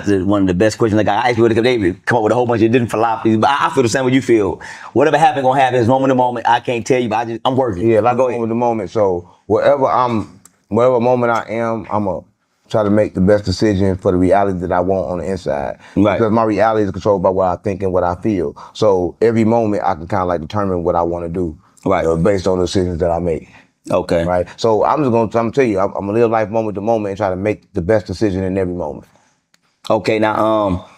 one of the best questions. Like I asked people, they come up with a whole bunch of different philosophies, but I feel the same way you feel. Whatever happen, gonna happen. It's moment to moment. I can't tell you, but I'm working. Yeah, like moment to moment. So whatever moment I am, I'ma try to make the best decision for the reality that I want on the inside. Right. Because my reality is controlled by what I think and what I feel. So every moment I can kind of like determine what I want to do. Right. Based on the decisions that I make. Okay. Right. So I'm gonna tell you, I'm gonna live life moment to moment and try to make the best decision in every moment. Okay. Now,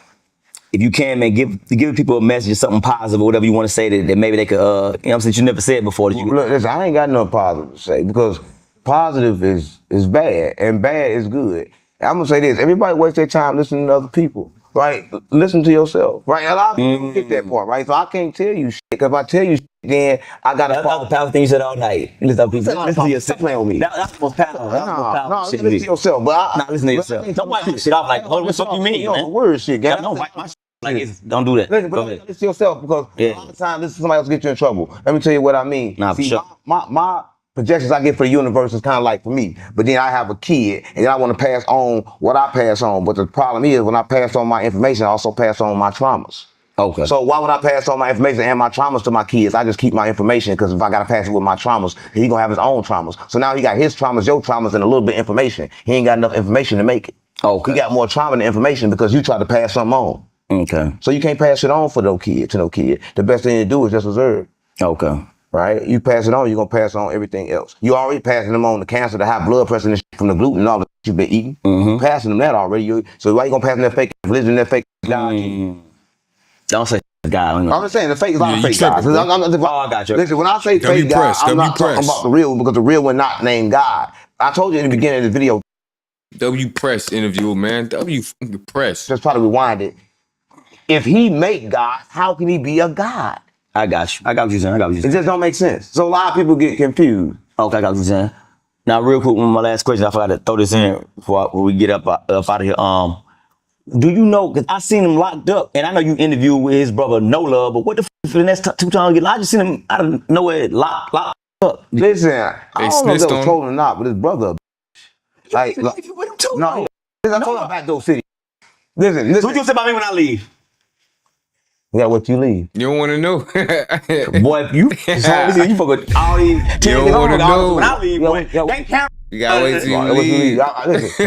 if you can, man, give people a message, something positive, or whatever you want to say that maybe they could, you know what I'm saying, you never said before. That you Look, listen, I ain't got nothing positive to say because positive is bad and bad is good. I'm gonna say this: everybody wastes their time listening to other people. Right? Listen to yourself. Right? A lot of people get that part. Right? So I can't tell you shit because if I tell you shit, then I gotta. That's the powerful thing you said all night. Listen to yourself. Stop playing with me. That's the most powerful. No, listen to yourself. But listen to yourself. Don't wipe my shit off like, hold on, what the fuck you mean, man? Word shit, gang. Don't wipe my shit like don't do that. Listen, but listen to yourself because a lot of times listen to somebody else get you in trouble. Let me tell you what I mean. Nah, see, for sure. my projections I get for the universe is kind of like for me. But then I have a kid and then I want to pass on what I pass on. But the problem is when I pass on my information, I also pass on my traumas. Okay. So why would I pass on my information and my traumas to my kids? I just keep my information because if I gotta pass it with my traumas, he gonna have his own traumas. So now he got his traumas, your traumas, and a little bit of information. He ain't got enough information to make it. Okay. He got more trauma than information because you tried to pass something on. Okay. So you can't pass it on for no kid to no kid. The best thing to do is just observe. Okay. Right? You pass it on, you're gonna pass on everything else. You already passing them on the cancer, the high blood pressure, and the shit from the gluten and all the shit you've been eating. You passing them that already. So why you gonna pass them that fake religion, that fake God? Don't say God. I'm just saying the fake is not fake God. Oh, I got you. Listen, when I say fake God, I'm not talking about the real one because the real one not named God. I told you in the beginning of the video. W Press interview, man. W Press. Just try to rewind it. If he make God, how can he be a God? I got you. I got what you're saying. It just don't make sense. So a lot of people get confused. Okay, I got what you're saying. Now, real quick, my last question. I forgot to throw this in before we get up out of here. Do you know? Because I seen him locked up, and I know you interviewed with his brother No Love. But what the f for the next 2 times? I just seen him out of nowhere locked up. Listen, I don't know if that was told or not, but his brother, like, no, I told him back door city. Listen. So what you say about me when I leave? Yeah, what you leave? You don't want to know. Boy, if you fuck with all these. You don't want to know. When I leave, boy, you gotta wait till you leave. Listen,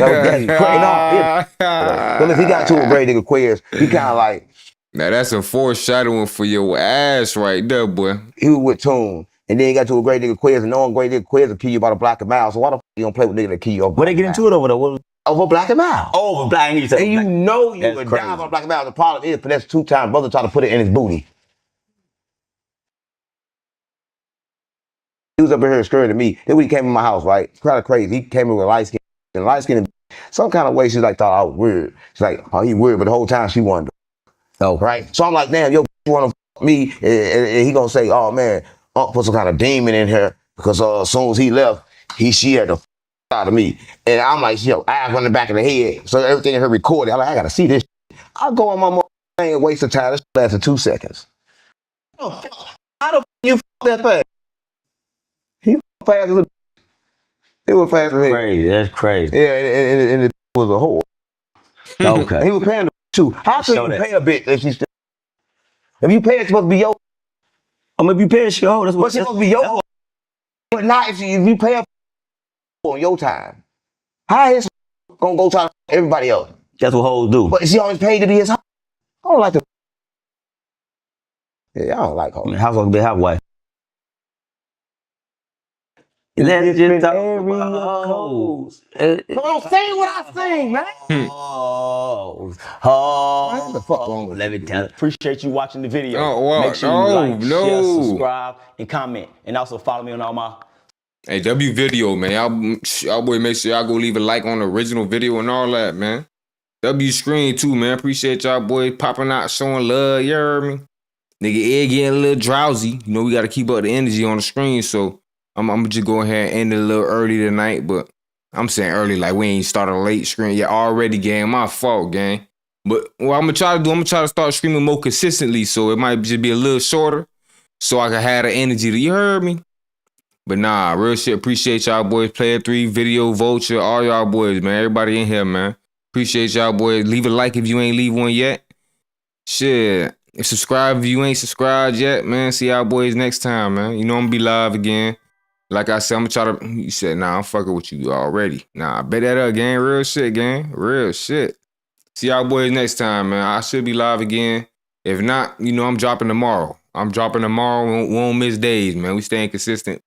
he got to a great nigga Quez. He kind of like. Now that's a foreshadowing for your ass right there, boy. He was with Tune. And then he got to a great nigga Quez, and knowing great nigga Quez will kill you about a block a mile. So why the f you don't play with nigga that kill you over? Where they get into it over there? Over Black and Mile. Over Black and Mile. And you know you would die on Black and Mile. The problem is, for that's 2 times, brother tried to put it in his booty. He was up in here scared of me. Then when he came in my house, right? It's kind of crazy. He came in with light skin. And light skin, some kind of way, she like thought I was weird. She's like, oh, he weird, but the whole time she wanted to. Oh. Right? So I'm like, damn, yo, you want to f me? And he gonna say, oh, man, Unc put some kind of demon in here because as soon as he left, she had to f out of me. And I'm like, yo, eyes on the back of the head. So everything in her recorded. I'm like, I gotta see this. I go on my mother thing and waste of time. This lasted 2 seconds. Oh, how the f you f that fast? He fast as a. It was fast as hell. Crazy. That's crazy. Yeah, and it was a whore. Okay. He was paying the too. How could you pay a bitch if she's still? If you pay it, it's supposed to be your. I mean, if you pay a show, that's what it's supposed to be your. But not if you pay her on your time. How his gonna go try to everybody else? That's what hoes do. But is he always paid to be his hoe? I don't like to. Yeah, I don't like I hoes. mean, housewife be a housewife. That's just every hoes. Come on, say what I sing, man. Oh, What the fuck wrong with let me you, tell you. Appreciate you watching the video. Oh, wow. Make sure you Oh, like, no. share, subscribe, and comment. And also follow me on all my. Hey, W video, man. Y'all boy make sure y'all go leave a like on the original video and all that, man. W screen too, man. Appreciate y'all boys popping out, showing love. You heard me? Nigga, Ed getting a little drowsy. You know, we got to keep up the energy on the screen. So I'm just go ahead and end it a little early tonight. But I'm saying early, like we ain't started a late screen yet. Already, gang. My fault, gang. But what I'm going to try to start streaming more consistently. So it might just be a little shorter. So I can have the energy to, you heard me? But nah, real shit. Appreciate y'all boys. Player 3, Video, Vulture, all y'all boys, man. Everybody in here, man. Appreciate y'all boys. Leave a like if you ain't leave one yet. Shit. Subscribe if you ain't subscribed yet, man. See y'all boys next time, man. You know I'm gonna be live again. Like I said, I'm gonna try to. You said, nah, I'm fucking with you already. Nah, bet that up, gang. Real shit, gang. Real shit. See y'all boys next time, man. I should be live again. If not, you know I'm dropping tomorrow. We won't miss days, man. We staying consistent.